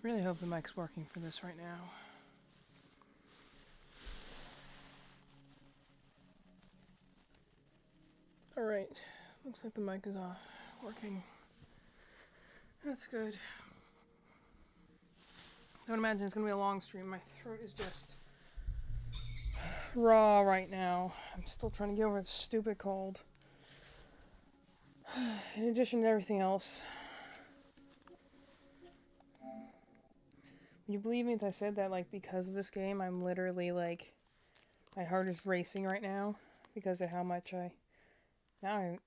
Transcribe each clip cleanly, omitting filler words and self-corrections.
really hope the mic's working for this right now. Alright, looks like the mic is working. That's good. Don't imagine it's gonna be a long stream. My throat is just raw right now. I'm still trying to get over this stupid cold. In addition to everything else. Would you believe me if I said that, like, because of this game, I'm literally, like, my heart is racing right now because of how much now I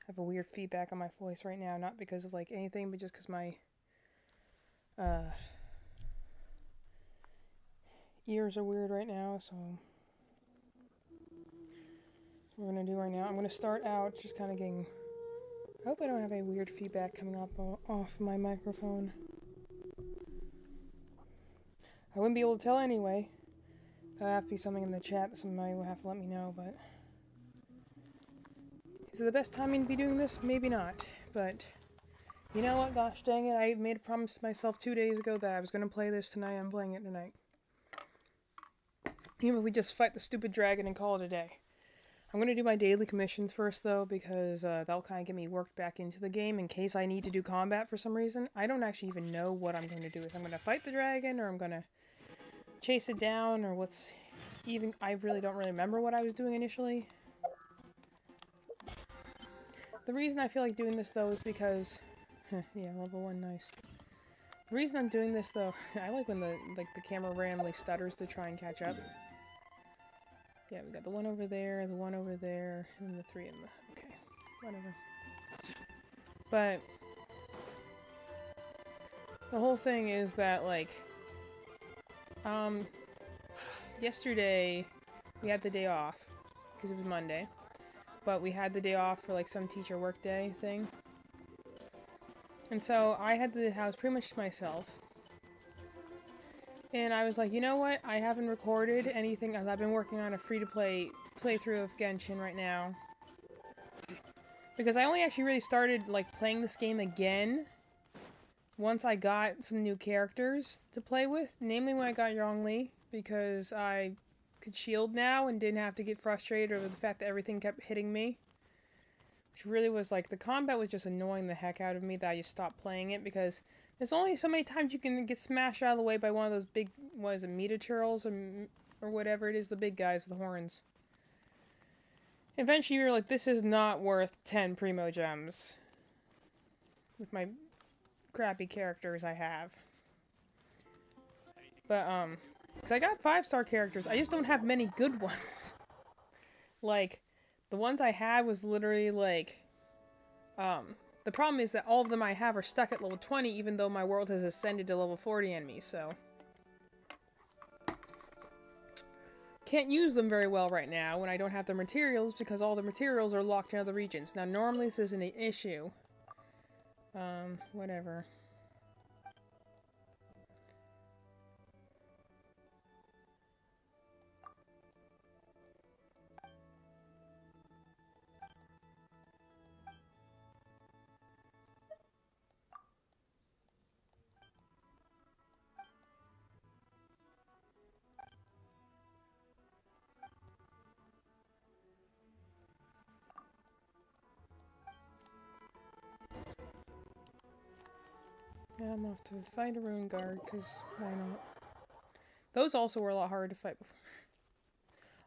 have a weird feedback on my voice right now, not because of, like, anything, but just because my, ears are weird right now, so what we're gonna do right now, I'm gonna start out just kind of getting, I hope I don't have any weird feedback coming up off my microphone. I wouldn't be able to tell anyway. There'll have to be something in the chat that somebody will have to let me know, but is it the best timing to be doing this? Maybe not, but you know what, gosh dang it, I made a promise to myself 2 days ago that I was going to play this tonight. I'm playing it tonight. Even if we just fight the stupid dragon and call it a day. I'm going to do my daily commissions first, though, because that'll kind of get me worked back into the game in case I need to do combat for some reason. I don't actually even know what I'm going to do. If I'm going to fight the dragon, or I'm going to chase it down, or what's even... I really don't remember what I was doing initially. The reason I feel like doing this, though, is because... yeah, level 1, nice. The reason I'm doing this, though... I like when the camera randomly stutters to try and catch up. Yeah, we got the one over there, and the 3 in the... Okay, whatever. But... the whole thing is that, like... yesterday, we had the day off, because it was Monday. But we had the day off for, like, some teacher work day thing. And so, I had the house pretty much to myself. And I was like, you know what? I haven't recorded anything as I've been working on a free-to-play playthrough of Genshin right now. Because I only actually really started, like, playing this game again once I got some new characters to play with. Namely when I got Zhongli, because I could shield now and didn't have to get frustrated over the fact that everything kept hitting me. Which really was, like, the combat was just annoying the heck out of me that I just stopped playing it, because there's only so many times you can get smashed out of the way by one of those big, what is it, Metachurls or whatever it is, the big guys with the horns. Eventually you're like, this is not worth 10 Primo Gems. With my crappy characters I have. But, because I got 5-star characters, I just don't have many good ones. Like, the ones I had was literally, like, the problem is that all of them I have are stuck at level 20, even though my world has ascended to level 40 in me, so... can't use them very well right now when I don't have the materials, because all the materials are locked in other regions. Now, normally this isn't an issue. Whatever. Yeah, I'm off to fight a Rune Guard, because why not? Those also were a lot harder to fight before.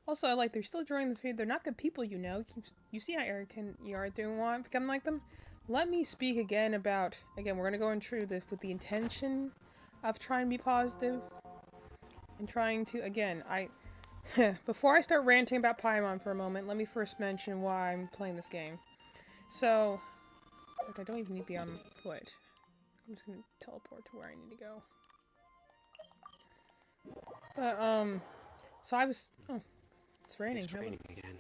Also, I like, they're still drawing the feed. They're not good people, you know. You see how arrogant you are, do want to become like them? Let me speak again about... Again, we're going to go through this with the intention of trying to be positive. And trying to... Again, before I start ranting about Paimon for a moment, let me first mention why I'm playing this game. So... Like, I don't even need to be on foot. I'm just going to teleport to where I need to go. But, so I was... Oh, it's raining. It's raining again.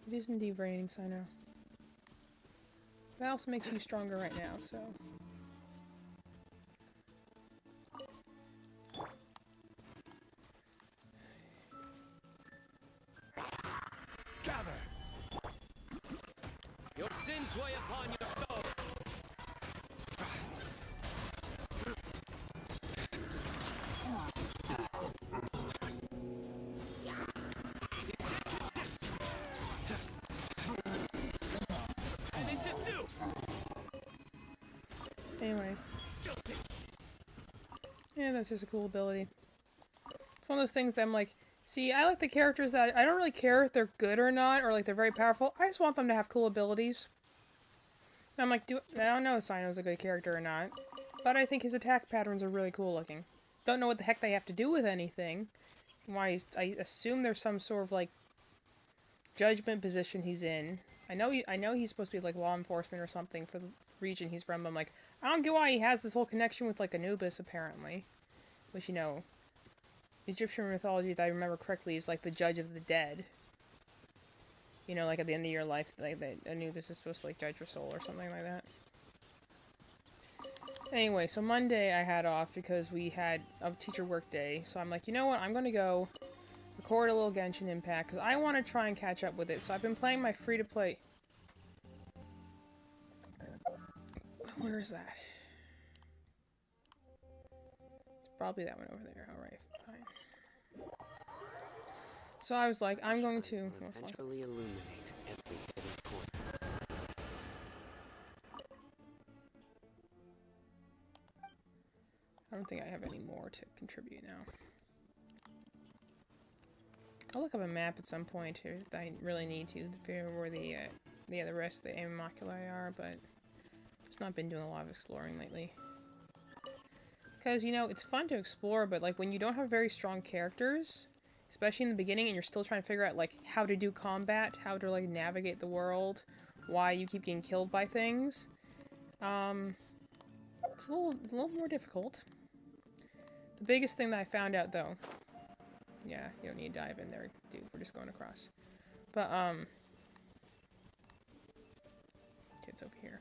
It is indeed raining, so I know. That also makes you stronger right now, so... Gather. Sins weigh upon your soul. And it's just do. Anyway. Yeah, that's just a cool ability. It's one of those things that I'm like, see, I like the characters that I don't really care if they're good or not, or like they're very powerful. I just want them to have cool abilities. And I'm like, I don't know if Cyno's a good character or not, but I think his attack patterns are really cool looking. Don't know what the heck they have to do with anything. Why, I assume there's some sort of like judgment position he's in. I know he's supposed to be like law enforcement or something for the region he's from. But I'm like, I don't get why he has this whole connection with like Anubis apparently, which, you know, Egyptian mythology, if I remember correctly, is like the judge of the dead. You know, like at the end of your life, like that Anubis is supposed to like judge your soul or something like that. Anyway, so Monday I had off because we had a teacher work day. So I'm like, you know what? I'm gonna go record a little Genshin Impact because I want to try and catch up with it. So I've been playing my free-to-play. Where is that? It's probably that one over there. All right, fine. So I was like, I'm going to Eventually illuminate every hidden corner. I don't think I have any more to contribute now. I'll look up a map at some point here if I really need to figure out where the rest of the Animalculae are, but just not been doing a lot of exploring lately. Because, you know, it's fun to explore, but like when you don't have very strong characters, especially in the beginning, and you're still trying to figure out like how to do combat, how to like navigate the world, why you keep getting killed by things, it's a little more difficult. The biggest thing that I found out though, yeah, you don't need to dive in there, dude. We're just going across. But, okay, it's over here.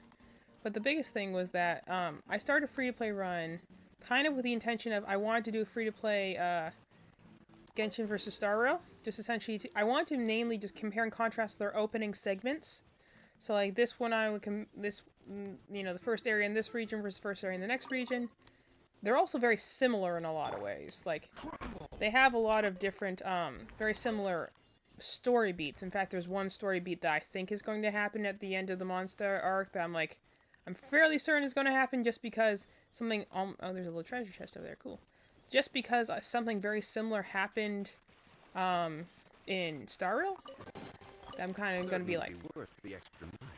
But the biggest thing was that, I started a free-to-play run, kind of with the intention of, I wanted to do a free-to-play, Genshin vs. Star Rail. Just essentially, I wanted to namely just compare and contrast their opening segments. So, like, this one, you know, the first area in this region versus the first area in the next region. They're also very similar in a lot of ways. Like, they have a lot of different, very similar story beats. In fact, there's one story beat that I think is going to happen at the end of the Monster arc that I'm fairly certain is going to happen just because something, oh, there's a little treasure chest over there, cool. Just because something very similar happened, in Star Rail, that I'm kind of going to be like, worth the extra mile.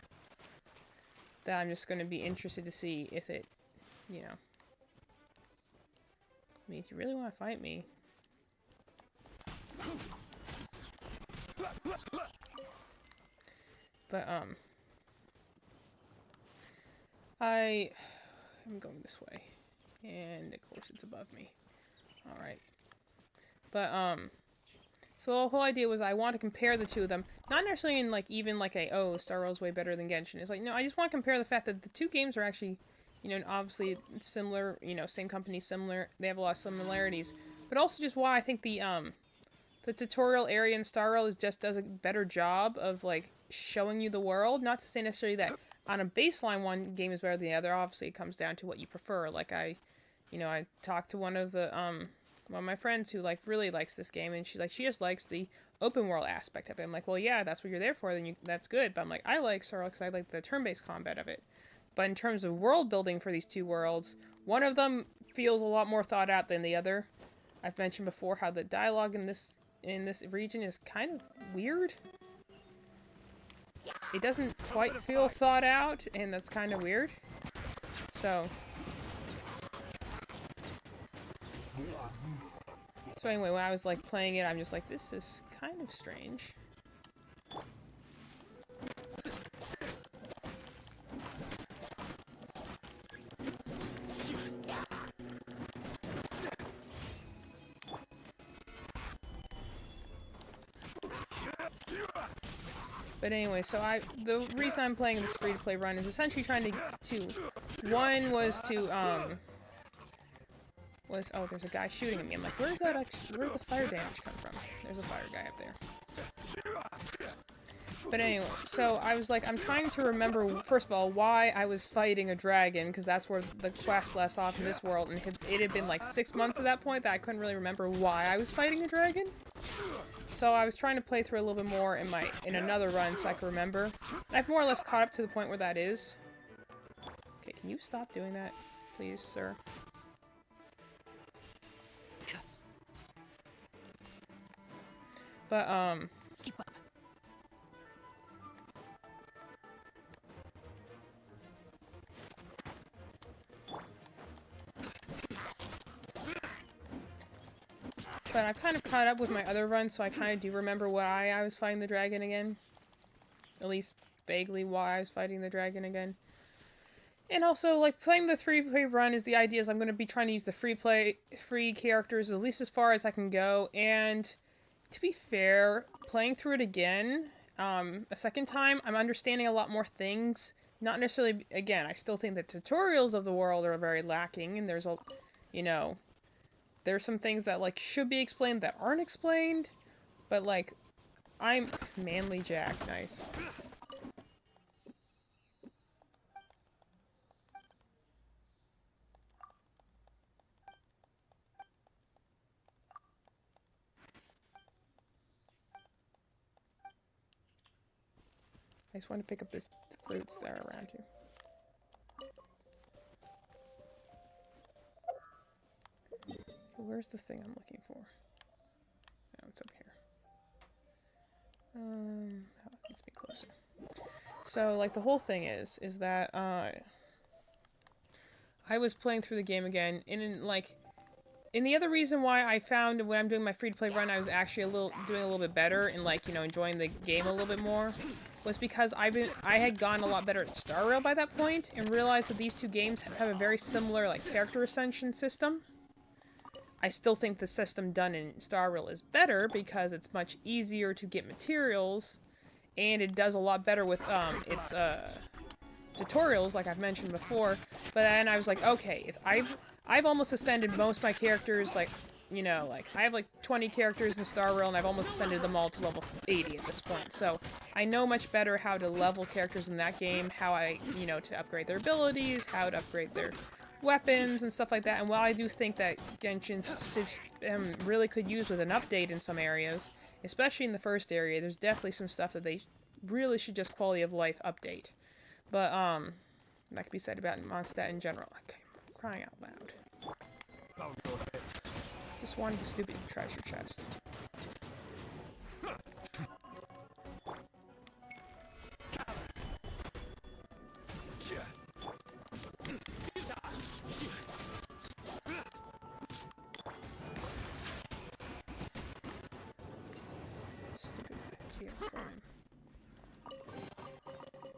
that I'm just going to be interested to see if it, you know. I mean, if you really want to fight me. But, I'm going this way. And, of course, it's above me. Alright. But, so the whole idea was I want to compare the two of them. Not necessarily in, like, even like oh, Star Rail's way better than Genshin. It's like, no, I just want to compare the fact that the two games are actually, you know, obviously similar, you know, same company, similar, they have a lot of similarities. But also just why I think the tutorial area in Star Rail just does a better job of, like, showing you the world. Not to say necessarily that on a baseline one game is better than the other. Obviously, it comes down to what you prefer. Like, I talked to one of my friends who, like, really likes this game, and she's like, she just likes the open world aspect of it. I'm like, well, yeah, that's what you're there for, then that's good. But I'm like, I like Star Rail because I like the turn-based combat of it. But in terms of world building for these two worlds, one of them feels a lot more thought out than the other. I've mentioned before how the dialogue in this region is kind of weird. It doesn't quite feel thought out, and that's kind of weird. So anyway, when I was like playing it, I'm just like, this is kind of strange. But anyway, so the reason I'm playing this free-to-play run is essentially trying to one was to, oh, there's a guy shooting at me. I'm like, where'd the fire damage come from? There's a fire guy up there. But anyway, so I was like, I'm trying to remember, first of all, why I was fighting a dragon, because that's where the quest left off in this world, and it had been like 6 months at that point that I couldn't really remember why I was fighting a dragon. So I was trying to play through a little bit more in another run so I could remember. I've more or less caught up to the point where that is. Okay, can you stop doing that, please, sir? But, But I've kind of caught up with my other run, so I kind of do remember why I was fighting the dragon again. At least vaguely why I was fighting the dragon again. And also, like, playing the free-play run is the idea is I'm going to be trying to use the free characters at least as far as I can go. And to be fair, playing through it again, a second time, I'm understanding a lot more things. Not necessarily, again, I still think the tutorials of the world are very lacking, and there's a, you know, there's some things that, like, should be explained that aren't explained, but, like, I'm Manly Jack, nice. I just want to pick up the fruits that are around here. Where's the thing I'm looking for? Oh, it's up here. That gets me closer. So, like, the whole thing is that, I was playing through the game again, and the other reason why I found when I'm doing my free-to-play run, I was actually doing a little bit better and, like, you know, enjoying the game a little bit more, was because I had gotten a lot better at Star Rail by that point, and realized that these two games have a very similar, like, character ascension system. I still think the system done in Star Rail is better because it's much easier to get materials, and it does a lot better with its tutorials, like I've mentioned before. But then I was like, okay, if I've almost ascended most of my characters, like, you know, like, I have like 20 characters in Star Rail, and I've almost ascended them all to level 80 at this point. So I know much better how to level characters in that game, how you know, to upgrade their abilities, how to upgrade their weapons and stuff like that. And while I do think that Genshin really could use with an update in some areas, especially in the first area, there's definitely some stuff that they really should just quality of life update. But that could be said about Mondstadt in general. Okay, crying out loud. Just wanted the stupid treasure chest.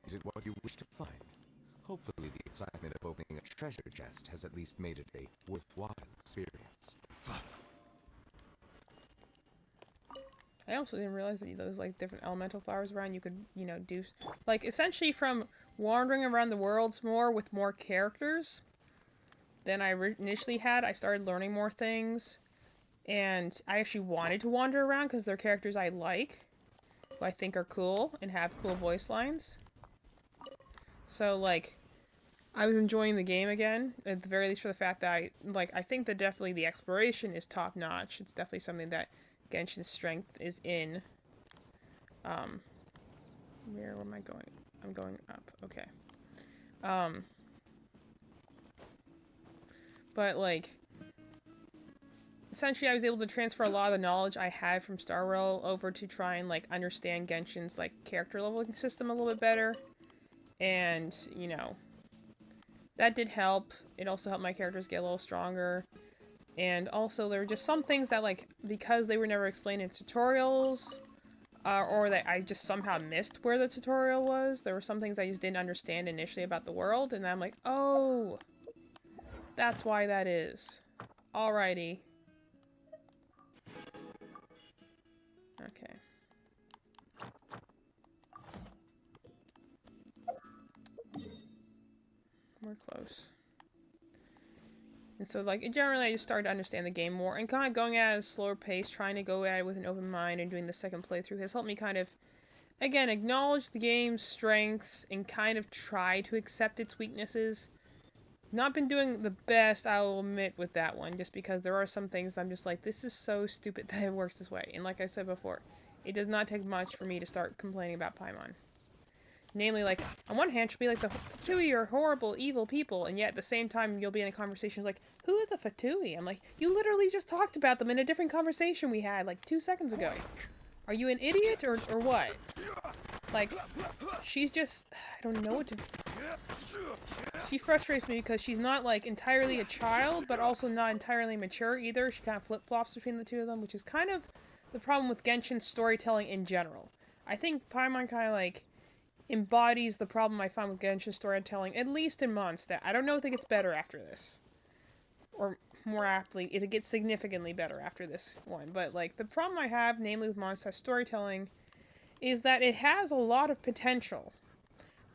Is it what you wish to find? Hopefully the excitement of opening a treasure chest has at least made it a worthwhile experience. I also didn't realize that those, like, different elemental flowers around you could, you know, do, like, essentially from wandering around the worlds more with more characters than I initially had. I started learning more things, and I actually wanted to wander around because they're characters I like, who I think are cool and have cool voice lines. So, like, I was enjoying the game again, at the very least for the fact that I think that definitely the exploration is top-notch. It's definitely something that Genshin's strength is in. Where am I going? I'm going up. Okay. But, like, essentially I was able to transfer a lot of the knowledge I had from Star Rail over to try and, like, understand Genshin's, like, character leveling system a little bit better. And, you know, that did help. It also helped my characters get a little stronger. And also, there were just some things that, like, because they were never explained in tutorials, or that I just somehow missed where the tutorial was, there were some things I just didn't understand initially about the world, and I'm like, oh, that's why that is. Alrighty. Okay. We're close. And so, like, generally I just started to understand the game more, and kind of going at a slower pace, trying to go at it with an open mind, and doing the second playthrough has helped me kind of, again, acknowledge the game's strengths and kind of try to accept its weaknesses. Not been doing the best, I will admit, with that one, just because there are some things that I'm just like, this is so stupid that it works this way. And like I said before, it does not take much for me to start complaining about Paimon. Namely, like, on one hand, she'll be like, the Fatui are horrible, evil people, and yet at the same time, you'll be in a conversation like, who are the Fatui? I'm like, you literally just talked about them in a different conversation we had, like, 2 seconds ago. Are you an idiot, or what? Like, she's just, I don't know what to do. She frustrates me because she's not, like, entirely a child, but also not entirely mature either. She kind of flip-flops between the two of them, which is kind of the problem with Genshin's storytelling in general. I think Paimon kind of, like, embodies the problem I find with Genshin storytelling, at least in Mondstadt. I don't know if it gets better after this. Or, more aptly, if it gets significantly better after this one. But, like, the problem I have, namely with Mondstadt storytelling, is that it has a lot of potential.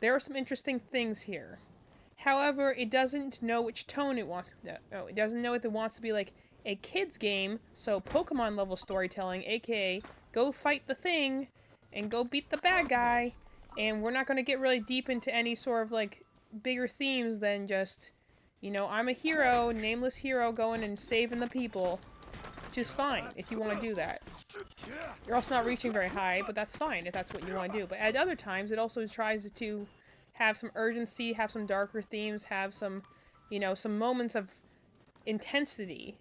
There are some interesting things here. However, it doesn't know which tone it wants to... No, it doesn't know if it wants to be, like, a kid's game, so Pokemon-level storytelling, aka, go fight the thing, and go beat the bad guy, and we're not going to get really deep into any sort of, like, bigger themes than just, you know, I'm a hero, nameless hero, going and saving the people, which is fine, if you want to do that. You're also not reaching very high, but that's fine if that's what you want to do. But at other times, it also tries to have some urgency, have some darker themes, have some, you know, some moments of intensity.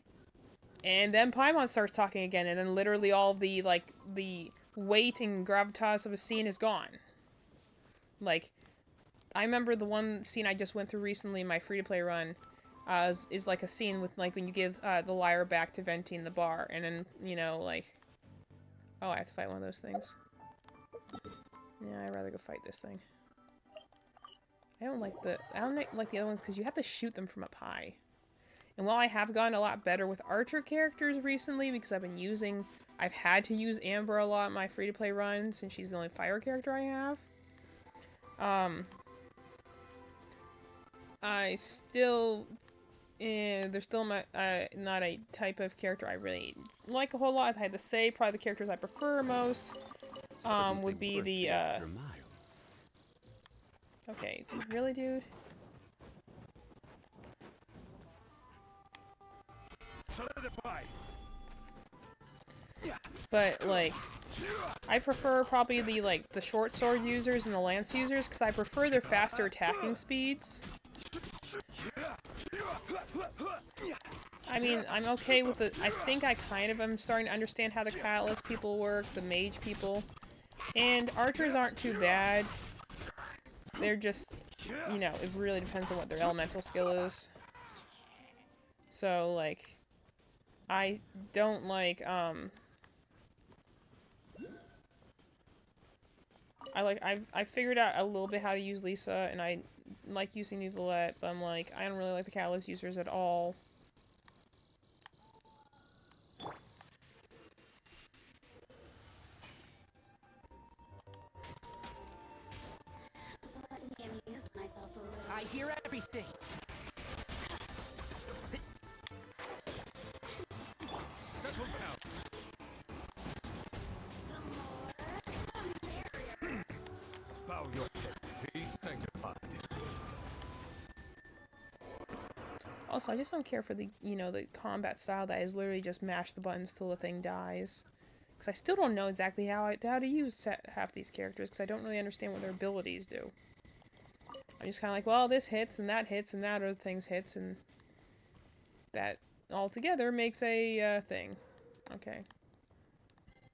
And then Paimon starts talking again, and then literally all of the, like, the weight and gravitas of a scene is gone. Like, I remember the one scene I just went through recently in my free-to-play run, is like a scene with, like, when you give the lyre back to Venti in the bar, and then, you know, like... Oh, I have to fight one of those things. Yeah, I'd rather go fight this thing. I don't like the other ones because you have to shoot them from up high. And while I have gotten a lot better with archer characters recently because I've had to use Amber a lot in my free-to-play run since she's the only fire character I have. There's still not a type of character I really like a whole lot. If I had to say, probably the characters I prefer most would be the Okay, really, dude? But, like, I prefer probably the short sword users and the lance users, because I prefer their faster attacking speeds. I mean, I'm okay with it. I think I kind of am starting to understand how the Catalyst people work, the mage people. And archers aren't too bad. They're just, you know, it really depends on what their elemental skill is. So, like, I don't like, I figured out a little bit how to use Lisa, and I like using Neuvillette, but I'm like, I don't really like the Catalyst users at all. I hear everything. Settle down. Bow your head. Be sanctified. Also, I just don't care for the, you know, the combat style that is literally just mash the buttons till the thing dies. Because I still don't know exactly how to use half these characters, because I don't really understand what their abilities do. I'm just kind of like, well, this hits, and that hits, and that other things hits, and that all together makes a thing. Okay.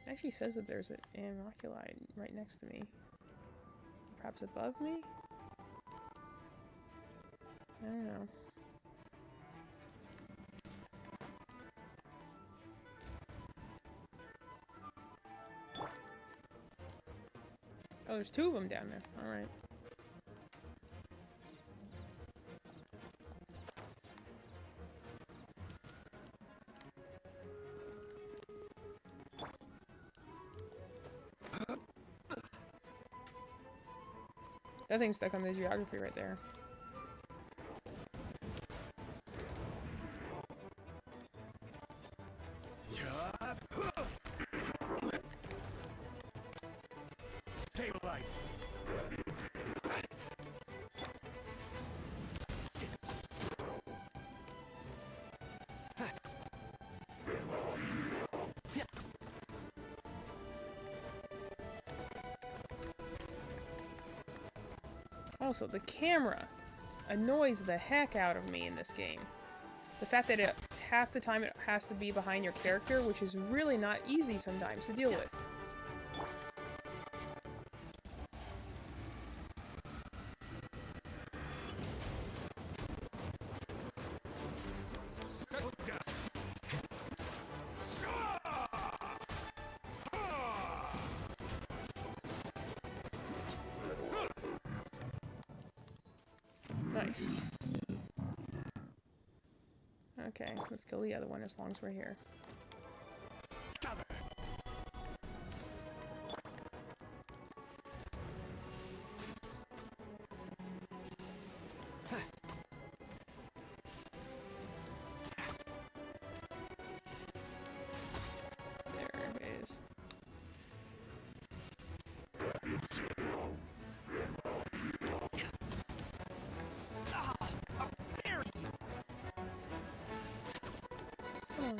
It actually says that there's an Immaculate right next to me. Perhaps above me? I don't know. Oh, there's two of them down there. Alright. That thing's stuck on the geography right there. Stay Nice. Also, the camera annoys the heck out of me in this game. The fact that half the time it has to be behind your character, which is really not easy sometimes to deal with. Settle down. Nice. Okay, let's kill the other one as long as we're here. There it is. Come on.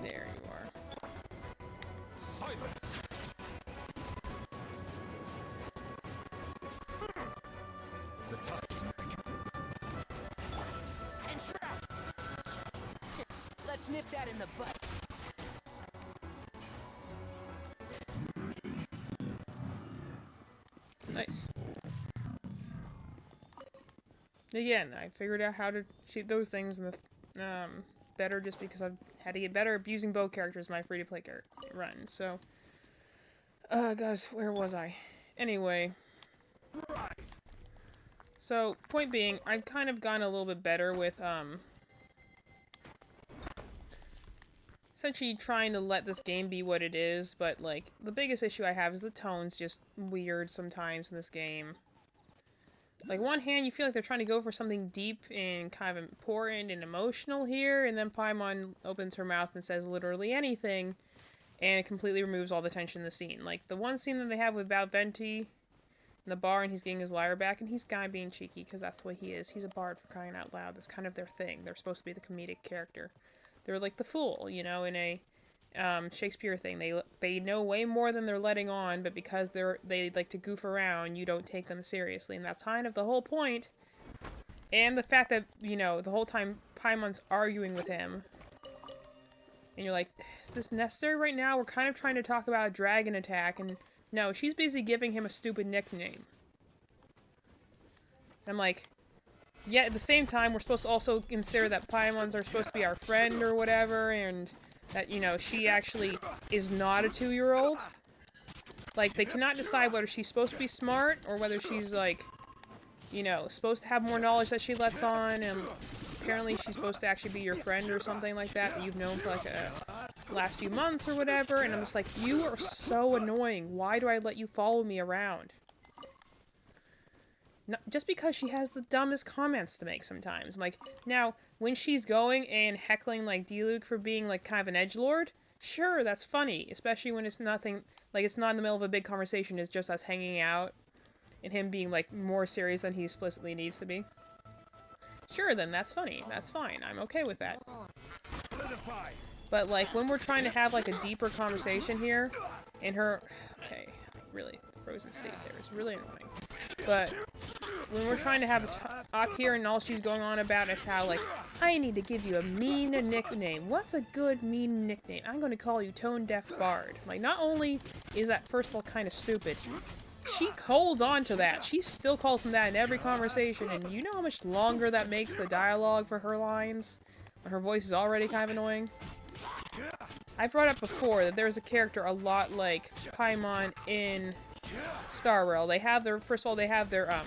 There you are. Silence. The tide's moving. And trap! Let's nip that in the butt. Nice. Again, I figured out how to shoot those things in the better just because I've had to get better at using bow characters in my free-to-play run. So, guys, where was I? Anyway, Right. so point being, I've kind of gotten a little bit better with essentially trying to let this game be what it is. But like the biggest issue I have is the tone's just weird sometimes in this game. Like, one hand, you feel like they're trying to go for something deep and kind of important and emotional here, and then Paimon opens her mouth and says literally anything, and it completely removes all the tension in the scene. Like, the one scene that they have with Val Venti in the bar, and he's getting his lyre back, and he's kind of being cheeky, because that's the way he is. He's a bard, for crying out loud. That's kind of their thing. They're supposed to be the comedic character. They're like the fool, you know, in a Shakespeare thing. They know way more than they're letting on, but because they like to goof around, you don't take them seriously, and that's kind of the whole point. And the fact that, you know, the whole time Paimon's arguing with him, and you're like, is this necessary right now? We're kind of trying to talk about a dragon attack, and no, she's busy giving him a stupid nickname. I'm like, yeah, at the same time, we're supposed to also consider that Paimons are supposed to be our friend or whatever, and that, you know, she actually is not a 2-year-old. Like, they cannot decide whether she's supposed to be smart or whether she's, like, you know, supposed to have more knowledge that she lets on, and apparently she's supposed to actually be your friend or something like that you've known for, like, last few months or whatever, and I'm just like, you are so annoying. Why do I let you follow me around? Just because she has the dumbest comments to make sometimes. Like, now, when she's going and heckling, like, Diluc for being, like, kind of an edgelord, sure, that's funny. Especially when it's nothing, like, it's not in the middle of a big conversation, it's just us hanging out, and him being, like, more serious than he explicitly needs to be. Sure, then, that's funny. That's fine. I'm okay with that. Solidify. But, like, when we're trying to have, like, a deeper conversation here, and her... Okay, really, the frozen state there is really annoying. But when we're trying to have a talk here, and all she's going on about is how, like, I need to give you a mean nickname. What's a good mean nickname? I'm going to call you Tone Deaf Bard. Like, not only is that, first of all, kind of stupid, she holds on to that. She still calls him that in every conversation, and you know how much longer that makes the dialogue for her lines? When her voice is already kind of annoying? I brought up before that there's a character a lot like Paimon in Star Rail. They have their, first of all, they have their,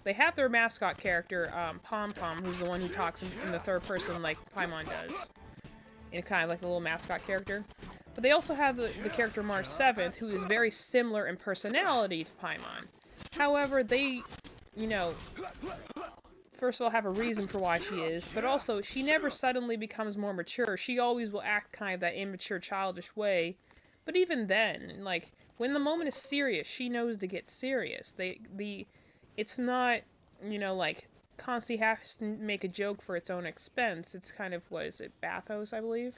they have their mascot character, Pom Pom, who's the one who talks in the third person like Paimon does. In kind of like the little mascot character. But they also have the character March 7th, who is very similar in personality to Paimon. However, they, you know, first of all, have a reason for why she is, but also, she never suddenly becomes more mature. She always will act kind of that immature, childish way. But even then, like, when the moment is serious, she knows to get serious. It's not, you know, like, constantly has to make a joke for its own expense. It's kind of, what is it, Bathos, I believe?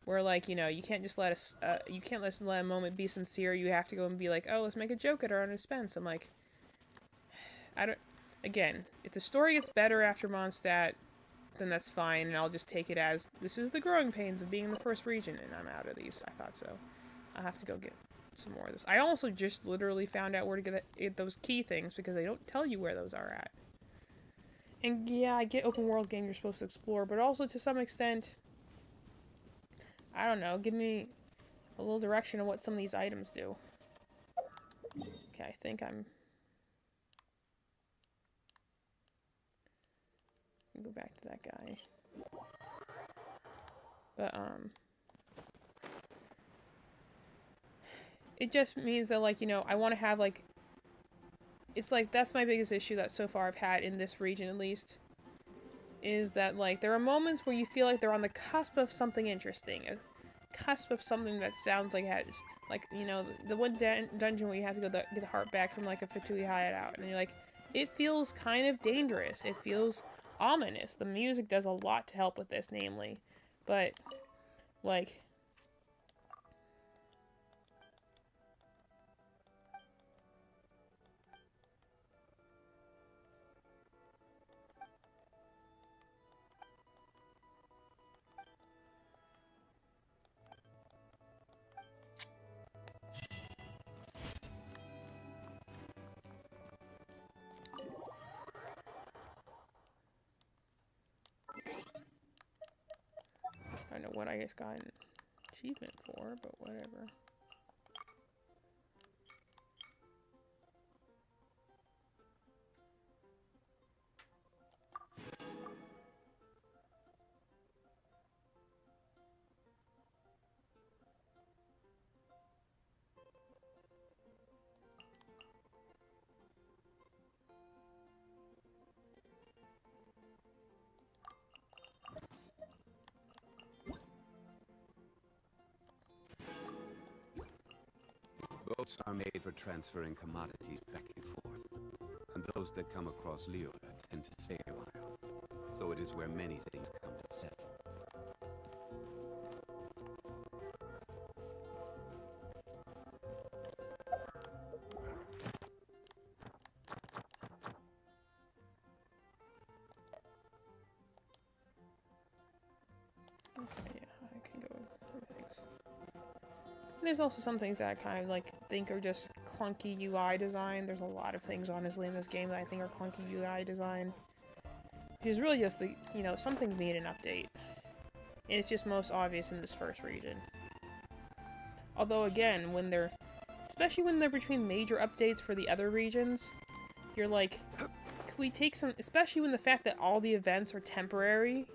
Where, like, you know, you can't just let you can't let a moment be sincere. You have to go and be like, oh, let's make a joke at our own expense. I'm like, again, if the story gets better after Mondstadt, then that's fine, and I'll just take it as, this is the growing pains of being in the first region, and I'm out of these. I thought so. I'll have to go get some more of this. I also just literally found out where to get those key things, because they don't tell you where those are at. And yeah, I get open world game you're supposed to explore, but also to some extent, I don't know, give me a little direction on what some of these items do. Okay, I think I'm... go back to that guy. But, it just means that, like, you know, I want to have, like... It's like, that's my biggest issue that so far I've had in this region, at least. Is that, like, there are moments where you feel like they're on the cusp of something interesting. A cusp of something that sounds like it has... Like, you know, the one dungeon where you have to go get the heart back from, like, a Fatui hideout. And you're like, it feels kind of dangerous. It feels ominous. The music does a lot to help with this, namely. But, like... I don't know what I just got an achievement for, but whatever. Boats are made for transferring commodities back and forth, and those that come across Leota tend to stay a while. So it is where many things come to settle. Okay, yeah, I can go over things. There's also some things that I kind of, like, think are just clunky UI design. There's a lot of things, honestly, in this game that I think are clunky UI design. It's really just the, you know, some things need an update. And it's just most obvious in this first region. Although, again, when they're... Especially when they're between major updates for the other regions, you're like, could we take some... Especially when the fact that all the events are temporary,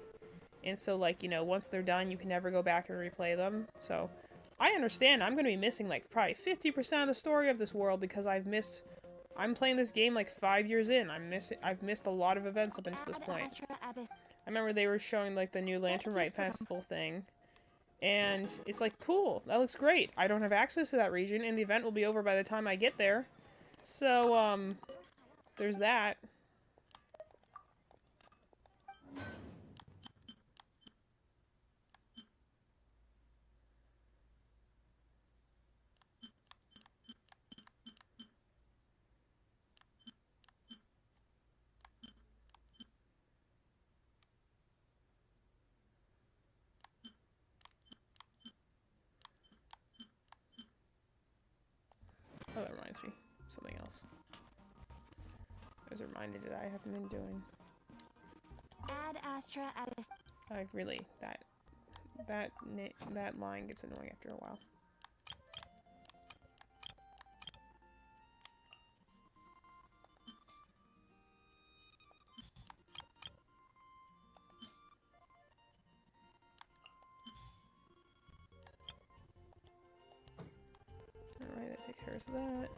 and so, like, you know, once they're done, you can never go back and replay them. So, I understand I'm going to be missing, like, probably 50% of the story of this world because I've missed... I'm playing this game, like, 5 years in. I've missed a lot of events up until this point. I remember they were showing, like, the new Lantern Rite Festival thing. And it's like, cool, that looks great. I don't have access to that region, and the event will be over by the time I get there. So, there's that. Oh, that reminds me. Something else. I was reminded that I haven't been doing. Add Astra at a... I really, that that line gets annoying after a while. Alright, that takes care of that.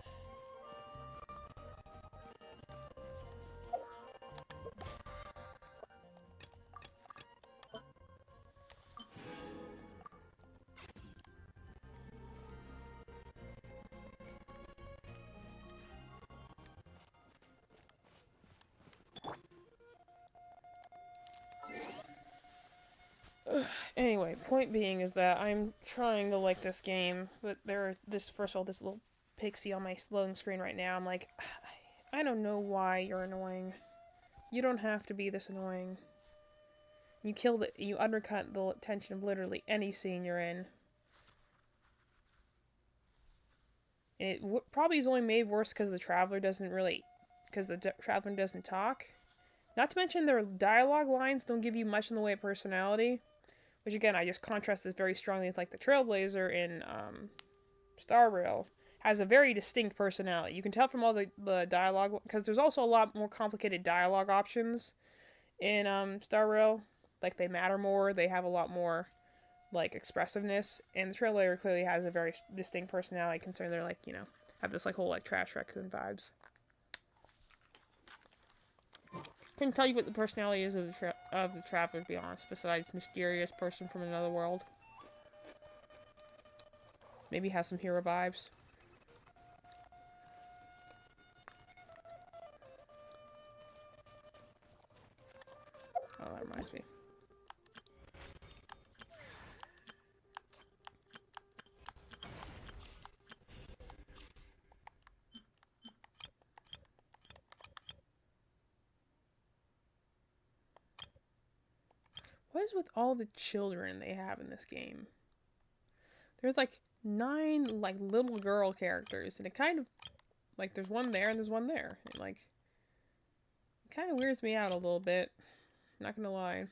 Anyway, point being is that I'm trying to like this game, but first of all, this little pixie on my loading screen right now, I'm like, I don't know why you're annoying. You don't have to be this annoying. You undercut the tension of literally any scene you're in. And it probably is only made worse because the Traveler doesn't talk. Not to mention their dialogue lines don't give you much in the way of personality. Which again, I just contrast this very strongly with like the Trailblazer in Star Rail. Has a very distinct personality. You can tell from all the dialogue, because there's also a lot more complicated dialogue options in Star Rail. Like, they matter more, they have a lot more, like, expressiveness. And the Trailblazer clearly has a very distinct personality, considering they're, like, you know, have this, like, whole, like, Trash Raccoon vibes. Couldn't tell you what the personality is of the Traveler, to be honest, besides mysterious person from another world. Maybe has some hero vibes. Oh, that reminds me. What is with all the children they have in this game? There's like 9 like little girl characters, and it kind of like there's one there and there's one there. And, like, it kind of weirds me out a little bit. Not gonna lie.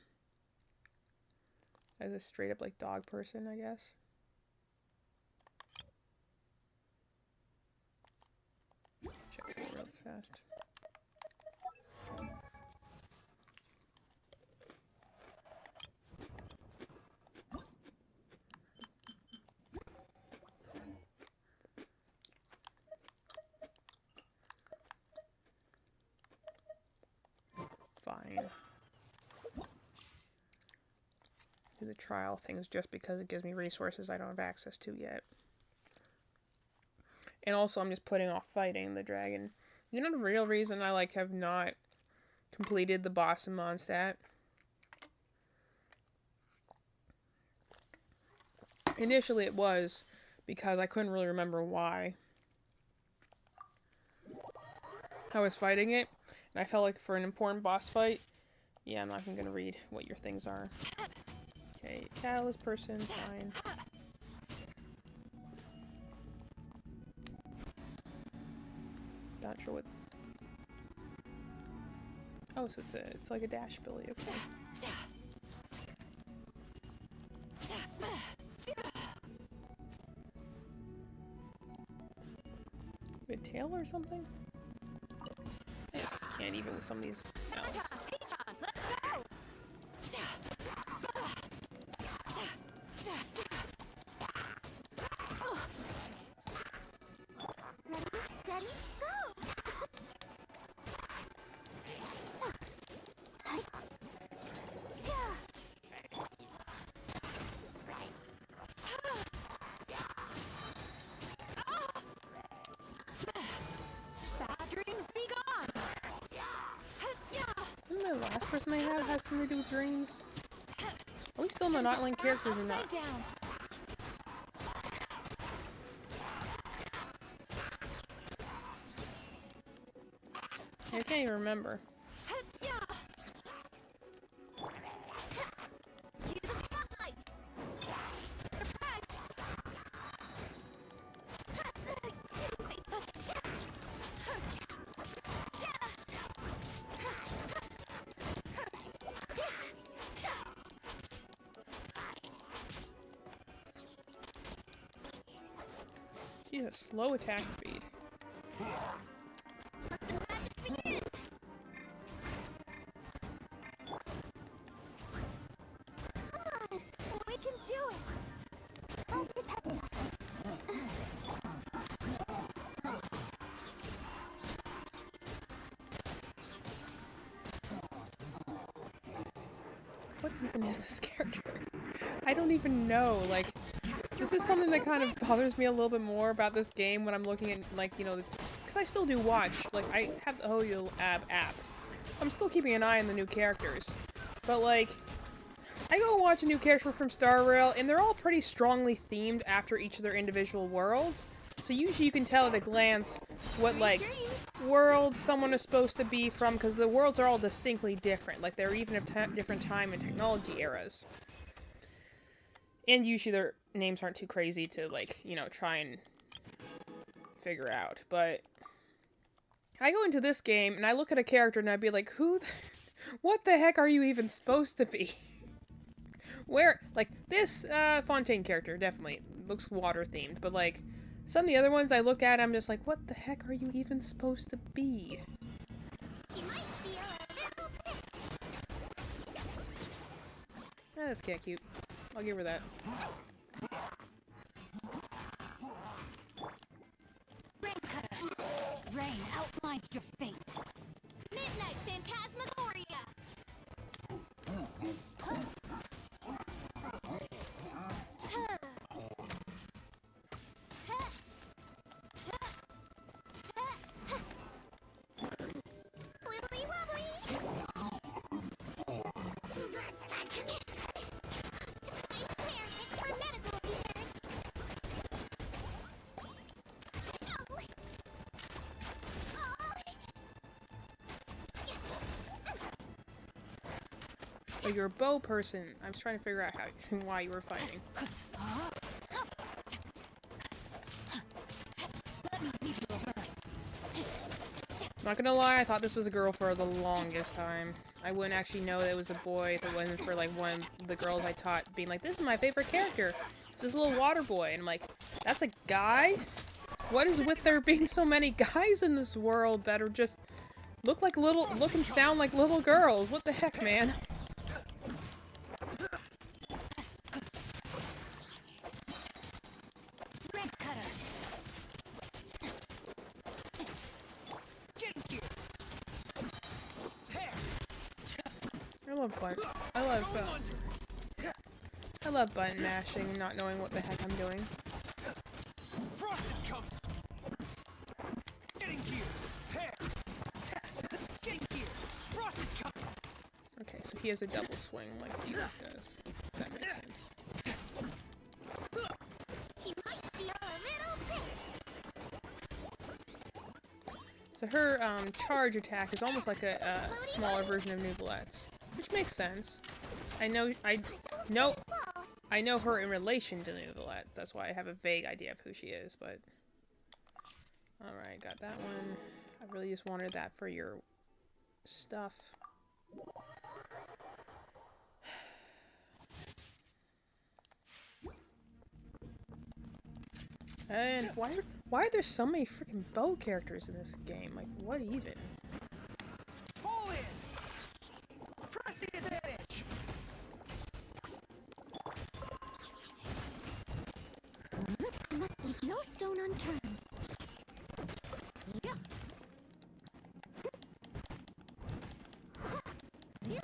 As a straight up like dog person, I guess. Check something real fast. Fine. Do the trial things just because it gives me resources I don't have access to yet. And also I'm just putting off fighting the dragon. You know the real reason I like have not completed the boss in Mondstadt? Initially it was because I couldn't really remember why I was fighting it. And I felt like for an important boss fight, yeah, I'm not even gonna read what your things are. Okay, catalyst person, fine. Not sure what. Oh, so it's like a dash ability. Okay. A tail or something? I just can't even with some of these owls. Ready, steady, go! Bad dreams be gone! Didn't the last person they had have something to do with dreams? Are we still not linked characters or not? Down. I can't even remember. She has slow attack speed. We can do it. Oh, protect us. What even is this character? I don't even know. Like, this is something that kind of bothers me a little bit more about this game when I'm looking at, like, you know, because I still do watch. Like, I have the Hoyo app. I'm still keeping an eye on the new characters. But, like, I go watch a new character from Star Rail, and they're all pretty strongly themed after each of their individual worlds. So usually you can tell at a glance what, like, world someone is supposed to be from, because the worlds are all distinctly different. Like, they're even of different time and technology eras. And usually their names aren't too crazy to, like, you know, try and figure out. But I go into this game, and I look at a character, and I'd be like, what the heck are you even supposed to be? Where, like, this Fontaine character definitely looks water-themed, but, like, some of the other ones I look at, I'm just like, what the heck are you even supposed to be? He might be a little bit. That's kinda cute. I'll give her that. Rain cutter. Rain outlines your fate. Midnight Phantasmagoria. Wibbly wobbly. It's for medical research. Oh, you're a bow person. I was trying to figure out how why you were fighting. Not gonna lie, I thought this was a girl for the longest time. I wouldn't actually know that it was a boy if it wasn't for, like, one of the girls I taught being like, this is my favorite character. It's this little water boy. And I'm like, that's a guy? What is with there being so many guys in this world that are just look and sound like little girls? What the heck, man? Rain cutter. I love button. I love button mashing, not knowing what the heck I'm doing. Frost is coming. Getting gear. Hair. Getting gear. Frost is coming. Okay, so he has a double swing like T-Rex does. That makes sense. He might be a little bit. So her charge attack is almost like a smaller version of Nuvolette's, which makes sense. I know her in relation to Nuvolette. That's why I have a vague idea of who she is, but... Alright, got that one. I really just wanted that for your stuff. And why are there so many freaking bow characters in this game? Like, what even? Pull in. Press the advantage. Must leave no stone unturned. Yeah. Yeah. Yeah.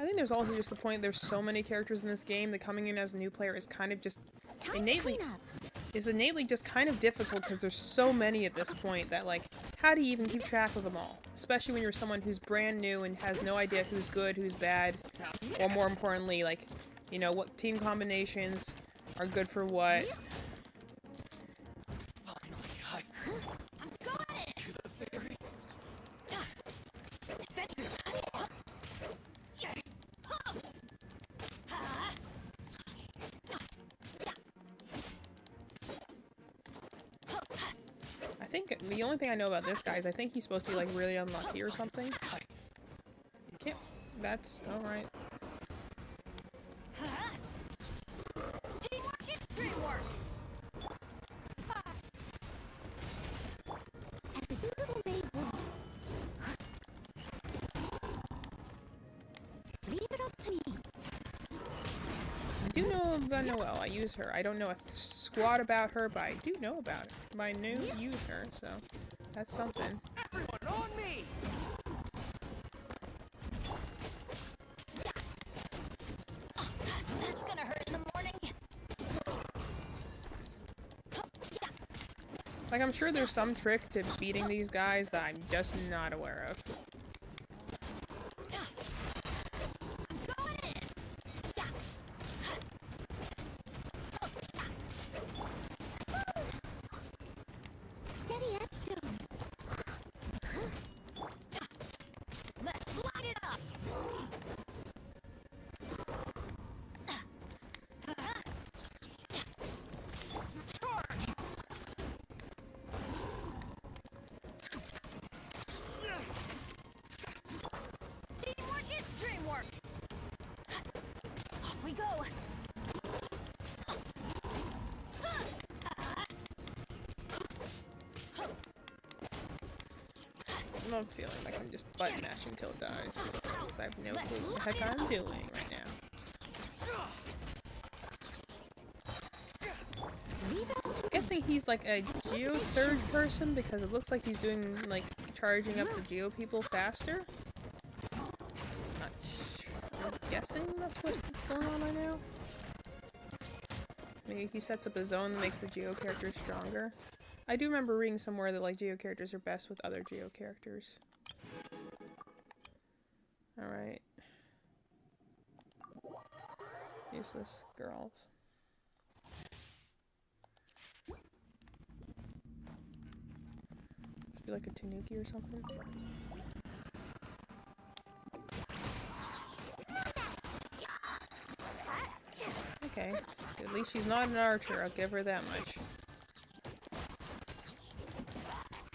I think there's also just the point there's so many characters in this game that coming in as a new player is kind of just innately just kind of difficult because there's so many at this point that, like, how do you even keep track of them all? Especially when you're someone who's brand new and has no idea who's good, who's bad, or more importantly, like, you know, what team combinations are good for what. I think the only thing I know about this guy is I think he's supposed to be like really unlucky or something. Can't. That's alright. Teamwork is dreamwork. As a beautiful maid woman, leave it up to me. I do know about Noelle. I use her. I don't know a squat about her, but I do know about her. I use her, so that's something. Everyone on me! That's gonna hurt in the morning. Like, I'm sure there's some trick to beating these guys that I'm just not aware of. Going in. Steady as stone. Let's light it up. Teamwork is dreamwork. Off we go. I'm feeling like I'm just button mashing until it dies. Because I have no clue what the heck I'm doing right now. I'm guessing he's like a Geo Surge person because it looks like he's doing like charging up the Geo people faster. Not sure. I'm guessing that's what's going on right now. Maybe he sets up a zone that makes the Geo characters stronger. I do remember reading somewhere that like Geo characters are best with other Geo characters. Alright. Useless girls. Should be like a Tanuki or something. Okay. At least she's not an archer, I'll give her that much.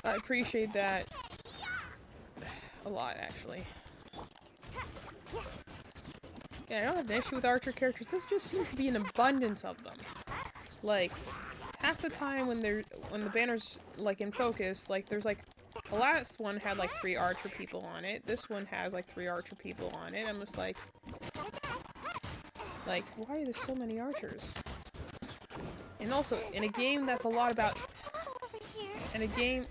I appreciate that a lot, actually. Yeah, I don't have an issue with archer characters. This just seems to be an abundance of them. Like, half the time when the banner's like in focus, like there's like the last one had like 3 archer people on it. This one has like 3 archer people on it. I'm just like, why are there so many archers? And also, in a game that's a lot about, in a game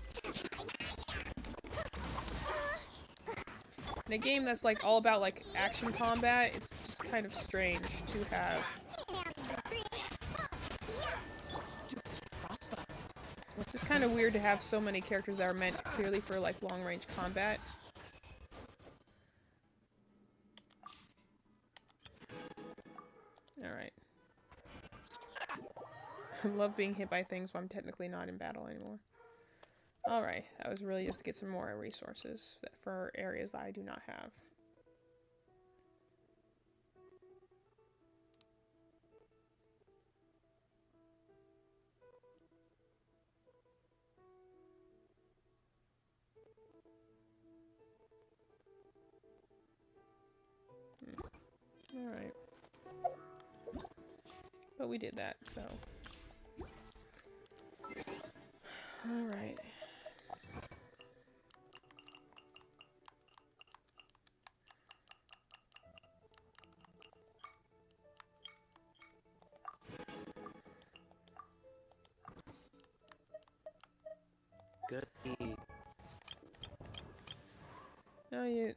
that's like all about like action combat, it's just kind of strange to have. It's just kind of weird to have so many characters that are meant clearly for like long range combat. Alright. I love being hit by things when I'm technically not in battle anymore. Alright, that was really just to get some more resources for areas that I do not have. Alright. But we did that, so. Alright. Good. No, you.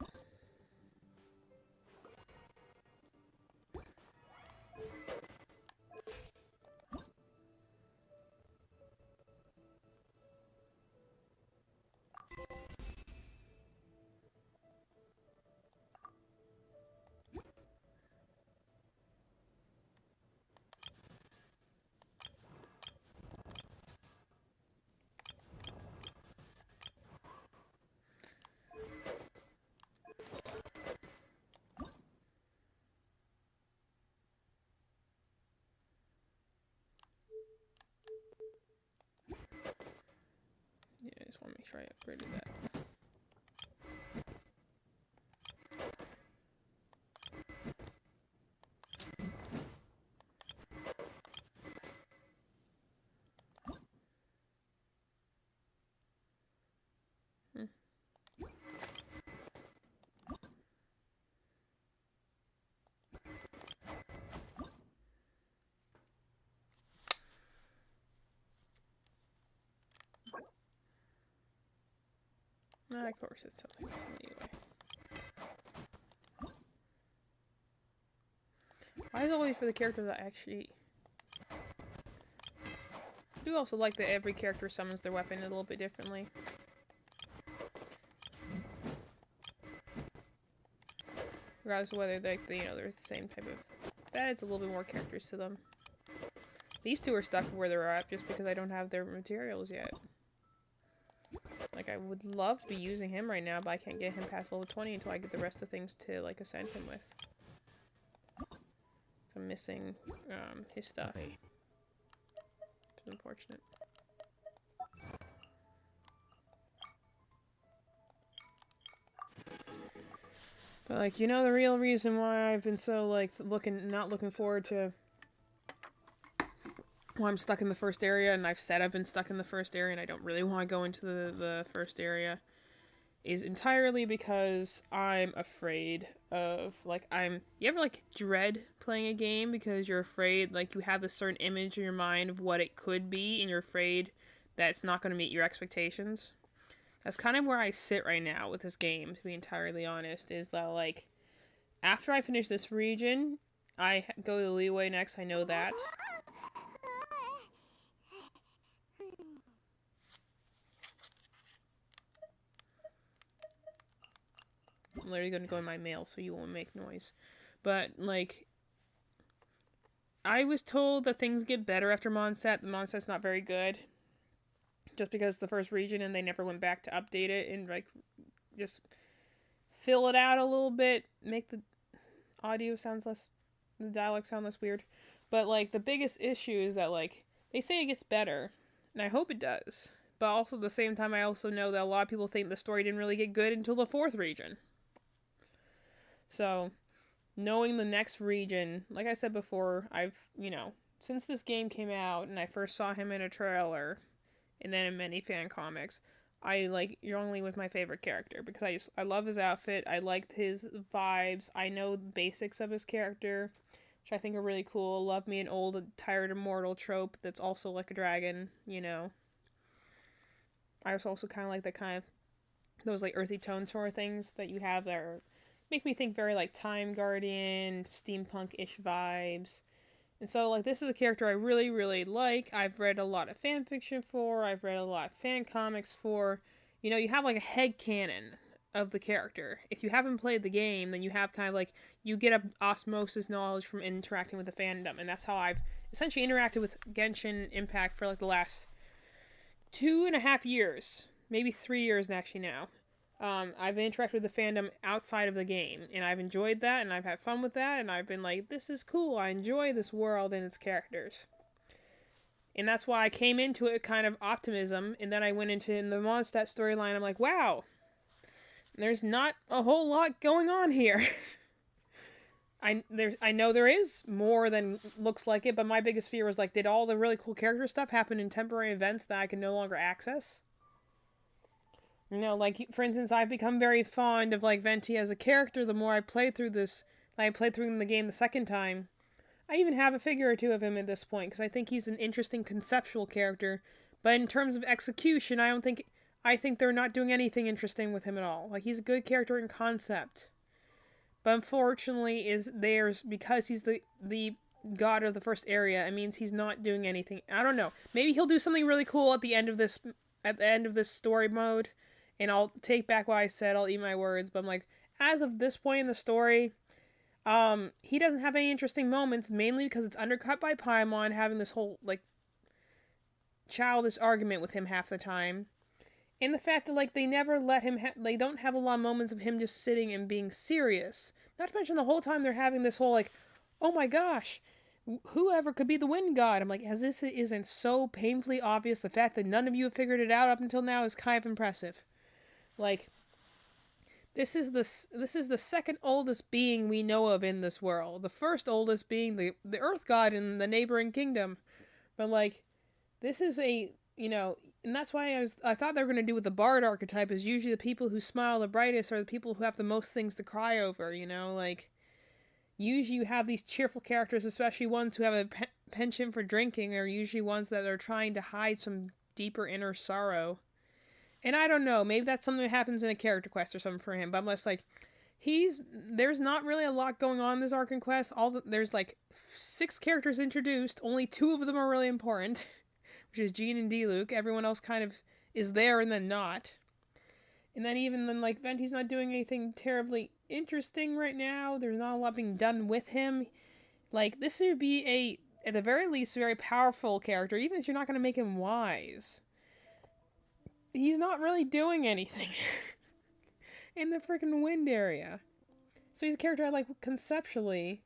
sure I upgraded that. Of course, it's something else anyway. Why is it always for the characters that actually... I do also like that every character summons their weapon a little bit differently. Regardless of whether they're the same type of... That adds a little bit more characters to them. These two are stuck where they're at just because I don't have their materials yet. Like, I would love to be using him right now, but I can't get him past level 20 until I get the rest of things to, like, ascend him with. So I'm missing, his stuff. Hey. It's unfortunate. But, like, the real reason why I've been so, like, not looking forward to... Well, I'm stuck in the first area, and I've said I've been stuck in the first area, and I don't really want to go into the first area, is entirely because I'm afraid of, like, you ever, like, dread playing a game because you're afraid, like, you have this certain image in your mind of what it could be, and you're afraid that it's not going to meet your expectations? That's kind of where I sit right now with this game, to be entirely honest, is that, like, after I finish this region, I go to Liyue next, I know that. I'm literally going to go in my mail so you won't make noise. But, like, I was told that things get better after Mondstadt. The Mondstadt's not very good. Just because the first region and they never went back to update it and, like, just fill it out a little bit. Make the audio sounds less, the dialogue sound less weird. But, like, the biggest issue is that, like, they say it gets better. And I hope it does. But also at the same time, I also know that a lot of people think the story didn't really get good until the 4th region. So, knowing the next region, like I said before, I've, since this game came out and I first saw him in a trailer, and then in many fan comics, I, like, Zhongli was my favorite character, because I love his outfit, I liked his vibes, I know the basics of his character, which I think are really cool. Love me an old, tired, immortal trope that's also like a dragon, I was also kind of like the kind of, those, like, earthy tone sort of things that you have that are... make me think very, like, Time Guardian, steampunk-ish vibes. And so, like, this is a character I really, really like. I've read a lot of fanfiction for. I've read a lot of fan comics for. You have, like, a headcanon of the character. If you haven't played the game, then you have kind of, like, you get a osmosis knowledge from interacting with the fandom. And that's how I've essentially interacted with Genshin Impact for, like, the last 2.5 years. Maybe 3 years, actually, now. I've interacted with the fandom outside of the game, and I've enjoyed that, and I've had fun with that, and I've been like, this is cool, I enjoy this world and its characters. And that's why I came into it kind of optimism, and then I went into the Mondstadt storyline, I'm like, wow, there's not a whole lot going on here. I know there is more than looks like it, but my biggest fear was, like, did all the really cool character stuff happen in temporary events that I can no longer access? Like, for instance, I've become very fond of, like, Venti as a character the more I play through this. I played through the game the second time. I even have a figure or two of him at this point, because I think he's an interesting conceptual character. But in terms of execution, I think they're not doing anything interesting with him at all. Like, he's a good character in concept. But unfortunately, because he's the god of the first area, it means he's not doing anything. I don't know. Maybe he'll do something really cool at the end of this story mode. And I'll take back what I said, I'll eat my words, but I'm like, as of this point in the story, he doesn't have any interesting moments, mainly because it's undercut by Paimon having this whole, like, childish argument with him half the time. And the fact that, like, they never let him, they don't have a lot of moments of him just sitting and being serious. Not to mention the whole time they're having this whole, like, oh my gosh, whoever could be the wind god. I'm like, as this isn't so painfully obvious, the fact that none of you have figured it out up until now is kind of impressive. Like, this is the second oldest being we know of in this world. The first oldest being the earth god in the neighboring kingdom. But like, this is a, and that's why I thought they were going to do with the bard archetype, is usually the people who smile the brightest are the people who have the most things to cry over, like, usually you have these cheerful characters, especially ones who have a penchant for drinking, are usually ones that are trying to hide some deeper inner sorrow. And I don't know, maybe that's something that happens in a character quest or something for him, but I'm less like, there's not really a lot going on in this Archon quest. There's like 6 characters introduced, only 2 of them are really important, which is Jean and Diluc. Everyone else kind of is there and then not. And then even then, like, Venti's not doing anything terribly interesting right now. There's not a lot being done with him. Like, this would be at the very least, a very powerful character, even if you're not going to make him wise. He's not really doing anything in the freaking wind area. So he's a character I like conceptually.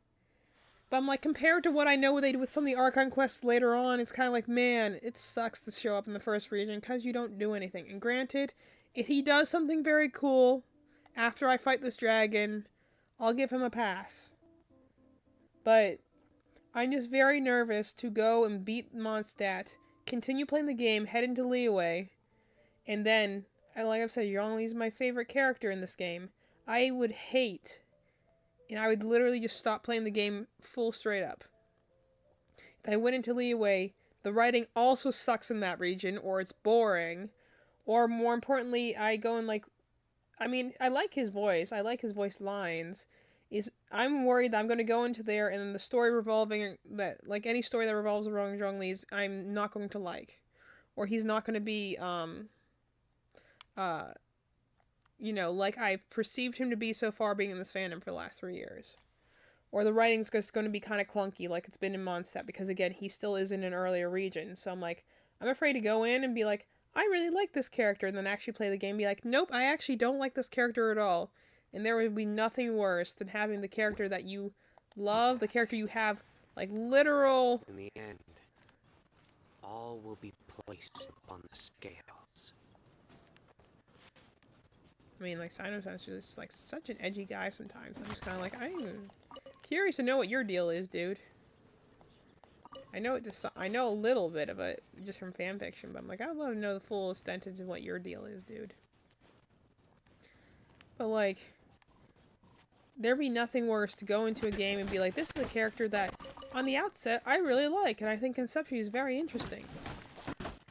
But I'm like, compared to what I know they do with some of the Archon quests later on, it's kind of like, man, it sucks to show up in the first region because you don't do anything. And granted, if he does something very cool after I fight this dragon, I'll give him a pass. But I'm just very nervous to go and beat Mondstadt, continue playing the game, head into Liyue, and then, like I've said, Zhongli is my favorite character in this game. I would hate, and I would literally just stop playing the game full straight up. If I went into Liyue, the writing also sucks in that region, or it's boring, or more importantly, I go and like, I mean, I like his voice, I like his voice lines, I'm worried that I'm going to go into there and the story revolving, that, like any story that revolves around Zhongli's, I'm not going to like. Or he's not going to be, like I've perceived him to be so far being in this fandom for the last 3 years. Or the writing's just going to be kind of clunky like it's been in Mondstadt, because again, he still is in an earlier region. So I'm like, I'm afraid to go in and be like, I really like this character, and then actually play the game and be like, nope, I actually don't like this character at all. And there would be nothing worse than having the character that you love, the character you have, like, literal... In the end, all will be placed upon the scales. I mean, like, Sino-Sense is just, like, such an edgy guy sometimes. I'm just kind of like, I'm curious to know what your deal is, dude. I know a little bit of it, just from fanfiction, but I'm like, I'd love to know the full extent of what your deal is, dude. But, like, there'd be nothing worse to go into a game and be like, this is a character that, on the outset, I really like, and I think conceptually is very interesting.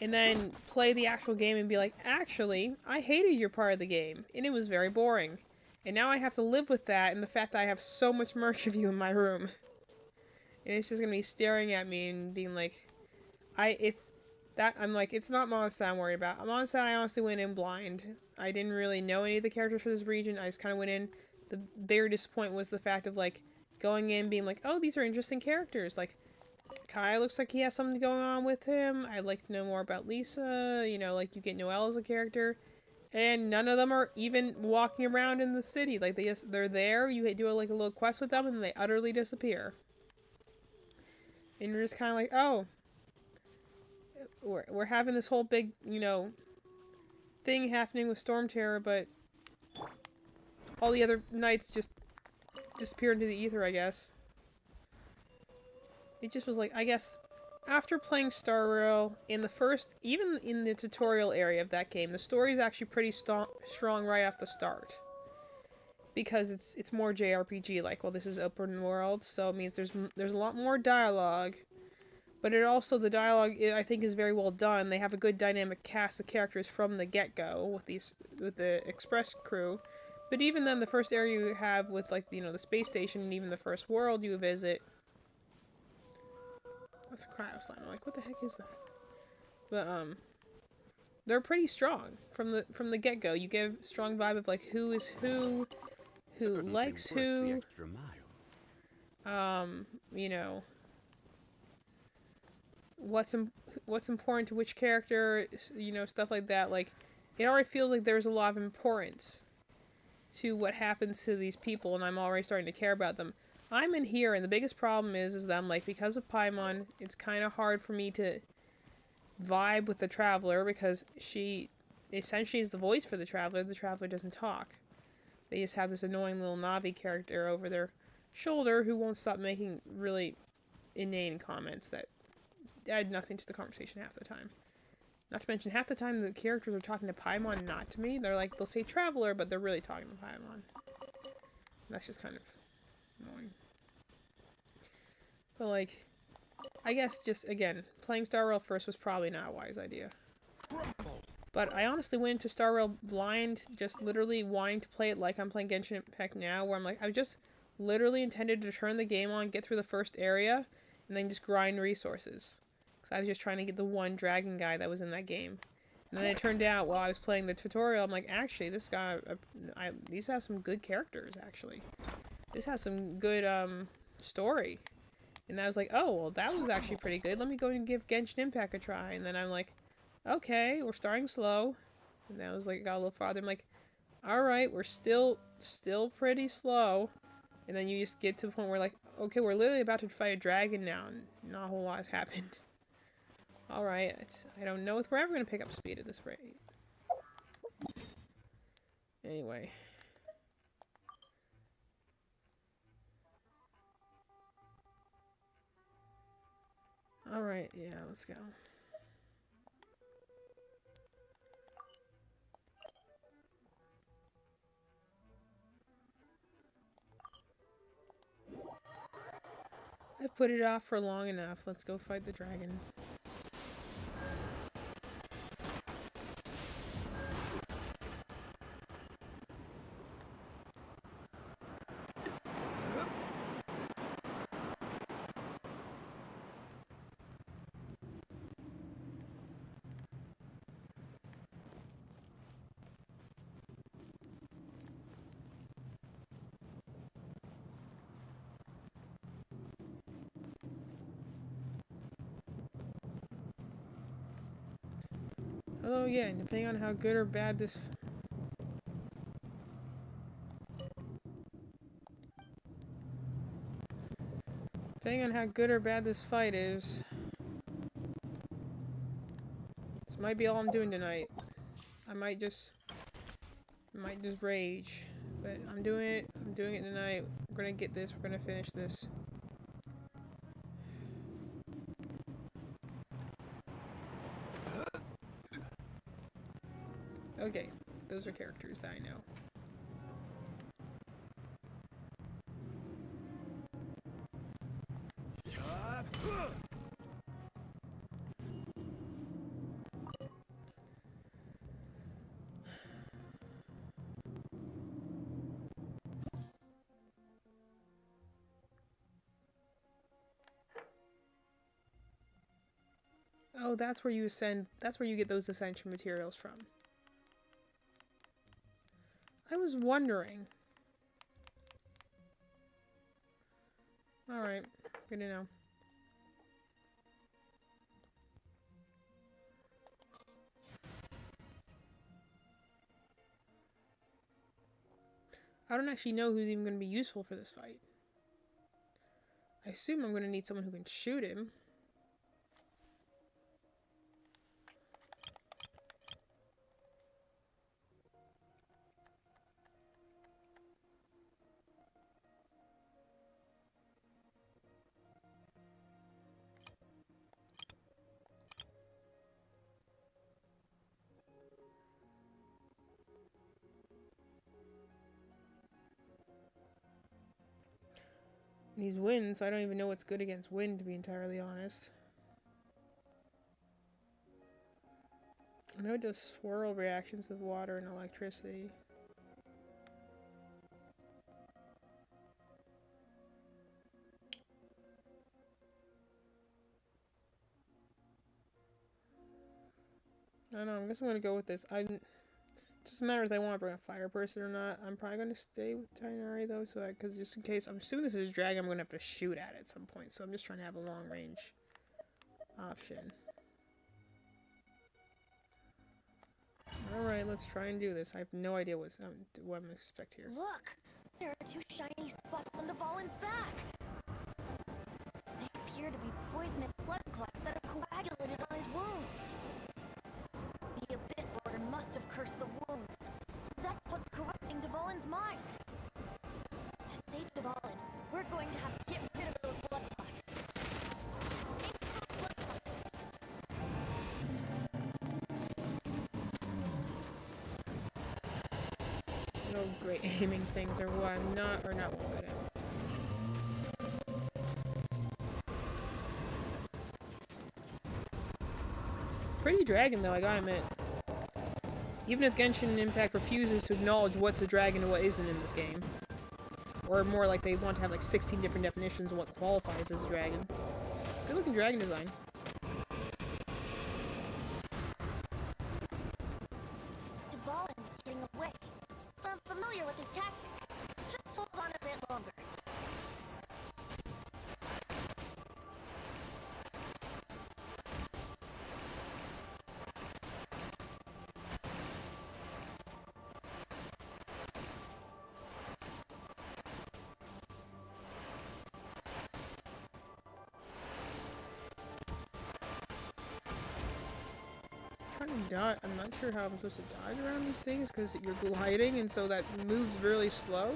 And then play the actual game and be like, actually, I hated your part of the game, and it was very boring. And now I have to live with that, and the fact that I have so much merch of you in my room. And it's just gonna be staring at me and being like, I'm like, it's not Mondstadt I'm worried about. Mondstadt I honestly went in blind. I didn't really know any of the characters for this region. I just kind of went in. The bigger disappointment was the fact of, like, going in being like, oh, these are interesting characters. Like, Kai looks like he has something going on with him. I'd like to know more about Lisa. Like, you get Noelle as a character. And none of them are even walking around in the city. Like, they're there, you do a little quest with them, and they utterly disappear. And you're just kind of like, oh, we're having this whole big, thing happening with Storm Terror, but all the other knights just disappear into the ether, I guess. It just was like, I guess, after playing Star Rail, even in the tutorial area of that game, the story is actually pretty strong right off the start. Because it's more JRPG, like, well, this is open world, so it means there's a lot more dialogue. But the dialogue, I think, is very well done. They have a good dynamic cast of characters from the get-go with the Express crew. But even then, the first area you have with, like, the space station, and even the first world you visit... That's a cryo slime. I'm like, what the heck is that? But, they're pretty strong. From the get-go, you give a strong vibe of, like, who is who Certainly likes worth the who, extra mile. what's important to which character, stuff like that. Like, it already feels like there's a lot of importance to what happens to these people, and I'm already starting to care about them. I'm in here, and the biggest problem is that I'm like, because of Paimon, it's kind of hard for me to vibe with the Traveler, because she essentially is the voice for the Traveler. The Traveler doesn't talk. They just have this annoying little Navi character over their shoulder who won't stop making really inane comments that add nothing to the conversation half the time. Not to mention, half the time the characters are talking to Paimon, not to me. They're like, they'll say Traveler, but they're really talking to Paimon. That's just kind of annoying. But like, I guess just, again, playing Star Rail first was probably not a wise idea. But I honestly went into Star Rail blind, just literally wanting to play it like I'm playing Genshin Impact now, where I'm like, I just literally intended to turn the game on, get through the first area, and then just grind resources. Because I was just trying to get the one dragon guy that was in that game. And then it turned out, while I was playing the tutorial, I'm like, actually, this guy, these have some good characters, actually. This has some good, story. And I was like, oh, well, that was actually pretty good. Let me go and give Genshin Impact a try. And then I'm like, okay, we're starting slow. And then I was like, got a little farther. I'm like, alright, we're still pretty slow. And then you just get to the point where, like, okay, we're literally about to fight a dragon now, and not a whole lot has happened. Alright, I don't know if we're ever going to pick up speed at this rate. Anyway. Alright, yeah, let's go. I've put it off for long enough. Let's go fight the dragon. Oh yeah, depending on how good or bad this... Depending on how good or bad this fight is... This might be all I'm doing tonight. I might just rage. But I'm doing it tonight. We're gonna get this, we're gonna finish this. Okay, those are characters that I know. Oh, that's where you get those ascension materials from. I was wondering. Alright, good to know. I don't actually know who's even going to be useful for this fight. I assume I'm going to need someone who can shoot him. And he's wind, so I don't even know what's good against wind, to be entirely honest. I know it does swirl reactions with water and electricity. I don't know, I guess I'm gonna go with this. It doesn't matter if I want to bring a fire person or not. I'm probably going to stay with Tighnari though, so because just in case, I'm assuming this is a dragon I'm going to have to shoot at some point, so I'm just trying to have a long range option. Alright, let's try and do this. I have no idea what I'm going to expect here. Look! There are two shiny spots on the volume. Volan's back. They appear to be poisonous blood clots that have coagulated on his wounds. The Abyss Order must have cursed the wounds. That's what's corrupting Dvalin's mind. To save Dvalin, we're going to have to get rid of those blood clots. Blood clots. No great aiming things or what I'm not well good at. Pretty dragon though, I gotta admit. Even if Genshin Impact refuses to acknowledge what's a dragon and what isn't in this game. Or more like they want to have like 16 different definitions of what qualifies as a dragon. Good looking dragon design. Dvalin's getting away. I'm familiar with his tactics. Just hold on a bit longer. I'm not sure how I'm supposed to dodge around these things because you're gliding and so that moves really slow.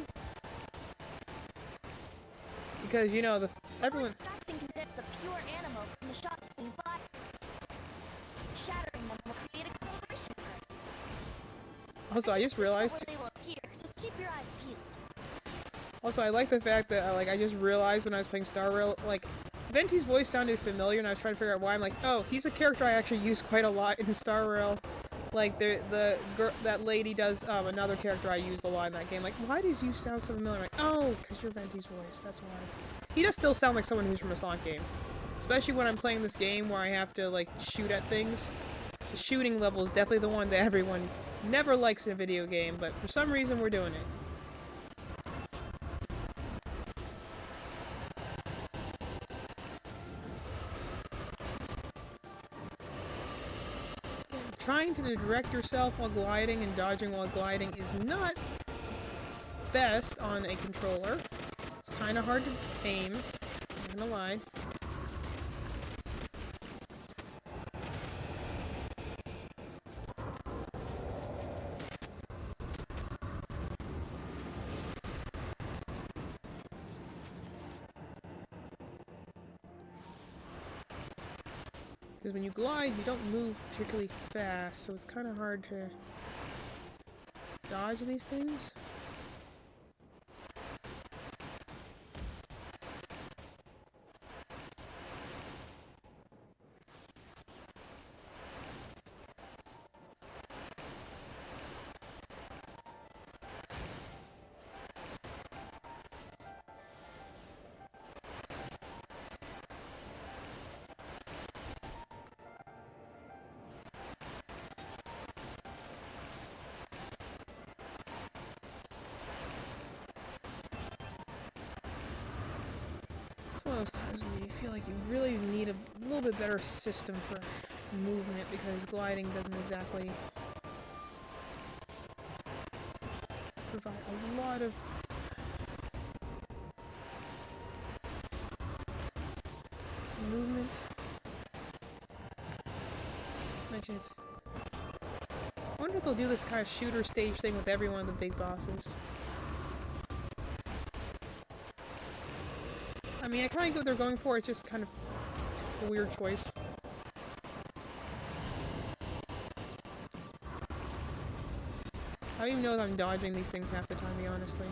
Because you know everyone. Extracting condense the pure animal from the shots being fired. Shattering them will create a calibration currents. Also, I just realized. Where they will appear, so keep your eyes peeled. Also, I like the fact that I just realized when I was playing Star Rail, like Venti's voice sounded familiar, and I was trying to figure out why. I'm like, oh, he's a character I actually use quite a lot in Star Rail. Like that lady does another character I used a lot in that game. Like, why does you sound so familiar? I'm like, oh, because you're Venti's voice. That's why. He does still sound like someone who's from a Sonic game, especially when I'm playing this game where I have to like shoot at things. The shooting level is definitely the one that everyone never likes in a video game, but for some reason we're doing it. Trying to direct yourself while gliding and dodging while gliding is not best on a controller. It's kind of hard to aim, I'm not gonna lie. Because when you glide, you don't move particularly fast, so it's kind of hard to dodge these things. One of those times when you feel like you really need a little bit better system for movement because gliding doesn't exactly provide a lot of movement. I wonder if they'll do this kind of shooter stage thing with every one of the big bosses. I mean, I kind of get what they're going for, it's just kind of a weird choice. I don't even know if I'm dodging these things half the time, to be honestly.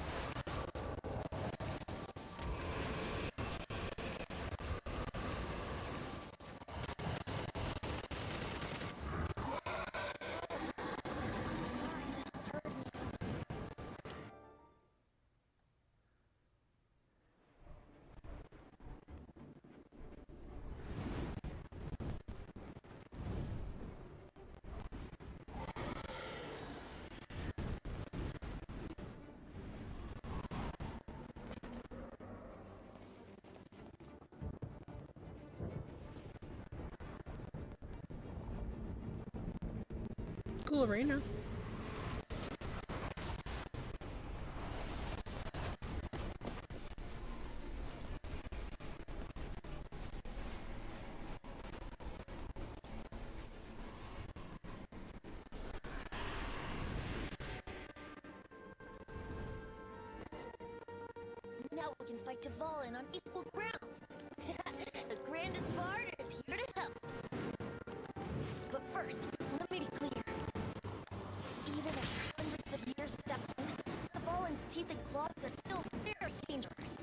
Cool arena. we can fight Dvalin on equal grounds. The grandest bard is here to help. But first, let me be clear. Even after hundreds of years without use, Dvalin's teeth and claws are still very dangerous.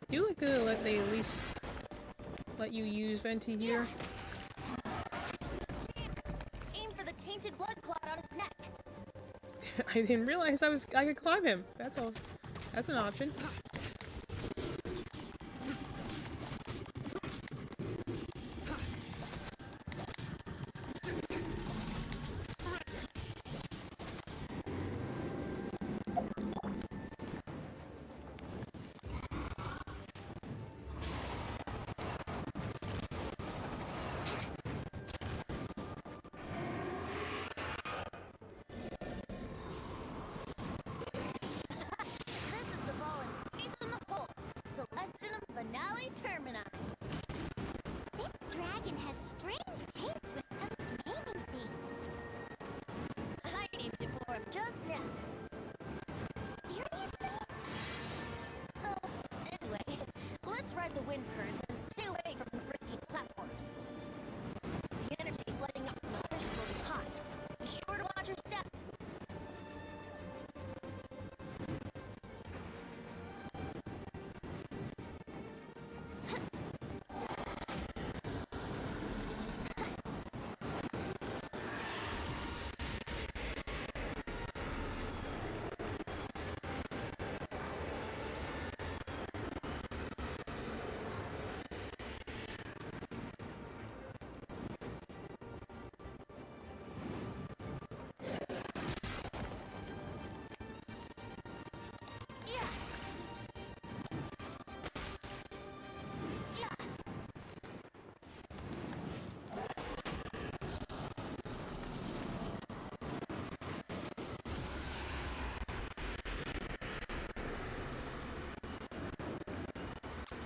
Do you like that they at least let you use Venti here? Aim for the tainted blood clot on his neck. I didn't realize I could climb him. That's all. That's an option. This is Dvalin's ace in the hole. Celestinum Finale Termini. This dragon has strange tastes when it comes to naming things. I named it for him just now. Seriously? Oh, anyway, let's ride the wind currents and stay away from the breaking platforms. The energy flooding up from the fishes will be hot. Be sure to watch your step.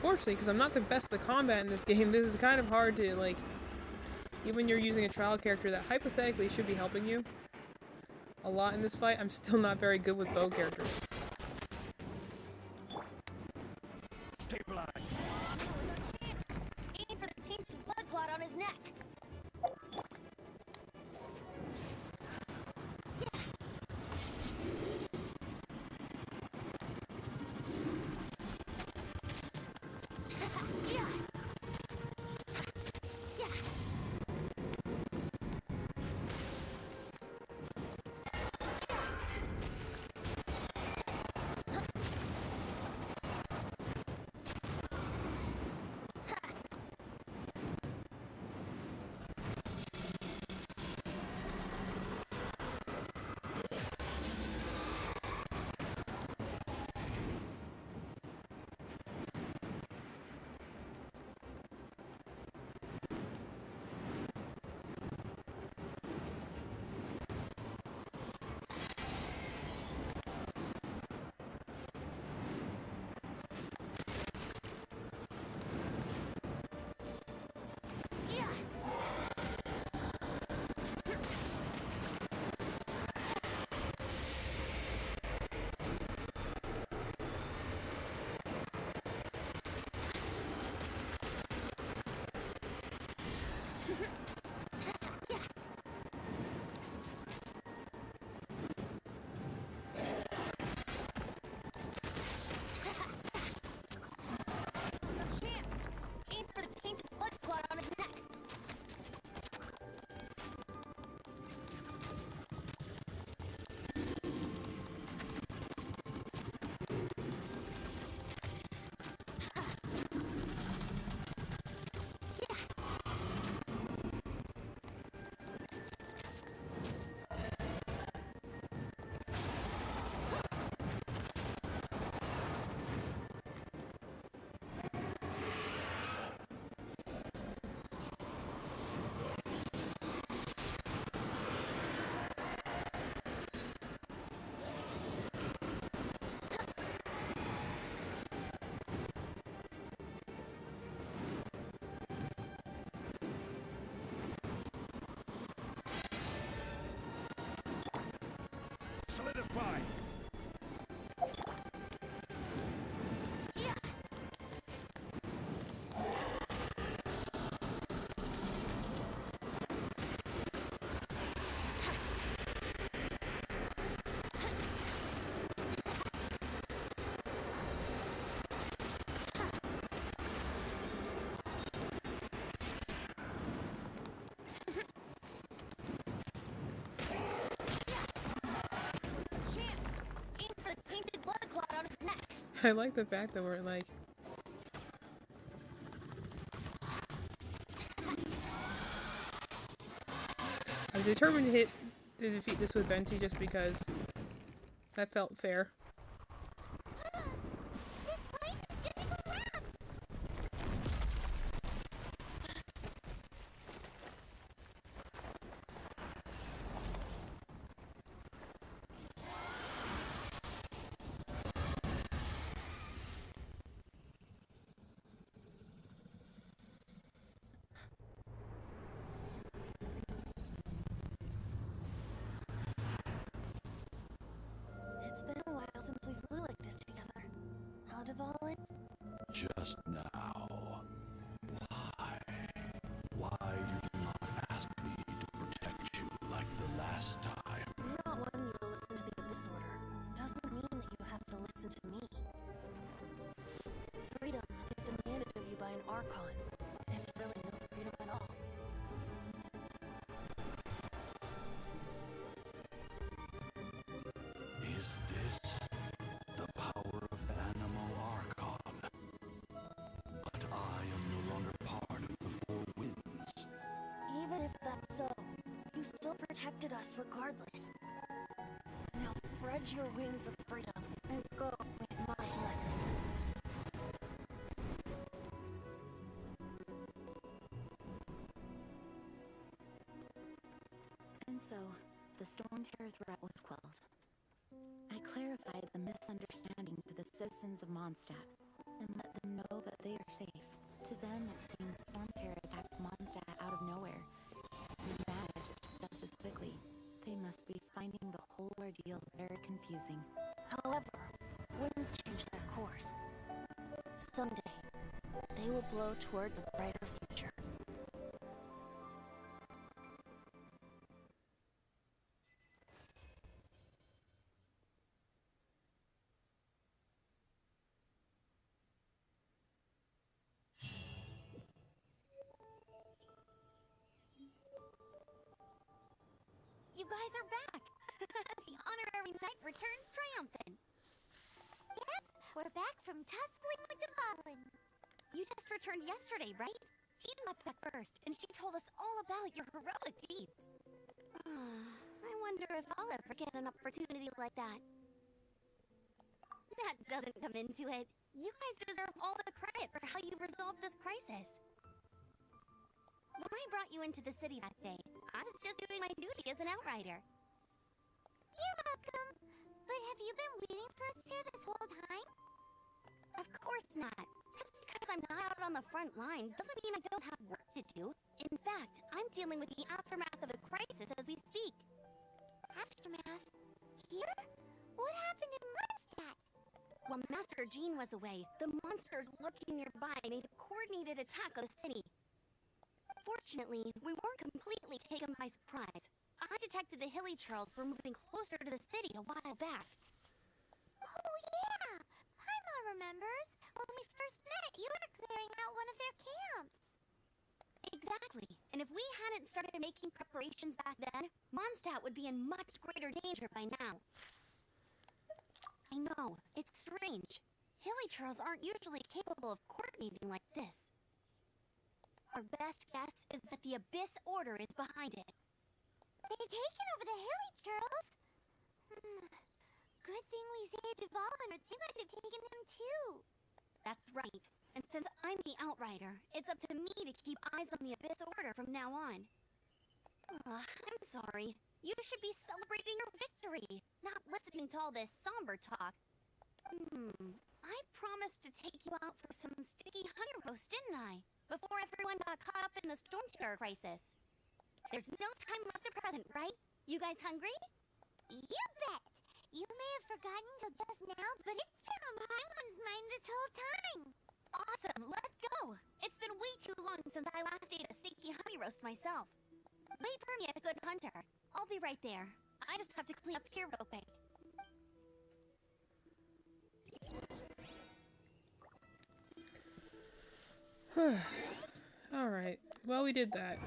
Fortunately, because I'm not the best at the combat in this game, this is kind of hard to, like, even when you're using a trial character that hypothetically should be helping you a lot in this fight, I'm still not very good with bow characters. Stabilize. Aim for the tainted blood clot on his neck. Yeah. Yeah. Solidify! Chance! Aim for the tainted blood clot on his neck. I like the fact that we're like. I was determined to defeat this with Venti just because that felt fair. This place is gonna collapse! It's been a while since we flew like this together. How Dvalin? Just now. Why? Why did you not ask me to protect you like the last time? You're not wanting you to listen to the Abyss Order. Doesn't mean that you have to listen to me. Freedom, if demanded of you by an Archon, is really no freedom at all. Is this the power of the Anemo Archon? But I am no longer part of the Four Winds. Even if that's so, you still protected us regardless. Now spread your wings of freedom and go with my lesson. And so, the Storm Terror threat was quelled. I clarified the misunderstanding to the citizens of Mondstadt and let them know that they are safe. To them, it seems Storm Terror attacked Mondstadt out of nowhere and vanished just as quickly. They must be finding the whole ordeal very confusing. However, winds change their course. Someday, they will blow towards a brighter future. You guys are back! The honorary knight returns triumphant! Yep, we're back from tussling with Dvalin. You just returned yesterday, right? She got back first, and she told us all about your heroic deeds. I wonder if I'll ever get an opportunity like that. That doesn't come into it. You guys deserve all the credit for how you resolved this crisis. When I brought you into the city that day, I was just doing my duty as an outrider. You're welcome. But have you been waiting for us here this whole time? Of course not. Just because I'm not out on the front line doesn't mean I don't have work to do. In fact, I'm dealing with the aftermath of the crisis as we speak. Aftermath? Here? What happened in Mondstadt? While Master Jean was away, the monsters lurking nearby made a coordinated attack on the city. Fortunately, we weren't completely taken by surprise. I detected the Hilichurls were moving closer to the city a while back. Oh yeah! Paimon remembers. When we first met, you were clearing out one of their camps. Exactly. And if we hadn't started making preparations back then, Mondstadt would be in much greater danger by now. I know, it's strange. Hilichurls aren't usually capable of coordinating like this. Our best guess is that the Abyss Order is behind it. They've taken over the Hilichurls? Good thing we saved Dvalin, or they might have taken them too. That's right. And since I'm the Outrider, it's up to me to keep eyes on the Abyss Order from now on. I'm sorry. You should be celebrating your victory, not listening to all this somber talk. I promised to take you out for some sticky honey roast, didn't I? Before everyone got caught up in the Storm Terror crisis. There's no time left at present, right? You guys hungry? You bet! You may have forgotten till just now, but it's been on Paimon's mind this whole time. Awesome, let's go! It's been way too long since I last ate a steaky honey roast myself. Wait for me, a good hunter. I'll be right there. I just have to clean up here real quick. Alright, well, we did that.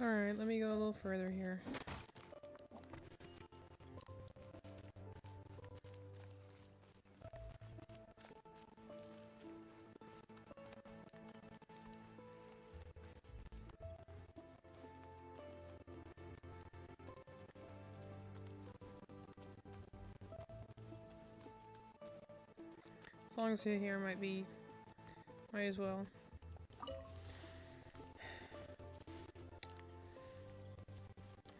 Alright, let me go a little further here. As long as you're here, might as well.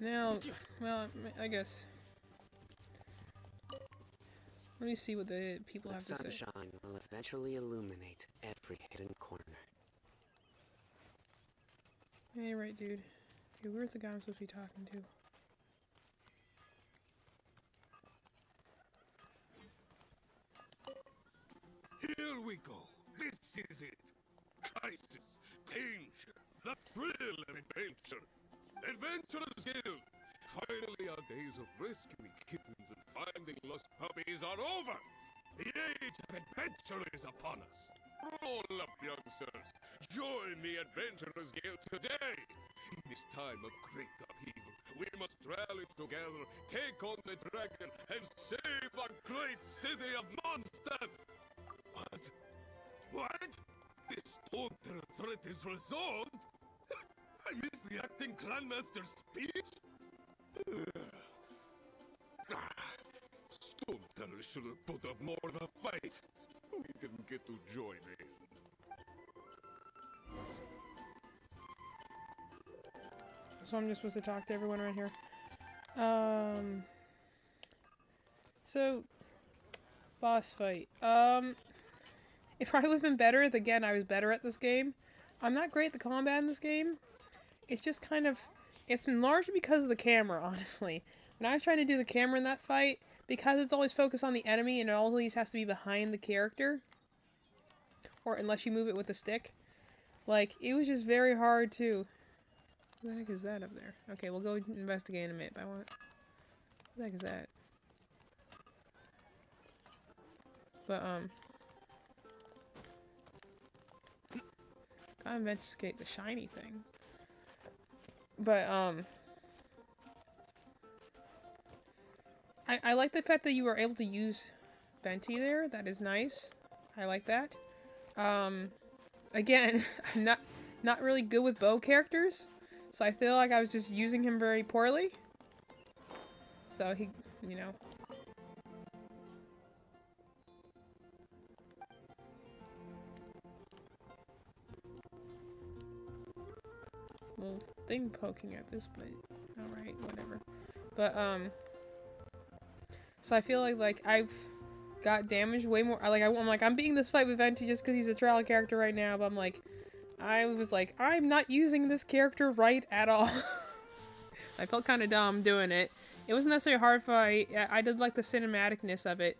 Now, well, I guess. Let me see what the people have The to say. sunshine will eventually illuminate every hidden corner. Hey, right, dude. Okay, where's the guy I'm supposed to be talking to? Here we go. This is it. Crisis, danger, the thrill of adventure. Adventurers Guild. Finally, our days of rescuing kittens and finding lost puppies are over. The age of adventure is upon us. Roll up, youngsters. Join the Adventurers Guild today. In this time of great upheaval, we must rally together, take on the dragon, and save our great city of Mondstadt. What? What? This Stone threat is resolved? I missed the acting clanmaster's speech? Stone Terror should have put up more of a fight. We didn't get to join him. So I'm just supposed to talk to everyone around here. So, boss fight. If I would have been better, again, I was better at this game. I'm not great at the combat in this game. It's just kind of, it's largely because of the camera, honestly. When I was trying to do the camera in that fight, because it's always focused on the enemy and it always has to be behind the character, or unless you move it with a stick, like, it was just very hard to... What the heck is that up there? Okay, we'll go investigate in a minute, but what the heck is that? But, gotta investigate the shiny thing. But, I like the fact that you were able to use Venti there. That is nice. I like that. Again, I'm not really good with bow characters, so I feel like I was just using him very poorly. So he, you know. Little thing poking at this, but alright, whatever. But, so I feel like I've got damaged way more. I'm beating this fight with Venti just because he's a trial character right now, but I was like, I'm not using this character right at all. I felt kind of dumb doing it. It wasn't necessarily a hard fight. I did like the cinematicness of it.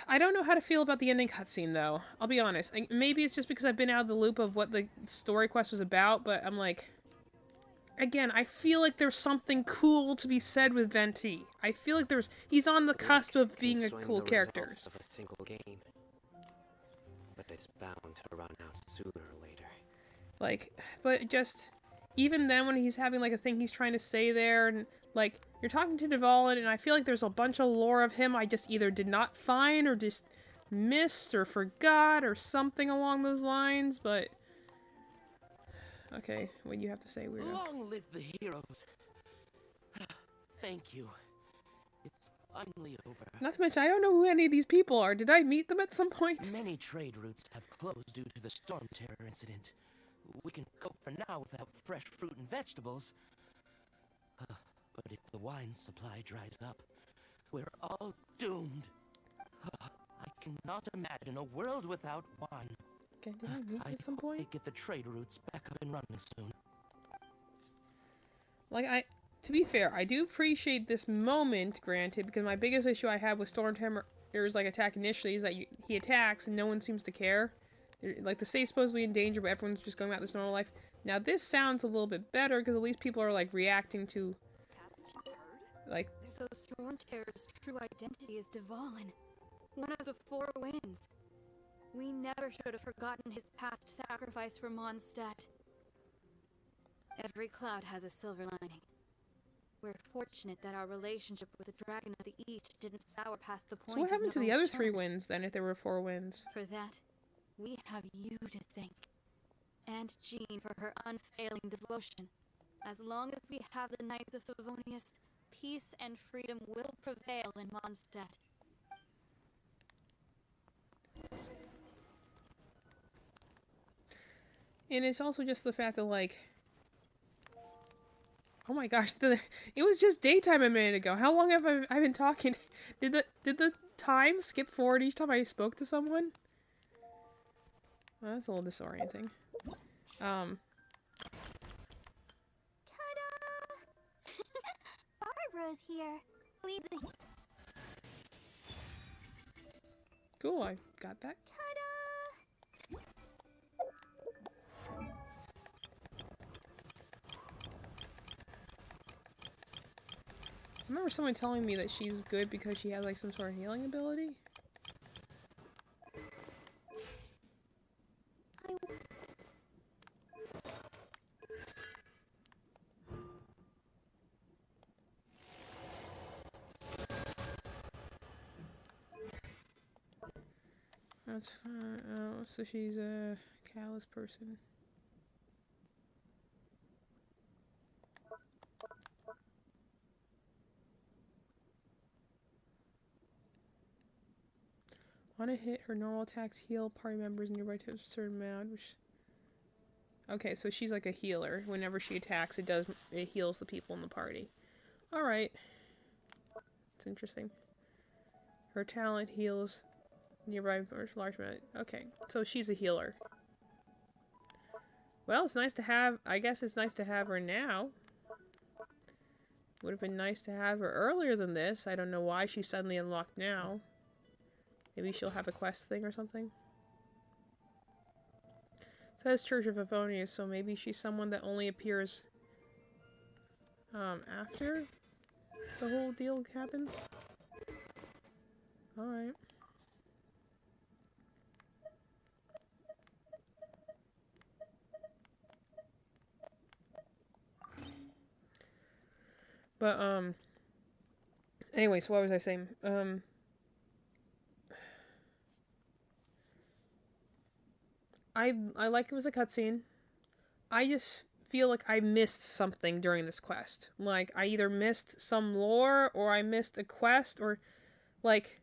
I don't know how to feel about the ending cutscene, though. I'll be honest. Maybe it's just because I've been out of the loop of what the story quest was about, but I'm like... Again, I feel like there's something cool to be said with Venti. I feel like he's on the cusp of being a cool character. Of a single game, but it's bound to run out sooner or later. Like, but just even then, when he's having like a thing he's trying to say there, and like you're talking to Dvalin, and I feel like there's a bunch of lore of him I just either did not find or just missed or forgot or something along those lines. But okay, what do you have to say, weirdo? Long live the heroes. Thank you. It's finally over. Not to mention, I don't know who any of these people are. Did I meet them at some point? Many trade routes have closed due to the storm terror incident. We can cope for now without fresh fruit and vegetables. But if the wine supply dries up, we're all doomed. I cannot imagine a world without wine. Okay, did I meet I at some hope point? they get the trade routes back up and running soon. Like, to be fair, I do appreciate this moment, granted, because my biggest issue I have with Stormhammer's, like, attack initially is that he attacks and no one seems to care. Like, the state's supposedly in danger, but everyone's just going about this normal life. Now, this sounds a little bit better, because at least people are, like, reacting to, like... So Storm Terror's true identity is Dvalin, one of the Four Winds. We never should have forgotten his past sacrifice for Mondstadt. Every cloud has a silver lining. We're fortunate that our relationship with the Dragon of the East didn't sour past the point. So what happened to the other 3 winds, then, if there were 4 winds? For that, we have you to thank. And Jean for her unfailing devotion. As long as we have the Knights of Favonius, peace and freedom will prevail in Mondstadt. And it's also just the fact that, like... Oh my gosh, it was just daytime a minute ago. How long have I been talking? Did the time skip forward each time I spoke to someone? Well, that's a little disorienting. Ta-da! Barbara's here. Leave the... Cool, I got that. Ta-da! I remember someone telling me that she's good because she has like some sort of healing ability. That's fine. Oh, so she's a callous person. On a hit, her normal attacks heal party members nearby to a certain amount, which... Okay, so she's like a healer. Whenever she attacks, it heals the people in the party. Alright. It's interesting. Her talent heals nearby or large amount. Okay, so she's a healer. Well, it's nice to have... I guess it's nice to have her now. Would have been nice to have her earlier than this. I don't know why she's suddenly unlocked now. Maybe she'll have a quest thing or something. It says Church of Favonius, so maybe she's someone that only appears after the whole deal happens. Alright. But, anyway, so what was I saying? I like it was a cutscene. I just feel like I missed something during this quest. Like, I either missed some lore, or I missed a quest, or, like,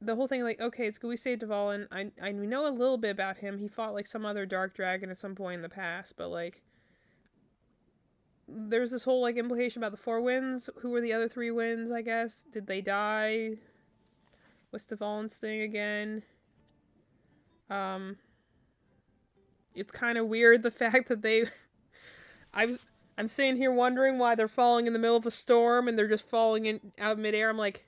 the whole thing, like, okay, it's good we saved Dvalin. I know a little bit about him. He fought, like, some other dark dragon at some point in the past, but, like, there's this whole, like, implication about the 4 winds. Who were the other 3 winds, I guess? Did they die? What's Dvalin's thing again? It's kind of weird, the fact that they... I'm sitting here wondering why they're falling in the middle of a storm and they're just falling out midair. I'm like...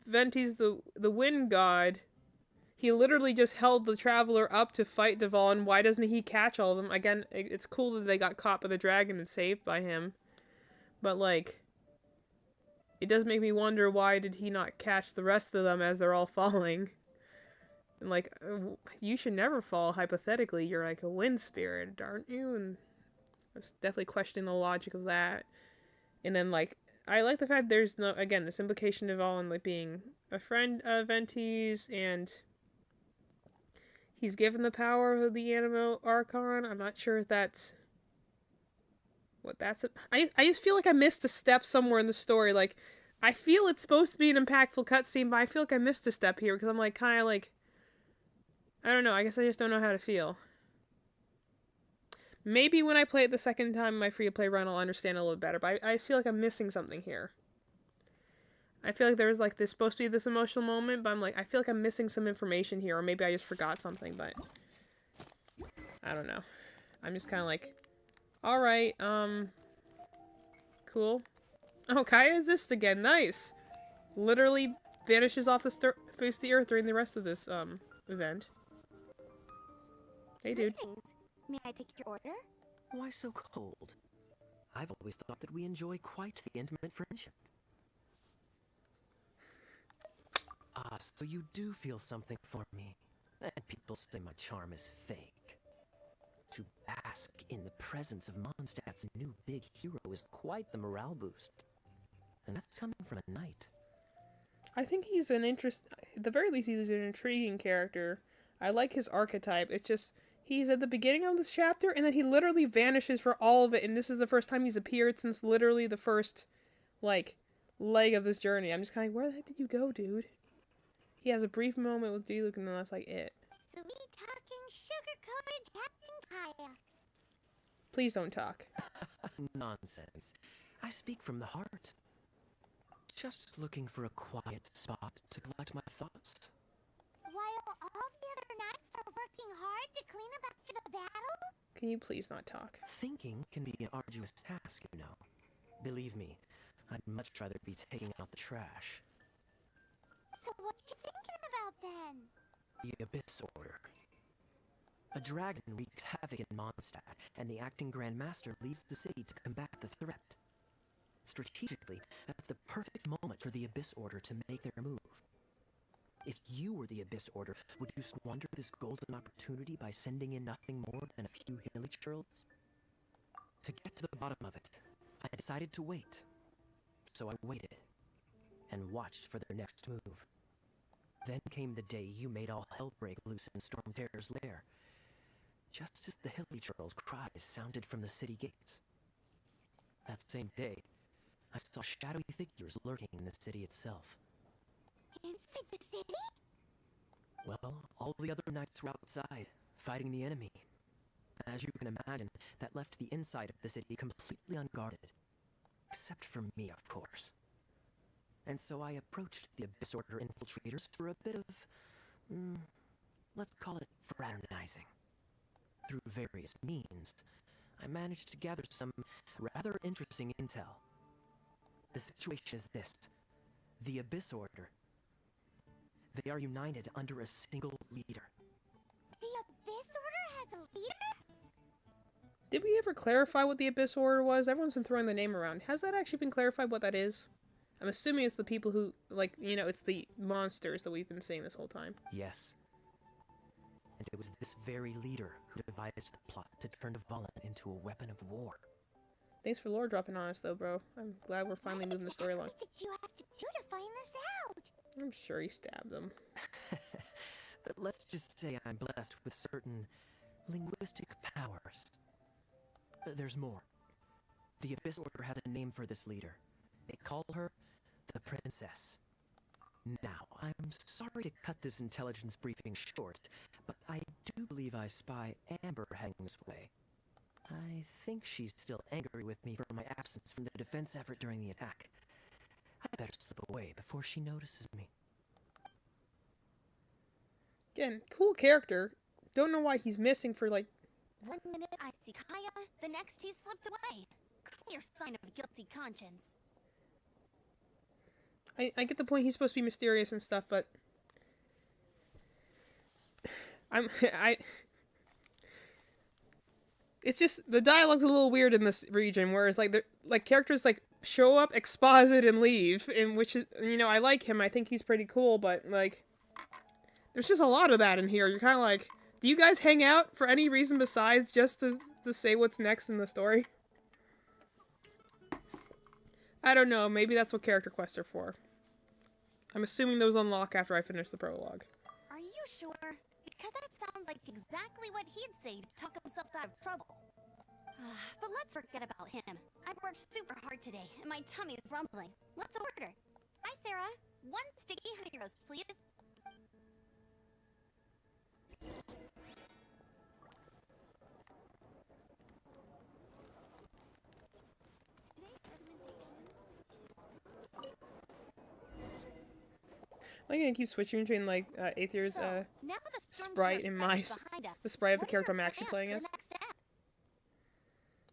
Venti's the wind god. He literally just held the traveler up to fight Dvalin. Why doesn't he catch all of them? Again, it's cool that they got caught by the dragon and saved by him. But, like... It does make me wonder, why did he not catch the rest of them as they're all falling? And, like, you should never fall, hypothetically. You're, like, a wind spirit, aren't you? And I was definitely questioning the logic of that. And then, like, I like the fact there's no, again, this implication of Dvalin, like, being a friend of Venti's, and he's given the power of the Anemo Archon. I'm not sure if that's... What that's I just feel like I missed a step somewhere in the story. Like, I feel it's supposed to be an impactful cutscene, but I feel like I missed a step here because I'm like kind of like, I don't know. I guess I just don't know how to feel. Maybe when I play it the second time in my free-to-play run, I'll understand a little better. But I feel like I'm missing something here. I feel like there's like this supposed to be this emotional moment, but I'm like I feel like I'm missing some information here, or maybe I just forgot something. But I don't know. I'm just kind of like, all right, cool. Oh, Kaya exists again. Nice. Literally vanishes off the face of the earth during the rest of this event. Hey, dude. Greetings. May I take your order? Why so cold? I've always thought that we enjoy quite the intimate friendship. Ah, so you do feel something for me. And people say my charm is fake. To bask in the presence of Mondstadt's new big hero is quite the morale boost. And that's coming from a knight. I think he's an at the very least he's an intriguing character. I like his archetype. It's just, he's at the beginning of this chapter, and then he literally vanishes for all of it, and this is the first time he's appeared since literally the first, like, leg of this journey. I'm just kind of like, where the heck did you go, dude? He has a brief moment with Diluc, and then that's like it. Sweet-talking, sugar-coated Captain Kaya. Please don't talk. Nonsense. I speak from the heart. Just looking for a quiet spot to collect my thoughts. While all the other knights are working hard to clean up after the battle? Can you please not talk? Thinking can be an arduous task, you know. Believe me, I'd much rather be taking out the trash. So what you thinking about then? The Abyss Order. A dragon wreaks havoc in Mondstadt, and the acting Grand Master leaves the city to combat the threat. Strategically, that's the perfect moment for the Abyss Order to make their move. If you were the Abyss Order, would you squander this golden opportunity by sending in nothing more than a few hilly churls? To get to the bottom of it, I decided to wait. So I waited, and watched for their next move. Then came the day you made all hell break loose in Stormterror's lair, just as the hilly churls' cries sounded from the city gates. That same day, I saw shadowy figures lurking in the city itself. Inside the city? Well, all the other knights were outside, fighting the enemy. As you can imagine, that left the inside of the city completely unguarded. Except for me, of course. And so I approached the Abyss Order infiltrators for a bit of, let's call it fraternizing. Through various means, I managed to gather some rather interesting intel. The situation is this. The Abyss Order. They are united under a single leader. The Abyss Order has a leader? Did we ever clarify what the Abyss Order was? Everyone's been throwing the name around. Has that actually been clarified what that is? I'm assuming it's the people who, like, you know, it's the monsters that we've been seeing this whole time. Yes. And it was this very leader who devised the plot to turn Dvalin into a weapon of war. Thanks for lore dropping on us, though, bro. I'm glad we're finally moving the story along. What did you have to do to find this out? I'm sure he stabbed them. But let's just say I'm blessed with certain linguistic powers. There's more. The Abyss Order has a name for this leader. They call her the Princess. Now, I'm sorry to cut this intelligence briefing short, but I do believe I spy Amber heading this way. I think she's still angry with me for my absence from the defense effort during the attack. I better slip away before she notices me. Again, cool character. Don't know why he's missing for, like... 1 minute I see Kaya, the next he slipped away. Clear sign of a guilty conscience. I get the point he's supposed to be mysterious and stuff, but... It's just, the dialogue's a little weird in this region, whereas, like, characters, like, show up, exposit, and leave, and which is, you know, I like him, I think he's pretty cool, but, like, there's just a lot of that in here. You're kind of like, do you guys hang out for any reason besides just to say what's next in the story? I don't know, maybe that's what character quests are for. I'm assuming those unlock after I finish the prologue. Are you sure? Because that sounds like exactly what he'd say to talk himself out of trouble. But let's forget about him. I've worked super hard today, and my tummy is rumbling. Let's order. Hi, Sarah. 1 sticky honey roast, please. Today's recommendation I'm gonna keep switching between like Aether's So, now the storm sprite clear and threat my is behind us, the sprite of the what are character your I'm actually plans playing for as. the next step?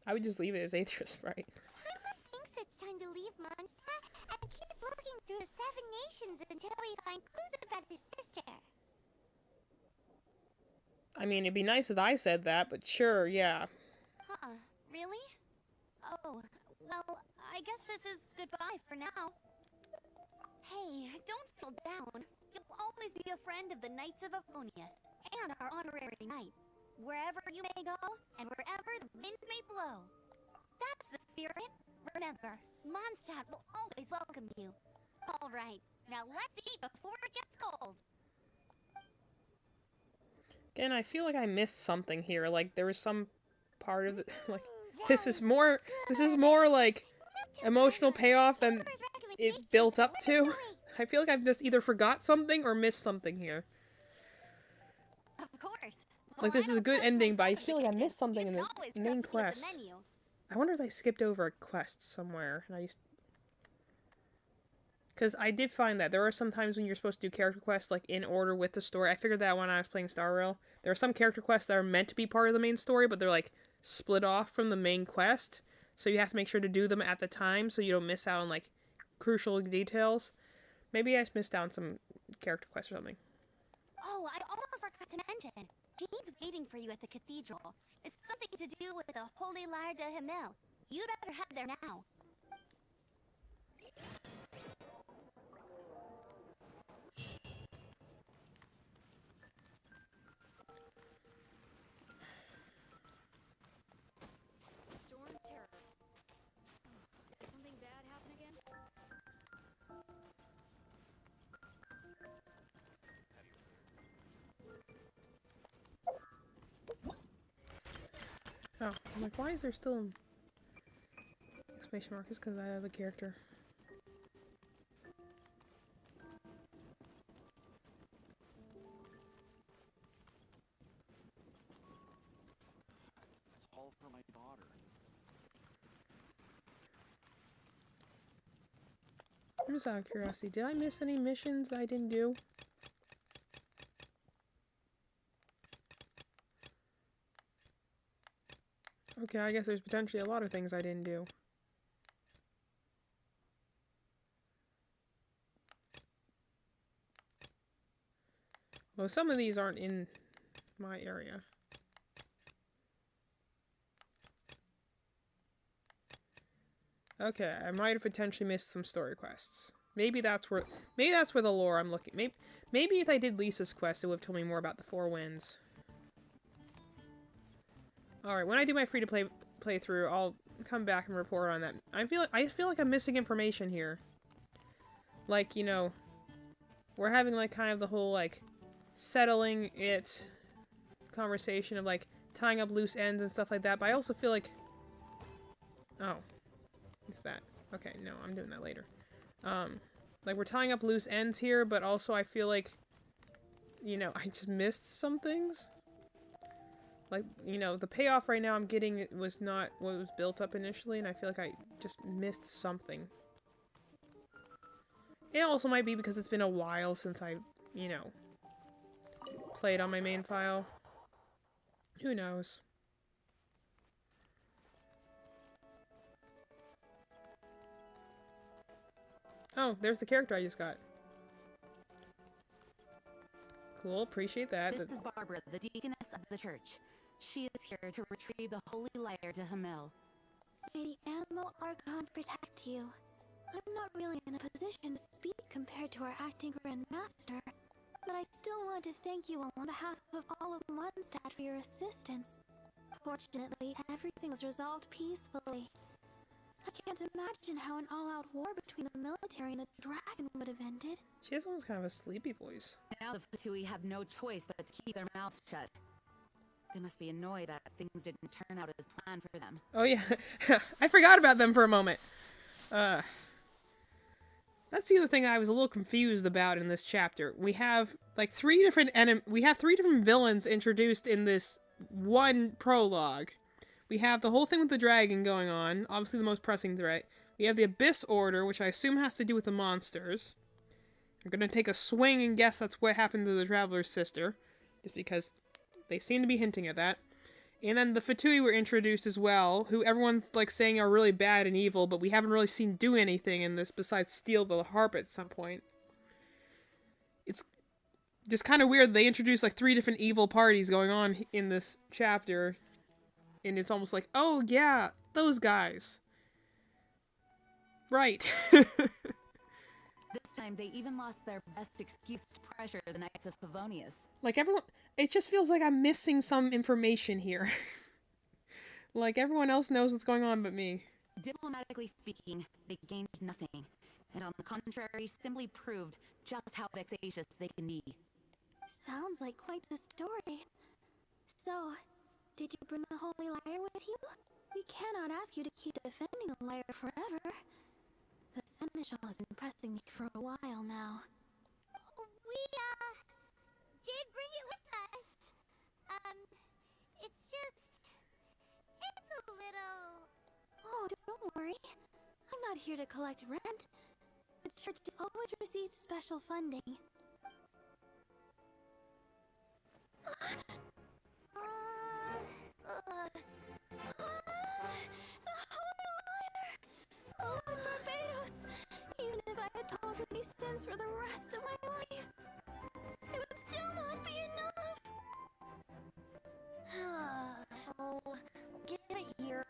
I would just leave it as Aether's sprite. Paimon thinks it's time to leave Mondstadt and keep looking through the 7 nations until we find clues about his sister. I mean, it'd be nice if I said that, but sure, yeah. Really? Oh, well, I guess this is goodbye for now. Hey, don't feel down. You'll always be a friend of the Knights of Avonius, and our honorary knight. Wherever you may go, and wherever the wind may blow. That's the spirit. Remember, Mondstadt will always welcome you. All right, now let's eat before it gets cold. Again, I feel like I missed something here. Like there was some part of the like this is more like emotional payoff than it built up to. I feel like I've just either forgot something or missed something here. Of course. Like this is a good ending, but I feel like I missed something in the main quest. I wonder if I skipped over a quest somewhere, and I used. Because I did find that there are some times when you're supposed to do character quests like in order with the story. I figured that when I was playing Star Rail. There are some character quests that are meant to be part of the main story, but they're like split off from the main quest. So you have to make sure to do them at the time so you don't miss out on like crucial details. Maybe I just missed out on some character quests or something. Oh, I almost forgot to mention. Jean's waiting for you at the cathedral. It's something to do with the Holy Lyre de Himmel. You'd better head there now. Storm Terror. Did something bad happen again? Oh, I'm like, why is there still an exclamation mark? It's because I have the character. It's all for my daughter. I'm just out of curiosity. Did I miss any missions I didn't do? Okay, I guess there's potentially a lot of things I didn't do. Well, some of these aren't in my area. Okay, I might have potentially missed some story quests. Maybe that's where the lore I'm looking. Maybe if I did Lisa's quest, it would have told me more about the Four Winds. All right, when I do my free-to-play playthrough, I'll come back and report on that. I feel like I'm missing information here. Like, you know, we're having like kind of the whole like settling it conversation of like tying up loose ends and stuff like that, but I also feel like it's that. Okay, no, I'm doing that later. Like we're tying up loose ends here, but also I feel like, you know, I just missed some things. Like, you know, the payoff right now I'm getting was not what was built up initially, and I feel like I just missed something. It also might be because it's been a while since I, you know, played on my main file. Who knows? Oh, there's the character I just got. Cool, appreciate that. This is Barbara, the deaconess of the church. She is here to retrieve the Holy Lyre to Himmel. May the Anemo Archon protect you. I'm not really in a position to speak compared to our acting Grand Master, but I still want to thank you all on behalf of all of Mondstadt for your assistance. Fortunately, everything was resolved peacefully. I can't imagine how an all-out war between the military and the dragon would have ended. She has almost kind of a sleepy voice. Now the Fatui have no choice but to keep their mouths shut. They must be annoyed that things didn't turn out as planned for them. Oh yeah, I forgot about them for a moment. That's the other thing I was a little confused about in this chapter. We have like three different villains introduced in this one prologue. We have the whole thing with the dragon going on, obviously the most pressing threat. We have the Abyss Order, which I assume has to do with the monsters. I'm gonna take a swing and guess that's what happened to the Traveler's sister, just because they seem to be hinting at that. And then the Fatui were introduced as well, who everyone's like saying are really bad and evil, but we haven't really seen do anything in this besides steal the harp at some point. It's just kind of weird they introduced like three different evil parties going on in this chapter. And it's almost like, oh yeah, those guys. Right. This time, they even lost their best excuse to pressure the Knights of Favonius. Like everyone, it just feels like I'm missing some information here. Like everyone else knows what's going on but me. Diplomatically speaking, they gained nothing, and on the contrary, simply proved just how vexatious they can be. Sounds like quite the story. So, did you bring the Holy Lyre with you? We cannot ask you to keep defending the lyre forever. The Seneschal has been pressing me for a while now. We, did bring it with us. It's a little... Oh, don't worry. I'm not here to collect rent. The church has always received special funding. The Holy Lyre! Oh, Barbados! Even if I had told for these sins for the rest of my life, it would still not be enough! Oh, get it here.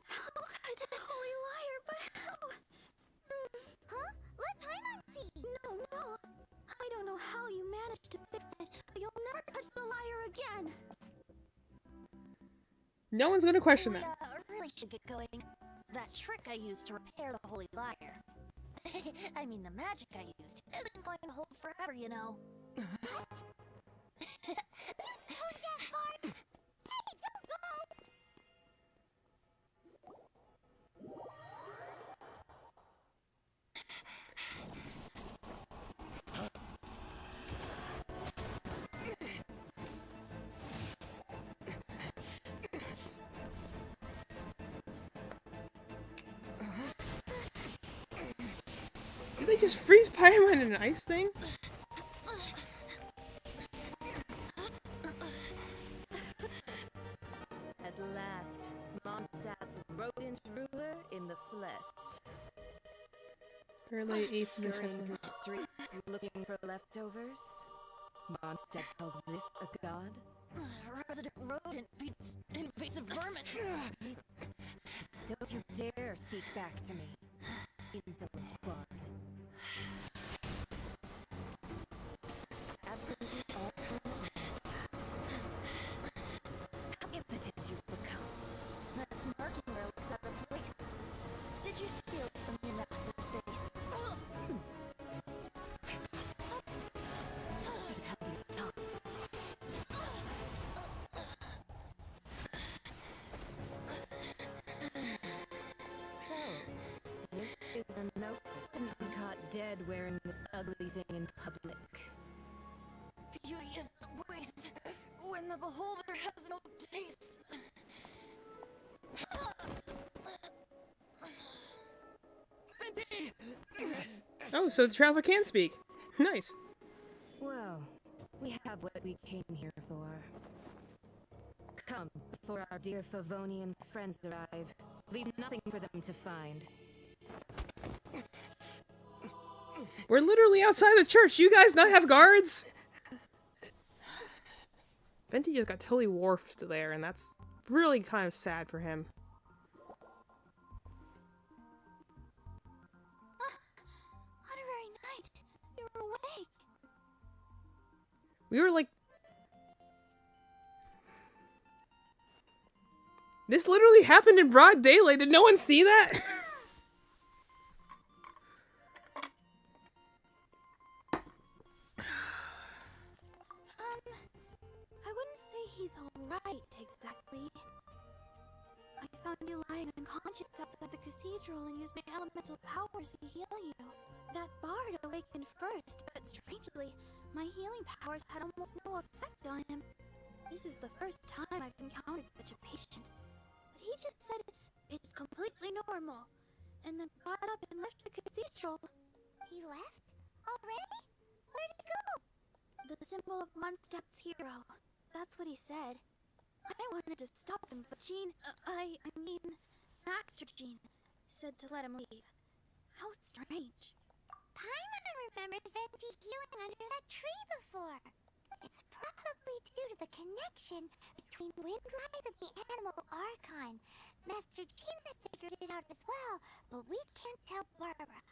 How could the Holy Lyre, but how? Huh? Let Paimon see! No. I don't know how you managed to fix it, but you'll never touch the lyre again. No one's gonna question We, that. really should get going. That trick I used to repair the Holy Lyre. I mean, the magic I used isn't going to hold forever, you know. Who's that, Bart? Hey, don't go! Did they just freeze Paimon in an ice thing? At last, Mondstadt's rodent ruler in the flesh. Early 8th Scurrying mission. through the streets looking for leftovers. Mondstadt calls this a god? Resident rodent beats invasive vermin. Don't you dare speak back to me, insolent bard. Absentee all how impotent you've become. That's marking where looks out of place. Did you steal it from your master's face? Should have held your tongue. So, this is a gnosis. Caught dead wearing this ugly thing in public. Beauty is a waste when the beholder has no taste. Oh, so the Traveler can speak. Nice. Well, we have what we came here for. Come, before our dear Favonian friends arrive. Leave nothing for them to find. We're literally outside the church. You guys not have guards? Venti just got totally warped there, and that's really kind of sad for him. Honorary Knight, you're awake. We were like... This literally happened in broad daylight. Did no one see that? I wouldn't say he's alright, exactly. I found you lying unconscious outside the cathedral and used my elemental powers to heal you. That bard awakened first, but strangely, my healing powers had almost no effect on him. This is the first time I've encountered such a patient. But he just said it's completely normal, and then got up and left the cathedral. He left? Already? Where'd he go? The symbol of Mondstadt's hero. That's what he said. I wanted to stop him, but Jean, I mean, Master Jean, said to let him leave. How strange. Paimon remembers Venti healing under that tree before. It's probably due to the connection between Windrise and the Animal Archon. Master Jean has figured it out as well, but we can't tell Barbara.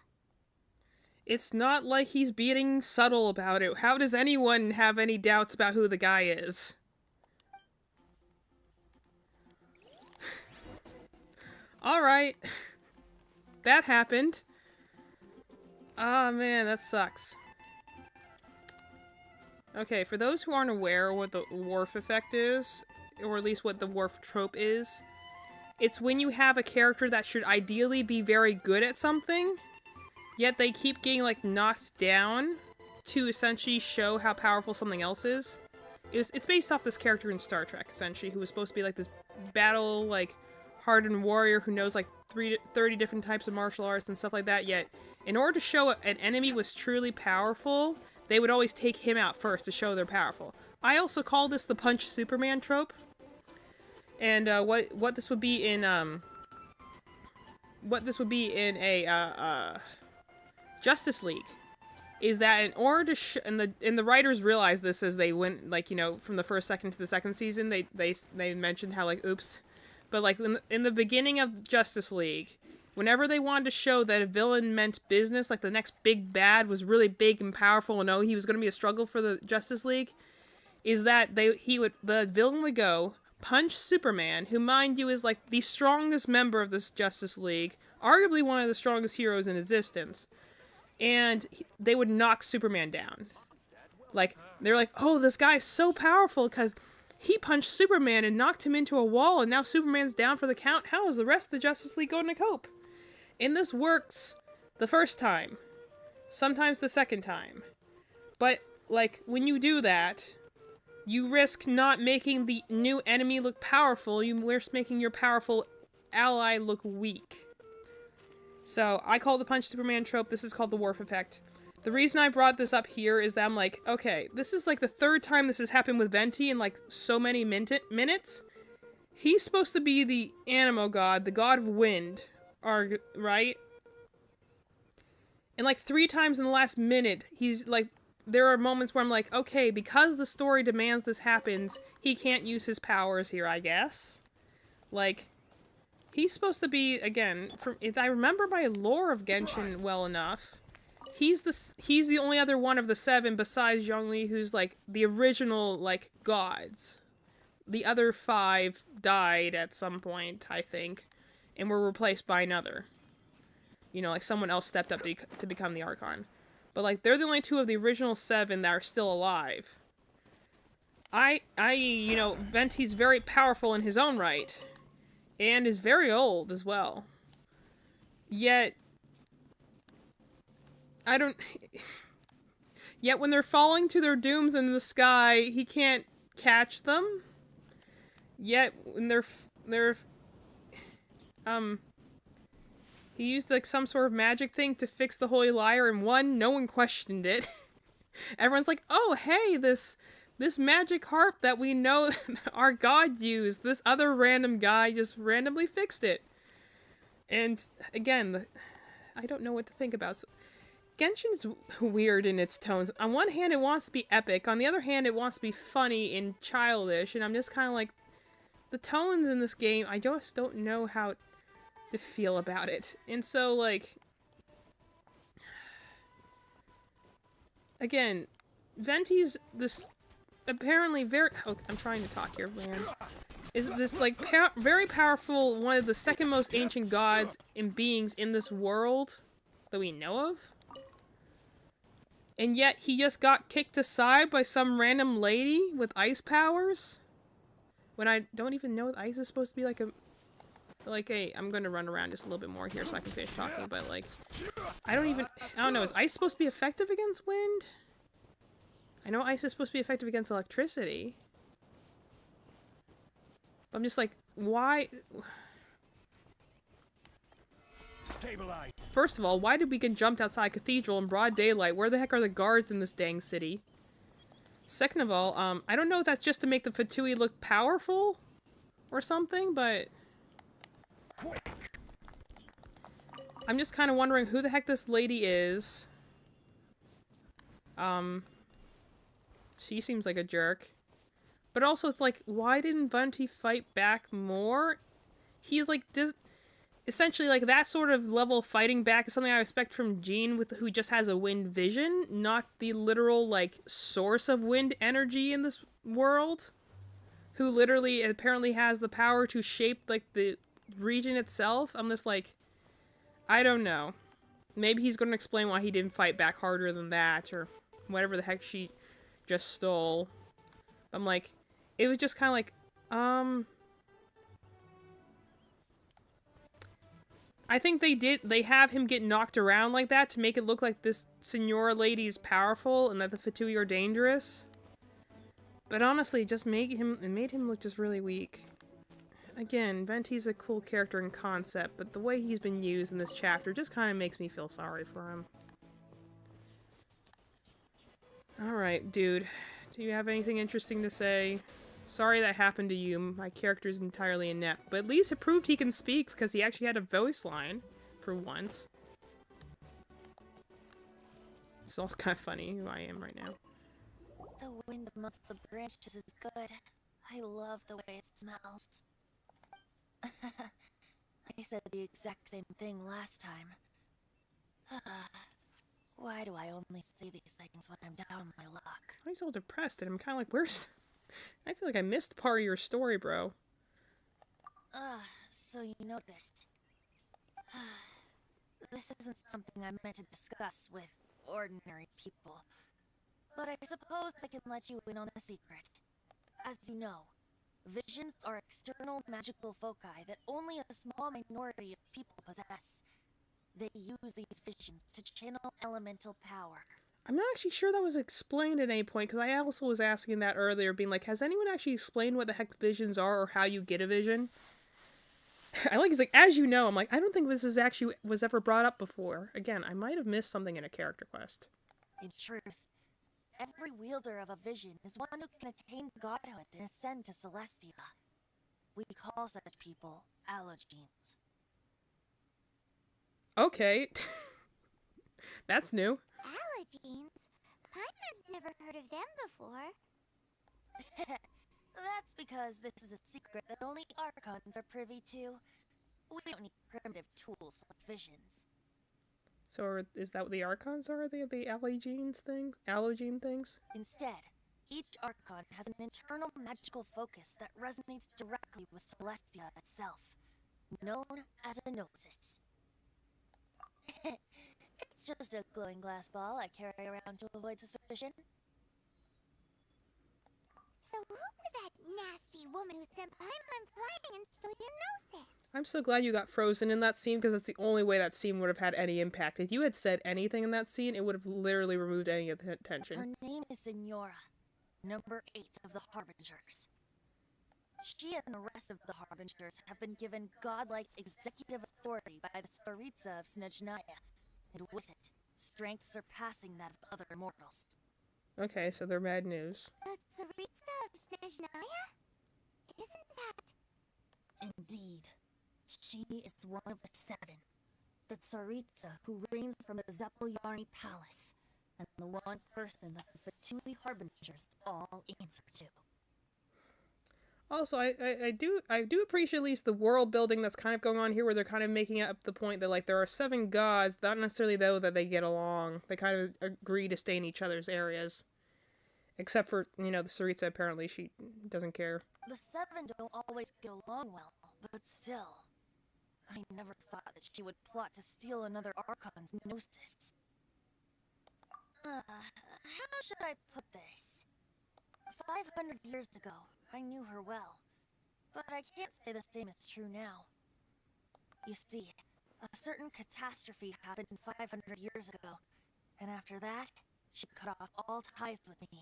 It's not like he's being subtle about it. How does anyone have any doubts about who the guy is? Alright. That happened. Ah, man, that sucks. Okay, for those who aren't aware what the Worf effect is, or at least what the Worf trope is, it's when you have a character that should ideally be very good at something, yet they keep getting, like, knocked down to essentially show how powerful something else is. It's based off this character in Star Trek, essentially, who was supposed to be, like, this battle, like, hardened warrior who knows, like, 30 different types of martial arts and stuff like that, yet in order to show an enemy was truly powerful, they would always take him out first to show they're powerful. I also call this the Punch Superman trope. And what this would be in Justice League is that in order to and the writers realized this as they went, like, you know, from the first second to the second season, they mentioned how, like, oops, but, like, in the beginning of Justice League, whenever they wanted to show that a villain meant business, like the next big bad was really big and powerful, and he was going to be a struggle for the Justice League, is that the villain would go punch Superman, who, mind you, is, like, the strongest member of this Justice League, arguably one of the strongest heroes in existence, and they would knock Superman down. Like, they're like, oh, this guy's so powerful because he punched Superman and knocked him into a wall, and now Superman's down for the count. How is the rest of the Justice League going to cope? And this works the first time, sometimes the second time. But, like, when you do that, you risk not making the new enemy look powerful, you risk making your powerful ally look weak. So, I call the Punch Superman trope, this is called the Worf effect. The reason I brought this up here is that I'm like, okay, this is like the third time this has happened with Venti in like so many minutes. He's supposed to be the Anemo god, the god of wind, right? And like 3 times in the last minute, he's like, there are moments where I'm like, okay, because the story demands this happens, he can't use his powers here, I guess. Like, he's supposed to be, again, if I remember my lore of Genshin well enough, he's the only other one of the 7 besides Zhongli who's like the original, like, gods. The other 5 died at some point, I think, and were replaced by another. You know, like someone else stepped up to become the Archon. But like, they're the only 2 of the original 7 that are still alive. You know, Venti's very powerful in his own right. And is very old as well. Yet, yet when they're falling to their dooms in the sky, he can't catch them. Yet, when he used, like, some sort of magic thing to fix the Holy Lyre, and no one questioned it. Everyone's like, oh, hey, this magic harp that we know our god used, this other random guy just randomly fixed it. And, again, I don't know what to think about. So, Genshin's weird in its tones. On one hand, it wants to be epic. On the other hand, it wants to be funny and childish. And I'm just kind of like, the tones in this game, I just don't know how to feel about it. And so, like, again, Venti's this apparently very... Oh, I'm trying to talk here, man. is this like very powerful, one of the second most ancient gods and beings in this world that we know of. And yet he just got kicked aside by some random lady with ice powers. When I don't even know that ice is supposed to be like a, I'm gonna run around just a little bit more here so I can finish talking, but like, I don't know, is ice supposed to be effective against wind? I know ice is supposed to be effective against electricity. But I'm just like, why? Stabilize. First of all, why did we get jumped outside Cathedral in broad daylight? Where the heck are the guards in this dang city? Second of all, I don't know if that's just to make the Fatui look powerful or something, but I'm just kind of wondering who the heck this lady is. She seems like a jerk. But also, it's like, why didn't Venti fight back more? He's like, essentially, like, that sort of level of fighting back is something I expect from Jean, who just has a wind vision, not the literal, like, source of wind energy in this world. Who literally, apparently has the power to shape, like, the region itself. I'm just like, I don't know. Maybe he's going to explain why he didn't fight back harder than that, or whatever the heck she just stole. I'm like, it was just kind of like, I think they have him get knocked around like that to make it look like this Signora lady is powerful and that the Fatui are dangerous. But honestly, it made him look just really weak. Again, Venti's a cool character in concept, but the way he's been used in this chapter just kind of makes me feel sorry for him. Alright, dude. Do you have anything interesting to say? Sorry that happened to you. My character's entirely inept. But at least it proved he can speak because he actually had a voice line. For once. It's also kind of funny who I am right now. The wind amongst the branches is good. I love the way it smells. I said the exact same thing last time. Why do I only say these things when I'm down on my luck? I'm so depressed and I'm kind of like, where's... I feel like I missed part of your story, bro. So you noticed. This isn't something I meant to discuss with ordinary people. But I suppose I can let you in on a secret. As you know, visions are external magical foci that only a small minority of people possess. They use these visions to channel elemental power. I'm not actually sure that was explained at any point, because I also was asking that earlier, being like, has anyone actually explained what the heck visions are, or how you get a vision? He's like, as you know, I'm like, I don't think this was ever brought up before. Again, I might have missed something in a character quest. In truth, every wielder of a vision is one who can attain godhood and ascend to Celestia. We call such people Allogenes. Okay. That's new. Allogenes? I've never heard of them before. That's because this is a secret that only Archons are privy to. We don't need primitive tools like visions. So is that what the Archons are? They the Allogene things? Instead, each Archon has an internal magical focus that resonates directly with Celestia itself, known as a Gnosis. It's just a glowing glass ball I carry around to avoid suspicion. So who was that nasty woman who said I'm flying and stole your Gnosis? I'm so glad you got frozen in that scene, because that's the only way that scene would have had any impact. If you had said anything in that scene, it would have literally removed any of the tension. Her name is Signora, number 8 of the Harbingers. She and the rest of the Harbingers have been given godlike executive authority by the Tsaritsa of Snezhnaya, and with it, strength surpassing that of other mortals. Okay, so they're bad news. The Tsaritsa of Snezhnaya? Isn't that... Indeed. She is one of the 7. The Tsaritsa who reigns from the Zeppeljärny Palace, and the one person that the Fatui Harbingers all answer to. Also, I do appreciate at least the world building that's kind of going on here, where they're kind of making up the point that, like, there are 7 gods, not necessarily though that they get along. They kind of agree to stay in each other's areas. Except for, you know, the Saritsa, apparently she doesn't care. The Seven don't always get along well, but still. I never thought that she would plot to steal another Archon's Gnosis. How should I put this? 500 years ago, I knew her well. But I can't say the same is true now. You see, a certain catastrophe happened 500 years ago, and after that, she cut off all ties with me.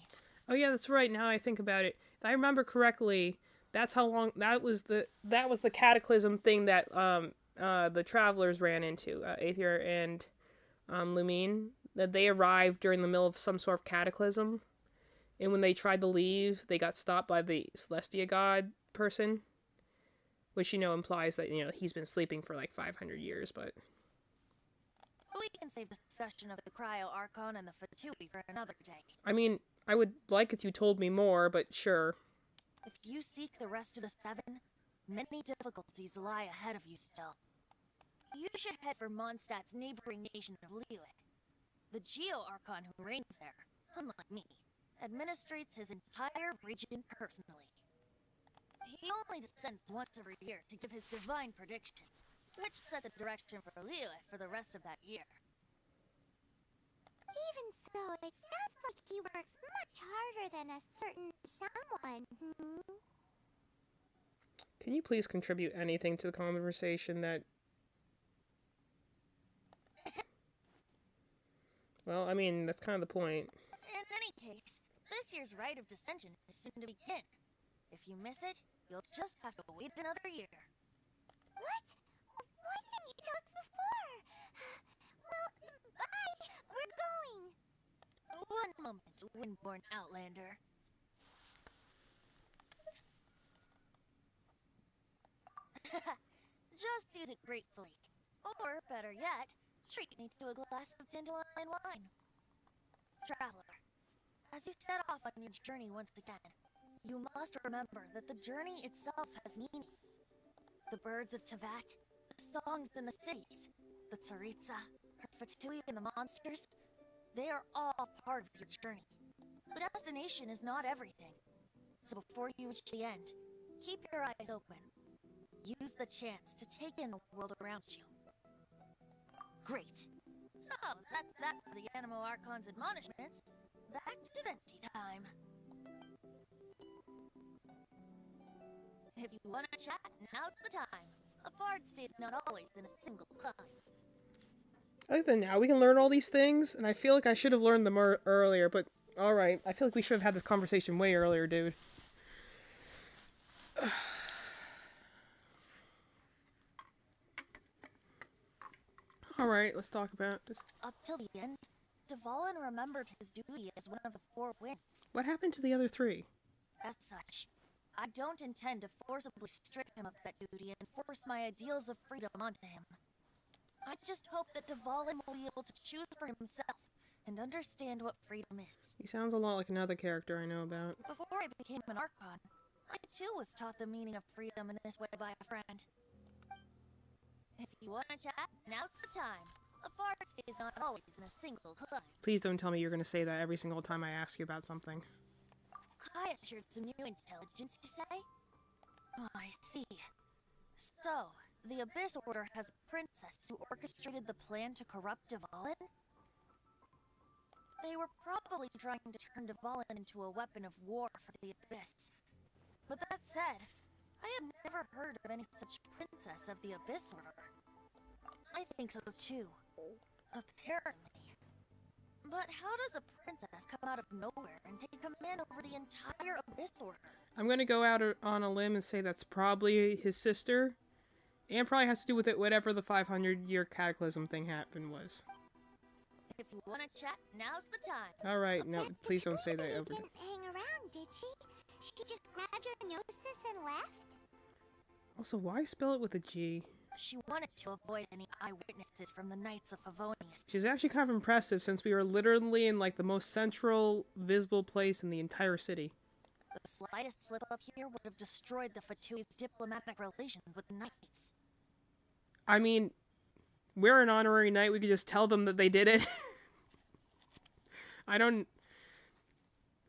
Oh yeah, that's right. Now I think about it, if I remember correctly, that's how long that was the cataclysm thing that the travelers ran into, Aether and Lumine. That they arrived during the middle of some sort of cataclysm, and when they tried to leave, they got stopped by the Celestia God person, which, you know, implies that, you know, he's been sleeping for like 500 years, but... We can save discussion of the Cryo Archon and the Fatui for another day. I mean, I would like if you told me more, but sure. If you seek the rest of the Seven, many difficulties lie ahead of you still. You should head for Mondstadt's neighboring nation of Liyue. The Geo-Archon who reigns there, unlike me, administrates his entire region personally. He only descends once every year to give his divine predictions, which set the direction for Liyue for the rest of that year. Even so, it sounds like he works much harder than a certain someone. Can you please contribute anything to the conversation that... Well, I mean, that's kind of the point. In any case, this year's Rite of Descension is soon to begin. If you miss it, you'll just have to wait another year. What? Why didn't you tell us before? Well, bye. We're going. One moment, Windborn Outlander. Just use it gratefully. Or, better yet, treat me to a glass of dandelion wine. Traveler, as you set off on your journey once again, you must remember that the journey itself has meaning. The birds of Tevat, the songs in the cities, the Tsaritsa, her Fatui and the monsters, they are all part of your journey. The destination is not everything. So before you reach the end, keep your eyes open. Use the chance to take in the world around you. Great. So, that's that for the Animo Archon's admonishments. Back to Venti time. If you want to chat, now's the time. A bard stays not always in a single climb. I think that now we can learn all these things, and I feel like I should have learned them earlier, but alright. I feel like we should have had this conversation way earlier, dude. Alright, let's talk about this. Up till the end, Dvalin remembered his duty as one of the Four Winds. What happened to the other three? As such, I don't intend to forcibly strip him of that duty and force my ideals of freedom onto him. I just hope that Dvalin will be able to choose for himself and understand what freedom is. He sounds a lot like another character I know about. Before I became an Archon, I too was taught the meaning of freedom in this way by a friend. If you want to chat, now's the time. A bard stays not always in a single climb. Please don't tell me you're going to say that every single time I ask you about something. Kaya shared some new intelligence, you say? Oh, I see. So, the Abyss Order has a princess who orchestrated the plan to corrupt Dvalin? They were probably trying to turn Dvalin into a weapon of war for the Abyss. But that said, I have never heard of any such princess of the Abyss Order. I think so too. Apparently. But how does a princess come out of nowhere and take command over the entire Abyss Order? I'm going to go out on a limb and say that's probably his sister. And probably has to do with it whatever the 500-year cataclysm thing happened was. If you want to chat, now's the time. Alright, no, please don't say that Fatui over. didn't hang around, did she? She just grabbed her gnosis and left? Also, why spell it with a G? She wanted to avoid any eyewitnesses from the Knights of Favonius. Which is actually kind of impressive since we were literally in like the most central, visible place in the entire city. The slightest slip up here would have destroyed the Fatui's diplomatic relations with the Knights. I mean, we're an honorary knight, we could just tell them that they did it. I don't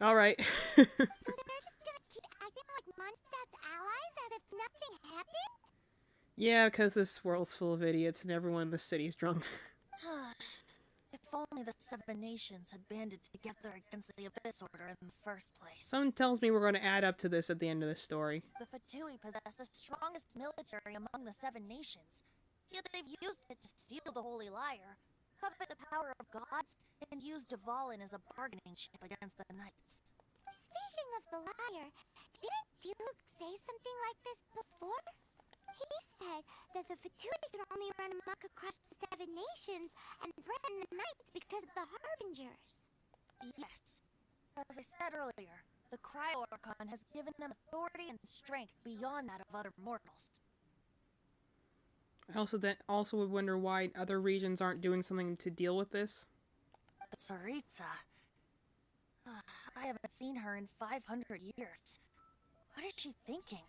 Alright. So they're just gonna keep acting like Mondstadt's allies as if nothing happened? Yeah, because this world's full of idiots and everyone in the city's drunk. If only the Seven Nations had banded together against the Abyss Order in the first place. Someone tells me we're going to add up to this at the end of this story. The Fatui possess the strongest military among the Seven Nations, yet they've used it to steal the Holy Lyre, covet the power of gods, and use Dvalin as a bargaining chip against the Knights. Speaking of the Lyre, didn't Diluc say something like this before? He said that the Fatui could only run amok across the Seven Nations and threaten the Knights because of the Harbingers. Yes. As I said earlier, the Cryo-Archon has given them authority and strength beyond that of other mortals. I also would wonder why other regions aren't doing something to deal with this. But Tsaritsa... I haven't seen her in 500 years. What is she thinking?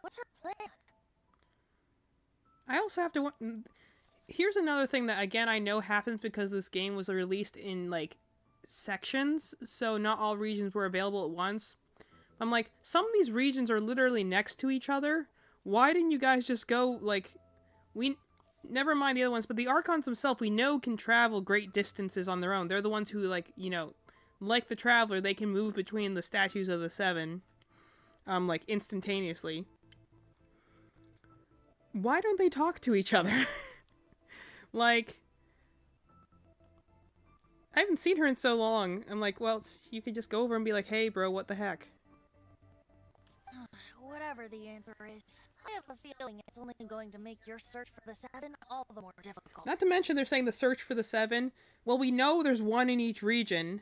What's her plan? I also have to... Here's another thing that, again, I know happens because this game was released in, like, sections, so not all regions were available at once. I'm like, some of these regions are literally next to each other. Why didn't you guys just go, like... Never mind the other ones, but the Archons themselves, we know, can travel great distances on their own. They're the ones who, like, you know, like the Traveler, they can move between the statues of the Seven, like, instantaneously. Why don't they talk to each other? Like, I haven't seen her in so long. I'm like, well, you could just go over and be like, hey, bro, what the heck? Whatever the answer is, I have a feeling it's only going to make your search for the Seven all the more difficult. Not to mention they're saying the search for the Seven. Well, we know there's one in each region,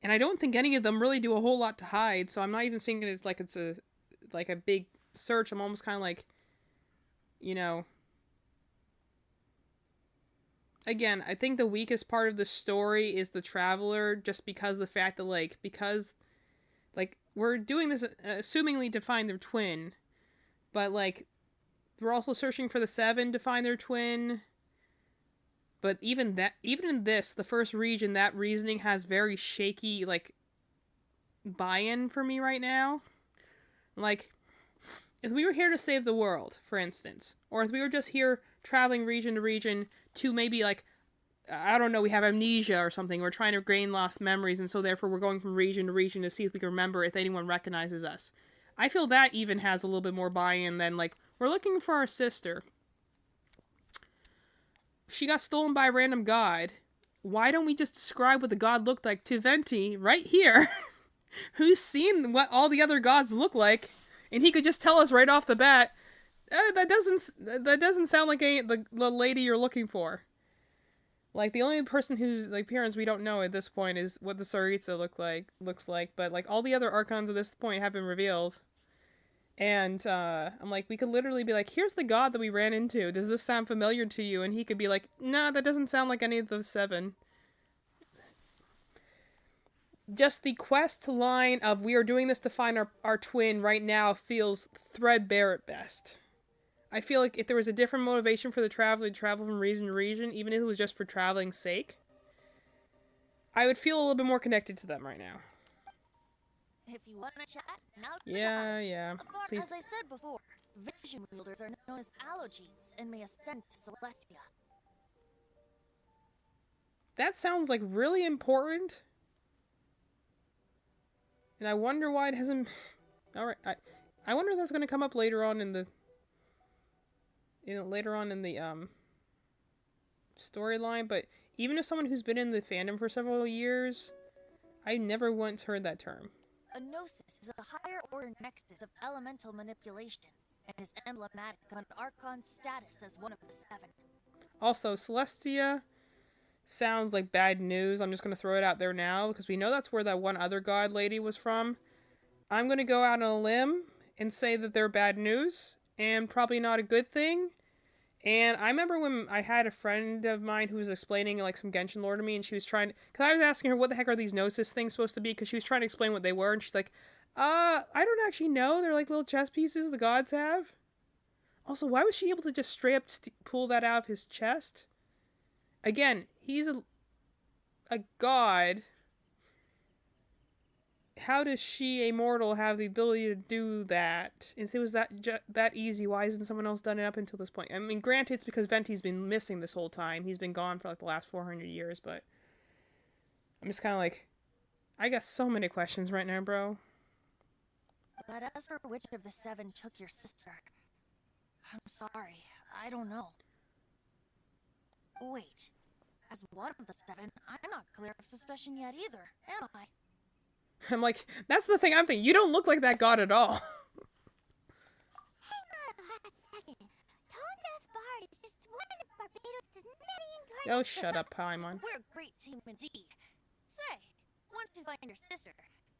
and I don't think any of them really do a whole lot to hide, so I'm not even seeing it as like it's a big search. I'm almost kind of like, you know... Again, I think the weakest part of the story is the Traveler, just because the fact that, like, we're doing this assumingly to find their twin, but, like, we're also searching for the Seven to find their twin, but even in this, the first region, that reasoning has very shaky, like, buy-in for me right now. Like, if we were here to save the world, for instance, or if we were just here traveling region to region to maybe, like, I don't know, we have amnesia or something, we're trying to gain lost memories, and so therefore we're going from region to region to see if we can remember if anyone recognizes us. I feel that even has a little bit more buy-in than, like, we're looking for our sister. She got stolen by a random god. Why don't we just describe what the god looked like to Venti right here? Who's seen what all the other gods look like, and he could just tell us right off the bat, that doesn't sound like the lady you're looking for. Like, the only person whose, like, appearance we don't know at this point is what the Tsaritsa looks like, but, like, all the other Archons at this point have been revealed. And, I'm like, we could literally be like, here's the god that we ran into, does this sound familiar to you? And he could be like, nah, that doesn't sound like any of the Seven. Just the quest line of, we are doing this to find our twin right now feels threadbare at best. I feel like if there was a different motivation for the Traveler to travel from region to region, even if it was just for traveling's sake, I would feel a little bit more connected to them right now. If you want to chat, now's the Yeah, time. yeah. But Please. as I said before, vision wielders are known as Allogenes and may ascend to Celestia. That sounds like really important. And I wonder why it hasn't... Alright, I wonder if that's going to come up later on in the... storyline, but even as someone who's been in the fandom for several years, I never once heard that term. A Gnosis is a higher order nexus of elemental manipulation, and is emblematic of an Archon's status as one of the Seven. Also, Celestia sounds like bad news. I'm just going to throw it out there now, because we know that's where that one other god lady was from. I'm going to go out on a limb and say that they're bad news, and probably not a good thing. And I remember when I had a friend of mine who was explaining, like, some Genshin lore to me, and she was trying... Because I was asking her, what the heck are these Gnosis things supposed to be? Because she was trying to explain what they were, and she's like, I don't actually know. They're like little chess pieces the gods have. Also, why was she able to just straight up pull that out of his chest? Again, he's a god. how does she, a mortal, have the ability to do that? If it was that easy, why hasn't someone else done it up until this point? I mean, granted, it's because Venti's been missing this whole time. He's been gone for like the last 400 years, but I'm just kind of like, I got so many questions right now, bro. But as for which of the 7 took your sister, I'm sorry, I don't know. Wait, as one of the 7, I'm not clear of suspicion yet either, am I? I'm like, that's the thing I'm thinking. You don't look like that god at all. Hang on a hot second. Tone Deaf Bard is just one of Barbados' many incarnations. Oh, shut up, Paimon. We're a great team indeed. Say, once you find your sister,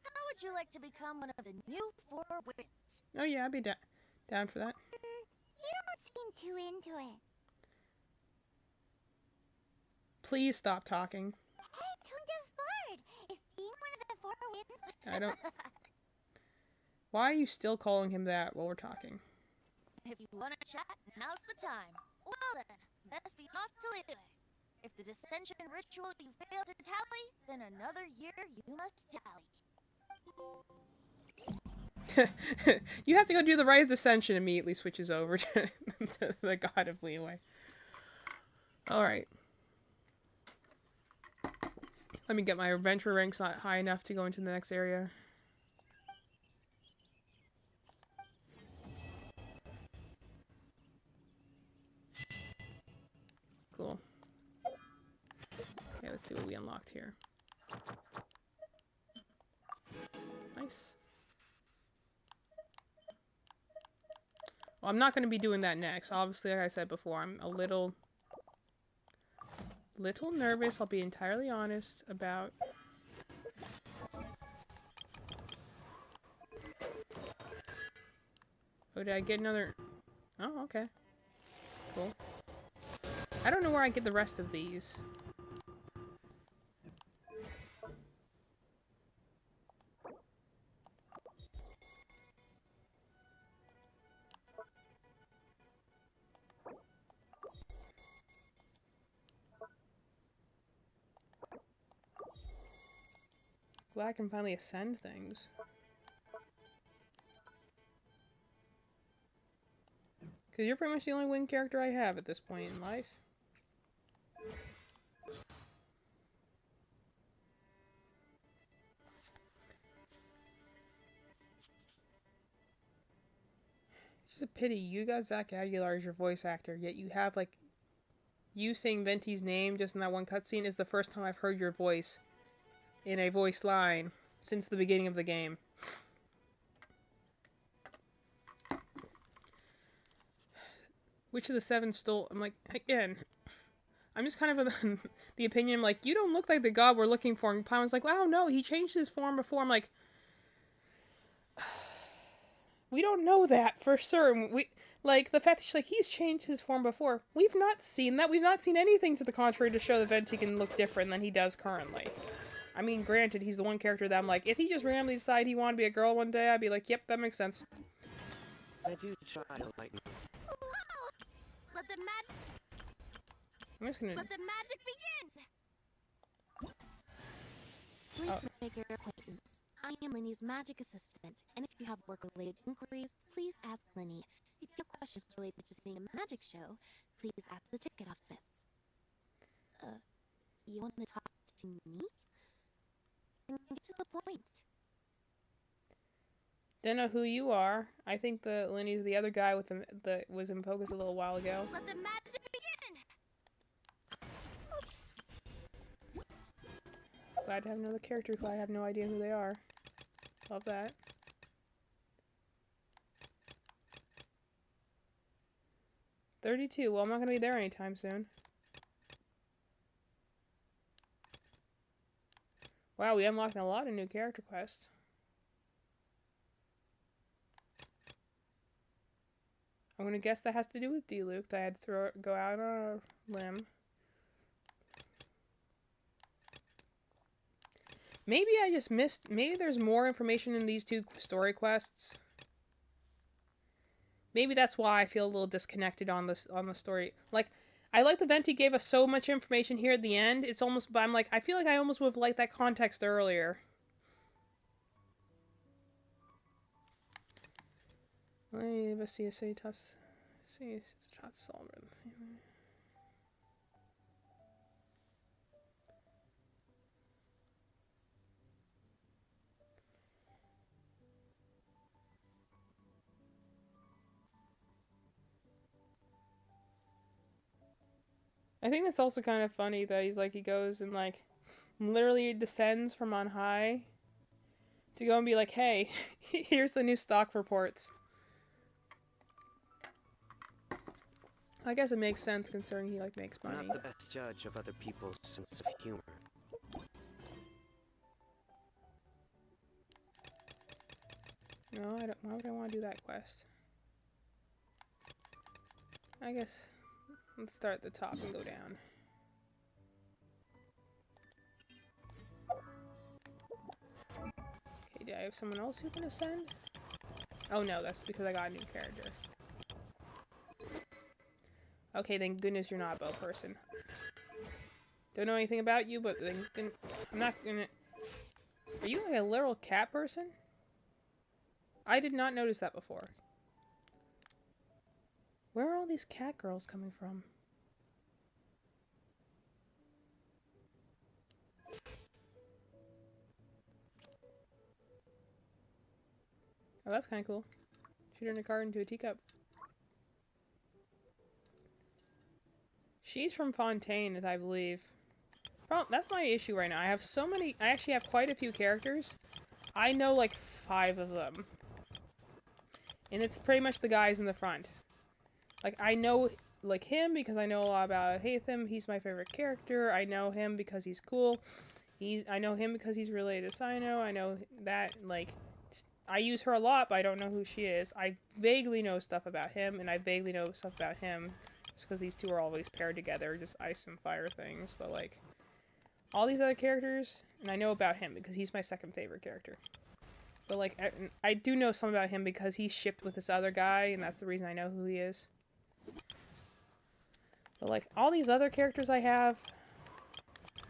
how would you like to become one of the new 4 winds? Oh yeah, I'd be down for that. You don't seem too into it. Please stop talking. Hey, Tone Deaf Bard! Is being one of the 4 winds... I don't... Why are you still calling him that while we're talking? If you want to chat, now's the time. Well then, let's be off to Liyue. If the dissension ritual you fail to tally, then another year you must tally. You have to go do the Rite of Dissension. Immediately switches over to the god of Liyue. Alright. Let me get my adventure ranks not high enough to go into the next area. Cool. Okay, let's see what we unlocked here. Nice. Well, I'm not going to be doing that next. Obviously, like I said before, I'm a little nervous, I'll be entirely honest, about... Oh, did I get another... Oh, okay. Cool. I don't know where I get the rest of these. Glad I can finally ascend things. Because you're pretty much the only win character I have at this point in life. It's just a pity. You got Zach Aguilar as your voice actor, yet you have, like... You saying Venti's name just in that one cutscene is the first time I've heard your voice in a voice line since the beginning of the game. Which of the 7 stole... I'm like, again, I'm just kind of of the opinion, like, you don't look like the god we're looking for. And Paimon's like, wow, no, he changed his form before. I'm like, we don't know that for certain. Like, the fact that she's like, he's changed his form before. We've not seen that. We've not seen anything to the contrary to show that Venti can look different than he does currently. I mean, granted, he's the one character that I'm like, if he just randomly decided he wanted to be a girl one day, I'd be like, yep, that makes sense. I do try to lighten. Let the magic... I'm just gonna... Let the magic begin! Pleased to make your acquaintance. I am Linny's magic assistant, and if you have work-related inquiries, please ask Linny. If you have questions related to seeing a magic show, please ask the ticket office. You want to talk to me? Get to the point. Don't know who you are. I think the Linny's the other guy with the was in focus a little while ago. Let the magic begin! Glad to have another character who I have no idea who they are. Love that. $32. Well, I'm not gonna be there anytime soon. Wow, we unlocked a lot of new character quests. I'm gonna guess that has to do with Diluc, that I had to go out on a limb. Maybe I just missed... Maybe there's more information in these 2 story quests. Maybe that's why I feel a little disconnected on the story. Like, I like the Venti gave us so much information here at the end. It's almost... But I'm like, I feel like I almost would have liked that context earlier. CSA tops. See, shots solved. I think that's also kind of funny that he's like, he goes and like literally descends from on high to go and be like, hey, here's the new stock reports. I guess it makes sense considering he like makes money. Not the best judge of other people's sense of humor. No, I don't. Why would I want to do that quest? I guess let's start at the top and go down. Okay, do I have someone else who can ascend? Oh no, that's because I got a new character. Okay, thank goodness you're not a bow person. Don't know anything about you, but then I'm not gonna... Are you like a literal cat person? I did not notice that before. Where are all these cat girls coming from? Oh, that's kind of cool. She turned a card into a teacup. She's from Fontaine, I believe. Well, that's my issue right now. I have so many... I actually have quite a few characters. I know like 5 of them. And it's pretty much the guys in the front. Like, I know, like, him because I know a lot about Hatham. He's my favorite character. I know him because he's cool. I know him because he's related to Sino. I know that, like... I use her a lot, but I don't know who she is. I vaguely know stuff about him, and I vaguely know stuff about him. Just because these two are always paired together, just ice and fire things. But, like, all these other characters, and I know about him because he's my second favorite character. But, like, I do know some about him because he's shipped with this other guy, and that's the reason I know who he is. But, like, all these other characters I have,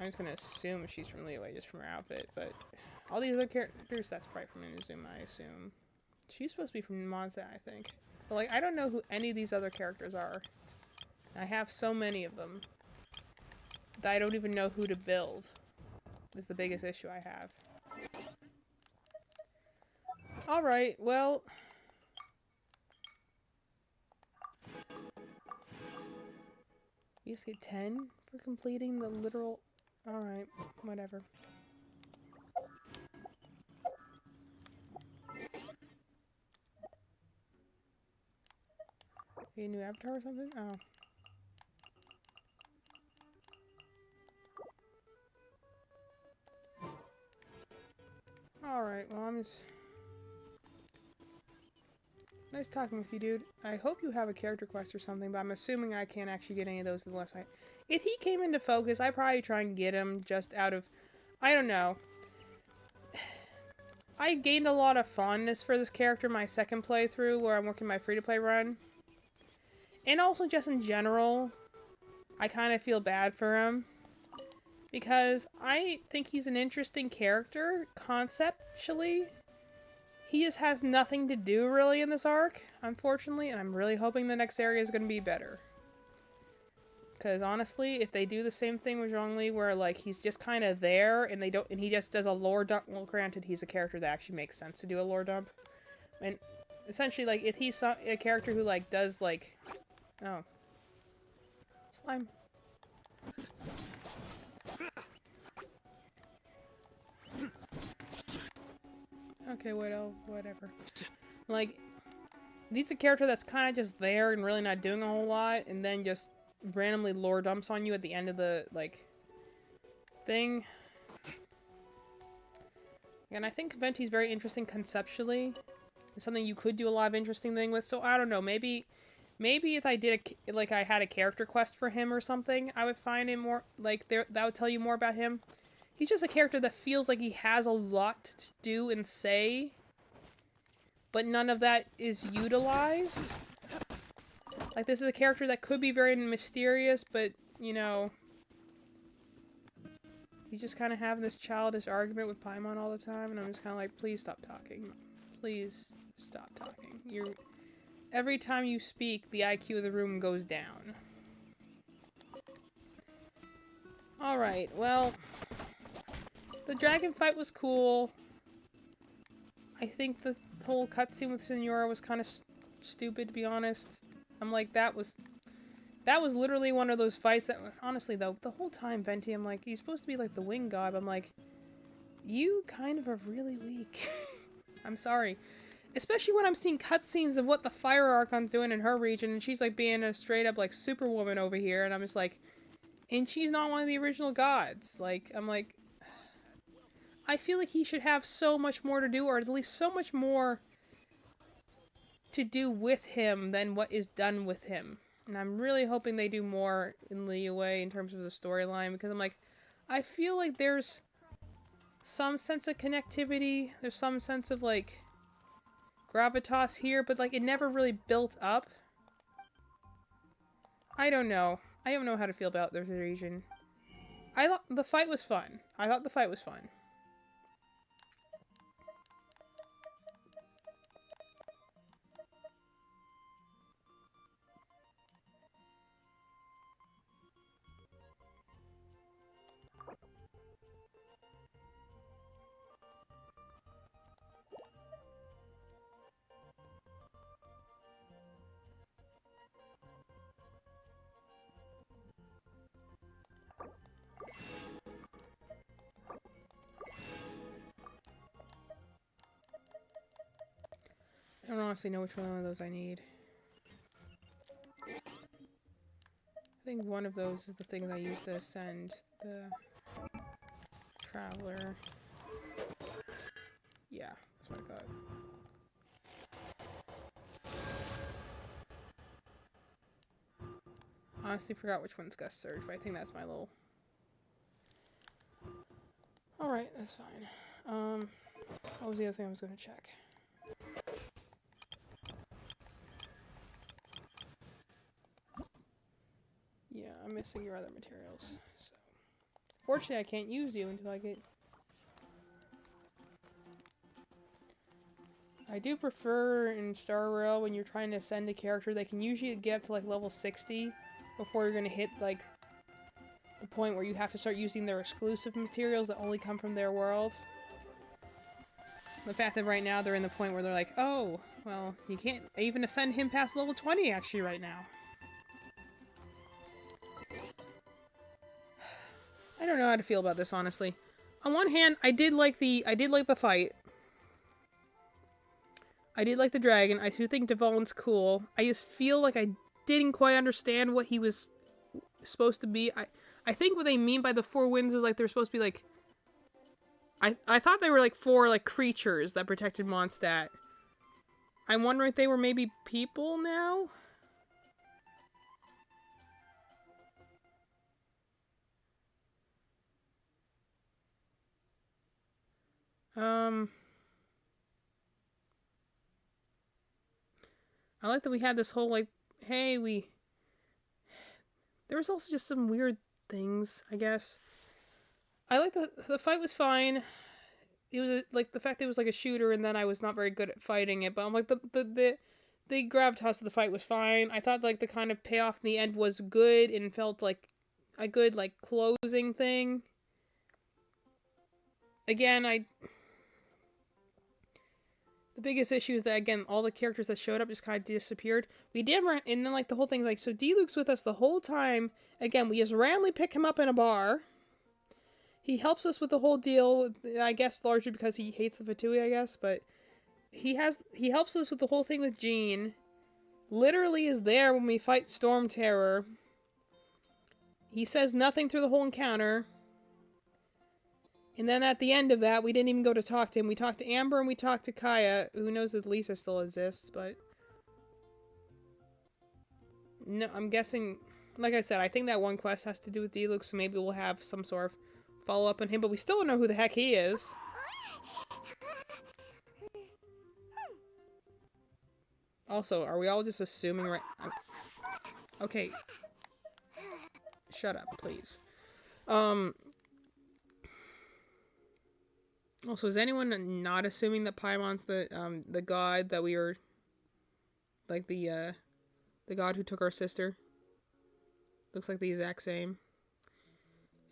I'm just gonna assume she's from Liyue just from her outfit, but all these other characters, that's probably from Inazuma, I assume. She's supposed to be from Mondstadt, I think. But, like, I don't know who any of these other characters are. I have so many of them that I don't even know who to build, is the biggest issue I have. Alright, well... You just get 10 for completing the literal... Alright, whatever. A new avatar or something? Oh. Alright, well I'm just... Nice talking with you, dude. I hope you have a character quest or something, but I'm assuming I can't actually get any of those unless I... If he came into focus, I'd probably try and get him just out of... I don't know. I gained a lot of fondness for this character my second playthrough, where I'm working my free-to-play run. And also just in general, I kind of feel bad for him. Because I think he's an interesting character, conceptually. He just has nothing to do, really, in this arc, unfortunately, and I'm really hoping the next area is going to be better. Because, honestly, if they do the same thing with Zhongli, where, like, he's just kind of there, and they don't, and he just does a lore dump, well, granted, he's a character that actually makes sense to do a lore dump. And, essentially, like, if he's a character who, like, does, like... Oh. Slime. Okay, whatever. Like, he's a character that's kind of just there and really not doing a whole lot, and then just randomly lore dumps on you at the end of the, like, thing. And I think Venti's very interesting conceptually. It's something you could do a lot of interesting thing with, so I don't know, maybe if I did like, I had a character quest for him or something, I would find him more, like, that would tell you more about him. He's just a character that feels like he has a lot to do and say, but none of that is utilized. Like, this is a character that could be very mysterious, but, you know... He's just kind of having this childish argument with Paimon all the time, and I'm just kind of like, please stop talking. Please stop talking. every time you speak, the IQ of the room goes down. Alright, well, the dragon fight was cool. I think the whole cutscene with Senora was kind of stupid, to be honest. I'm like, that was literally one of those fights that, honestly though, the whole time, Venti, I'm like, he's supposed to be like the wing god, but I'm like, you kind of are really weak. I'm sorry. Especially when I'm seeing cutscenes of what the Fire Archon's doing in her region, and she's like being a straight up like superwoman over here, and I'm just like, and she's not one of the original gods. Like, I'm like, I feel like he should have so much more to do, or at least so much more to do with him than what is done with him. And I'm really hoping they do more in Liyue in terms of the storyline, because I'm like, I feel like there's some sense of connectivity, there's some sense of like gravitas here, but like it never really built up. I don't know. I don't know how to feel about this region. I thought the fight was fun. I thought the fight was fun. I don't honestly know which one of those I need. I think one of those is the things I use to ascend the Traveler. Yeah, that's what I thought. Honestly forgot which one's Gust Surge, but I think that's my little... Alright, that's fine. What was the other thing I was going to check? Yeah, I'm missing your other materials, so... Fortunately, I can't use you until I get... I do prefer in Star Rail when you're trying to ascend a character, they can usually get up to like level 60 before you're gonna hit like the point where you have to start using their exclusive materials that only come from their world. The fact that right now they're in the point where they're like, oh, well, you can't even ascend him past level 20 actually right now. I don't know how to feel about this, honestly. On one hand, I did like the fight. I did like the dragon. I do think Devoln's cool. I just feel like I didn't quite understand what he was supposed to be. I think what they mean by the four winds is like they're supposed to be like... I thought they were like four like creatures that protected Mondstadt. I'm wondering if they were maybe people now? I like that we had this whole, like, hey, there was also just some weird things, I guess. I like the fight was fine. It was, like, the fact that it was, like, a shooter and then I was not very good at fighting it, but I'm like, the gravitas of the fight was fine. I thought, like, the kind of payoff in the end was good and felt like a good, like, closing thing. Again, the biggest issue is that, again, all the characters that showed up just kind of disappeared. We did, and then, like, the whole thing's like, so Diluc's with us the whole time. Again, we just randomly pick him up in a bar. He helps us with the whole deal, I guess, largely because he hates the Fatui, I guess, but he helps us with the whole thing with Jean. Literally is there when we fight Storm Terror. He says nothing through the whole encounter. And then at the end of that, we didn't even go to talk to him. We talked to Amber and we talked to Kaya. Who knows if Lisa still exists, but... No, I'm guessing... Like I said, I think that one quest has to do with Diluc, so maybe we'll have some sort of follow-up on him, but we still don't know who the heck he is. Also, are we all just assuming right... Okay. Shut up, please. Also, is anyone not assuming that Paimon's the god that we were Like the god who took our sister. Looks like the exact same.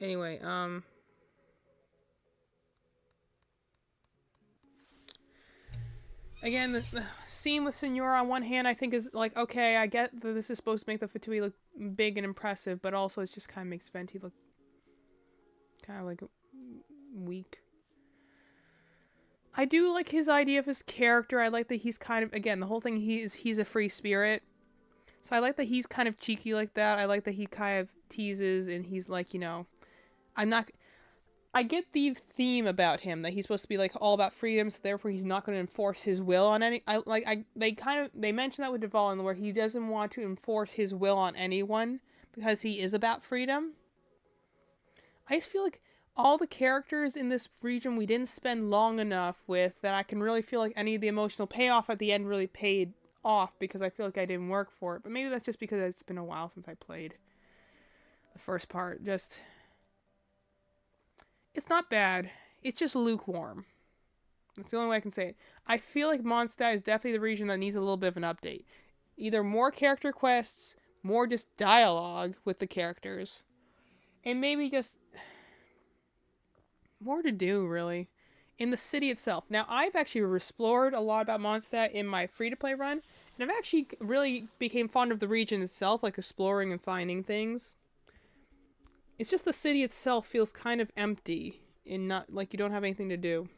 Anyway, again, the scene with Signora on one hand I think is like, okay, I get that this is supposed to make the Fatui look big and impressive, but also it just kind of makes Venti look kind of like weak. I do like his idea of his character. I like that he's kind of, again, the whole thing, he's a free spirit. So I like that he's kind of cheeky like that. I like that he kind of teases and he's like, you know, I get the theme about him, that he's supposed to be like all about freedom, so therefore he's not going to enforce his will on any, they mention that with Dvalin, where he doesn't want to enforce his will on anyone because he is about freedom. I just feel like all the characters in this region we didn't spend long enough with that I can really feel like any of the emotional payoff at the end really paid off, because I feel like I didn't work for it. But maybe that's just because it's been a while since I played the first part. Just, it's not bad. It's just lukewarm. That's the only way I can say it. I feel like Mondstadt is definitely the region that needs a little bit of an update. Either more character quests, more just dialogue with the characters, and maybe just more to do, really, in the city itself. Now, I've actually explored a lot about Mondstadt in my free-to-play run, and I've actually really became fond of the region itself, like exploring and finding things. It's just the city itself feels kind of empty, and not like you don't have anything to do.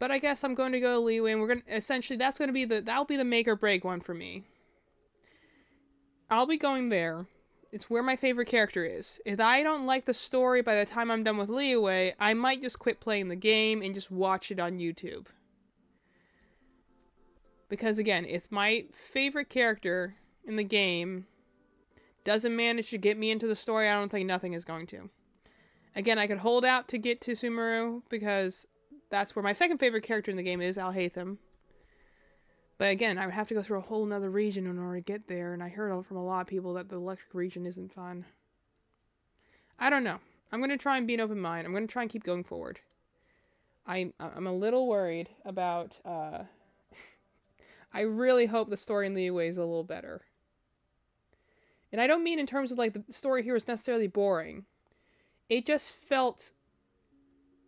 But I guess I'm going to go to Liyue, and we're going to, essentially, that'll be the make or break one for me. I'll be going there. It's where my favorite character is. If I don't like the story by the time I'm done with Liyue, I might just quit playing the game and just watch it on YouTube. Because again, if my favorite character in the game doesn't manage to get me into the story, I don't think nothing is going to. Again, I could hold out to get to Sumeru, because that's where my second favorite character in the game is, Alhaitham. But again, I would have to go through a whole nother region in order to get there, and I heard from a lot of people that the electric region isn't fun. I don't know. I'm going to try and be an open mind. I'm going to try and keep going forward. I'm a little worried about, I really hope the story in Liyue is a little better. And I don't mean in terms of, like, the story here is necessarily boring. It just felt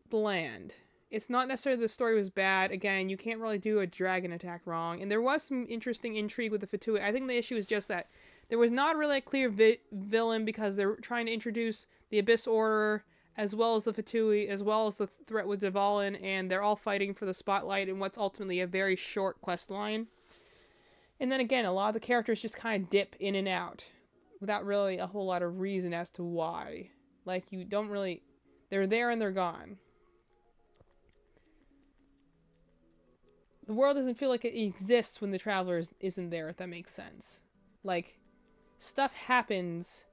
bland. It's not necessarily the story was bad. Again, you can't really do a dragon attack wrong. And there was some interesting intrigue with the Fatui. I think the issue is just that there was not really a clear villain, because they're trying to introduce the Abyss Order, as well as the Fatui, as well as the threat with Dvalin, and they're all fighting for the spotlight in what's ultimately a very short quest line. And then again, a lot of the characters just kind of dip in and out, without really a whole lot of reason as to why. Like, you don't really... They're there and they're gone. The world doesn't feel like it exists when the traveler isn't there, if that makes sense. Like, stuff happens,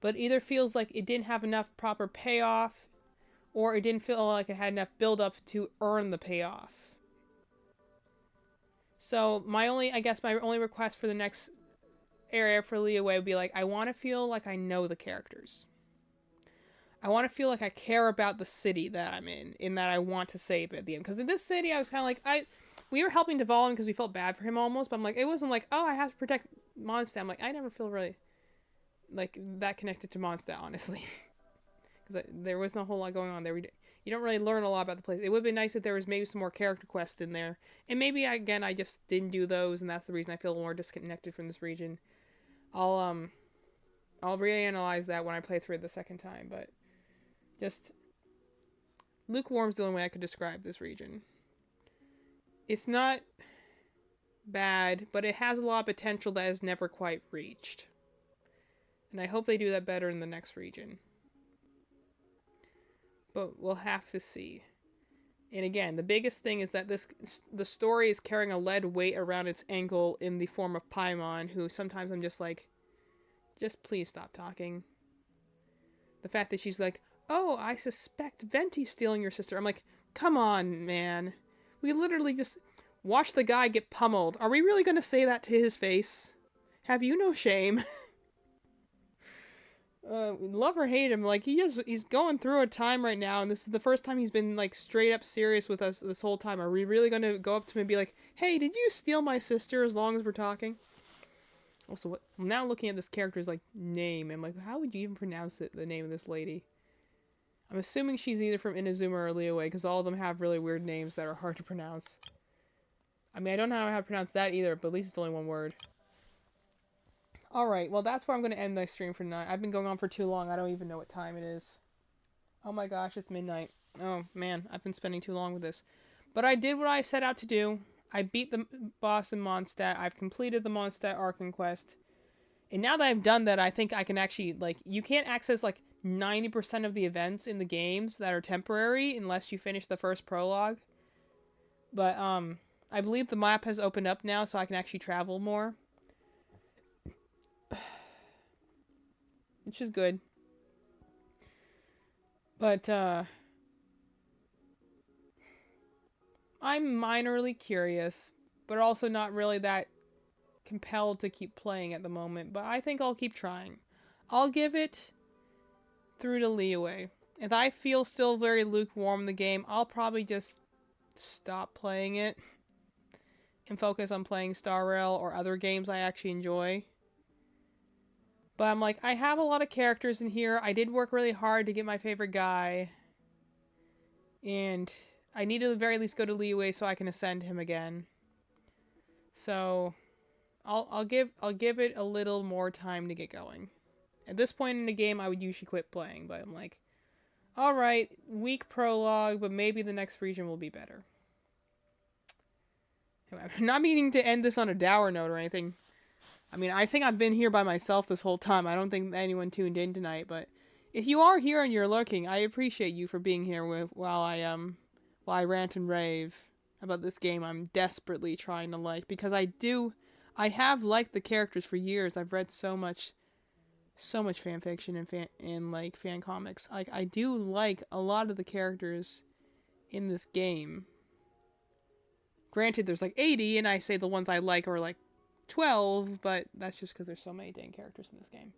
but it either feels like it didn't have enough proper payoff, or it didn't feel like it had enough build-up to earn the payoff. So, my only request for the next area for Liyue would be, like, I want to feel like I know the characters. I want to feel like I care about the city that I'm in that I want to save at the end. Because in this city, I was kind of like, we were helping Dvalin because we felt bad for him almost, but I'm like, it wasn't like, oh, I have to protect Mondstadt. I'm like, I never feel really, like, that connected to Mondstadt, honestly. Because there wasn't a whole lot going on there. You don't really learn a lot about the place. It would be nice if there was maybe some more character quests in there. And maybe, again, I just didn't do those, and that's the reason I feel more disconnected from this region. I'll reanalyze that when I play through it the second time, but just lukewarm's the only way I could describe this region. It's not bad, but it has a lot of potential that is never quite reached. And I hope they do that better in the next region. But we'll have to see. And again, the biggest thing is that the story is carrying a lead weight around its ankle in the form of Paimon, who sometimes I'm just like, just please stop talking. The fact that she's like, oh, I suspect Venti's stealing your sister. I'm like, come on, man. We literally just watched the guy get pummeled. Are we really going to say that to his face? Have you no shame? love or hate him, like he's going through a time right now, and this is the first time he's been like straight up serious with us this whole time. Are we really gonna go up to him and be like, "Hey, did you steal my sister?" As long as we're talking. Also, what, now looking at this character's like name, I'm like, how would you even pronounce the name of this lady? I'm assuming she's either from Inazuma or Liyue, because all of them have really weird names that are hard to pronounce. I mean, I don't know how to pronounce that either, but at least it's only one word. Alright, well that's where I'm going to end my stream for tonight. I've been going on for too long, I don't even know what time it is. Oh my gosh, it's midnight. Oh man, I've been spending too long with this. But I did what I set out to do. I beat the boss in Mondstadt. I've completed the Mondstadt Archon quest. And now that I've done that, I think I can actually, like, you can't access, like, 90% of the events in the games that are temporary unless you finish the first prologue. But, I believe the map has opened up now, so I can actually travel more. Which is good. But, I'm minorly curious, but also not really that compelled to keep playing at the moment, but I think I'll keep trying. I'll give it through to Liyue. If I feel still very lukewarm in the game, I'll probably just stop playing it and focus on playing Star Rail or other games I actually enjoy. But I'm like, I have a lot of characters in here. I did work really hard to get my favorite guy. And I need to at the very least go to Liyue so I can ascend him again. So I'll give it a little more time to get going. At this point in the game, I would usually quit playing, but I'm like, alright, weak prologue, but maybe the next region will be better. I'm not meaning to end this on a dour note or anything. I mean, I think I've been here by myself this whole time. I don't think anyone tuned in tonight, but if you are here and you're lurking, I appreciate you for being here while I rant and rave about this game I'm desperately trying to like, because I have liked the characters for years. I've read so much fan fiction and fan comics. Like, I do like a lot of the characters in this game. Granted, there's like 80, and I say the ones I like are like 12, but that's just because there's so many dang characters in this game.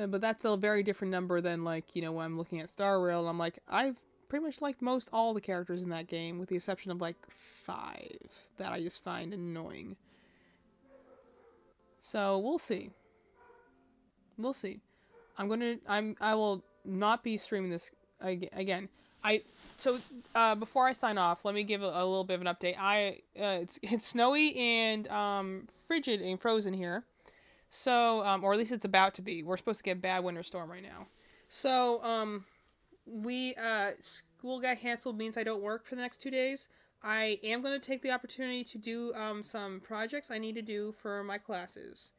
But that's a very different number than, like, you know, when I'm looking at Star Rail, and I'm like, I've pretty much liked most all the characters in that game, with the exception of, like, 5 that I just find annoying. So, we'll see. We'll see. I will not be streaming this again. Before I sign off, let me give a little bit of an update. It's snowy and, frigid and frozen here. So, or at least it's about to be. We're supposed to get a bad winter storm right now. So, school got canceled, means I don't work for the next 2 days. I am going to take the opportunity to do, some projects I need to do for my classes.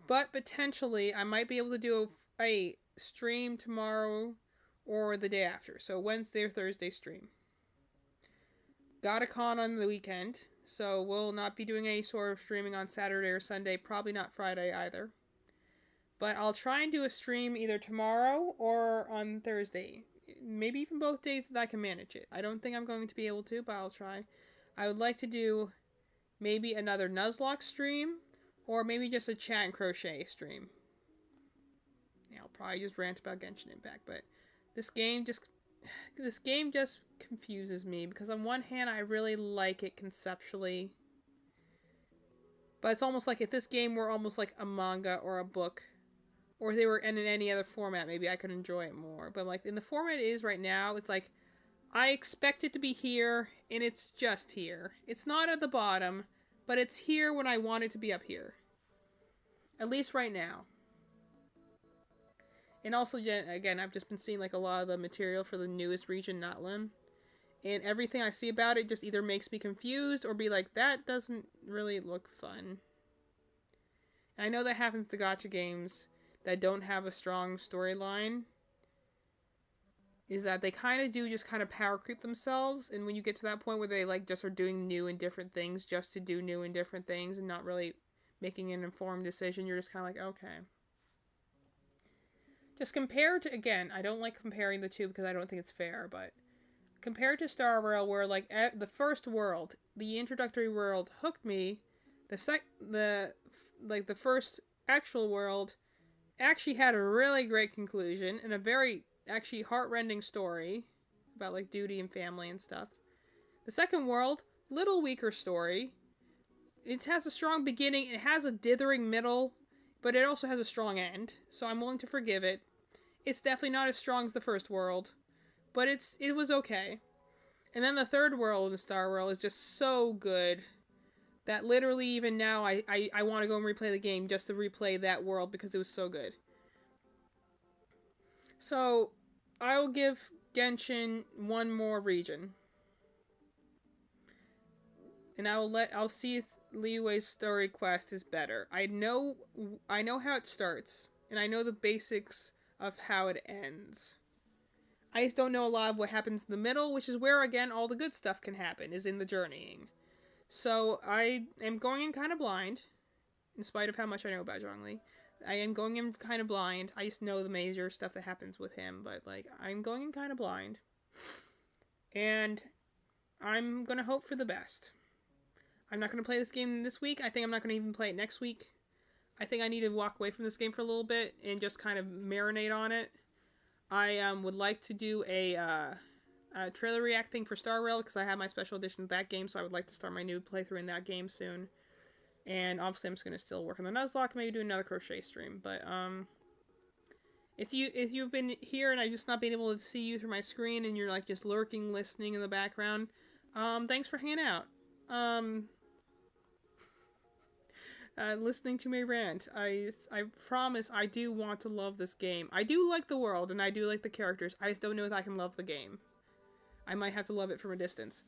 But potentially, I might be able to do a stream tomorrow or the day after. So, Wednesday or Thursday stream. Got a con on the weekend, so we'll not be doing any sort of streaming on Saturday or Sunday, probably not Friday either. But I'll try and do a stream either tomorrow or on Thursday. Maybe even both days that I can manage it. I don't think I'm going to be able to, but I'll try. I would like to do maybe another Nuzlocke stream, or maybe just a chat and crochet stream. Yeah, I'll probably just rant about Genshin Impact, but this game just confuses me, because on one hand I really like it conceptually, but it's almost like if this game were almost like a manga or a book, or if they were in any other format, maybe I could enjoy it more. But like in the format it is right now, it's like I expect it to be here and it's just here. It's not at the bottom, but it's here when I want it to be up here, at least right now. And also, again, I've just been seeing like a lot of the material for the newest region, Natlan. And everything I see about it just either makes me confused or be like, that doesn't really look fun. And I know that happens to gacha games that don't have a strong storyline. Is that they kind of do just kind of power creep themselves. And when you get to that point where they like just are doing new and different things just to do new and different things and not really making an informed decision, you're just kind of like, okay. Just compared to, again, I don't like comparing the two because I don't think it's fair, but compared to Star Rail, where like the first world, the introductory world hooked me, the first actual world actually had a really great conclusion and a very actually heartrending story about like duty and family and stuff. The second world, little weaker story. It has a strong beginning, it has a dithering middle, but it also has a strong end, so I'm willing to forgive it. It's definitely not as strong as the first world, but it was okay. And then the third world in the Star World is just so good that literally even now I want to go and replay the game just to replay that world because it was so good. So, I'll give Genshin one more region. And I'll see if Liyue's story quest is better. I know how it starts, and I know the basics of how it ends. I just don't know a lot of what happens in the middle, which is where, again, all the good stuff can happen, is in the journeying. So, I am going in kind of blind, in spite of how much I know about Zhongli. I am going in kind of blind. I just know the major stuff that happens with him, but, like, I'm going in kind of blind. And I'm gonna hope for the best. I'm not going to play this game this week. I think I'm not going to even play it next week. I think I need to walk away from this game for a little bit and just kind of marinate on it. I would like to do a trailer react thing for Star Rail because I have my special edition of that game, so I would like to start my new playthrough in that game soon. And obviously I'm just going to still work on the Nuzlocke, maybe do another crochet stream. But if you've been here and I've just not been able to see you through my screen and you're like just lurking, listening in the background, thanks for hanging out. Listening to me rant. I promise I do want to love this game. I do like the world, and I do like the characters. I just don't know if I can love the game. I might have to love it from a distance.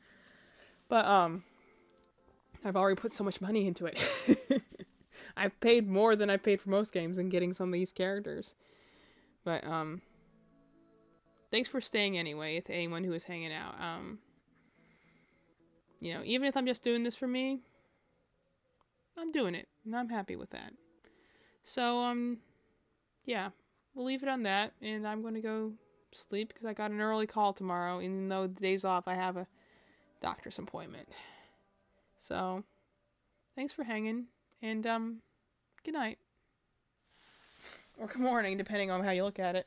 But, I've already put so much money into it. I've paid more than I've paid for most games in getting some of these characters. But, thanks for staying anyway, to anyone who is hanging out. You know, even if I'm just doing this for me, I'm doing it, and I'm happy with that. So, yeah, we'll leave it on that, and I'm gonna go sleep because I got an early call tomorrow, even though the day's off, I have a doctor's appointment. So, thanks for hanging, and, good night. Or good morning, depending on how you look at it.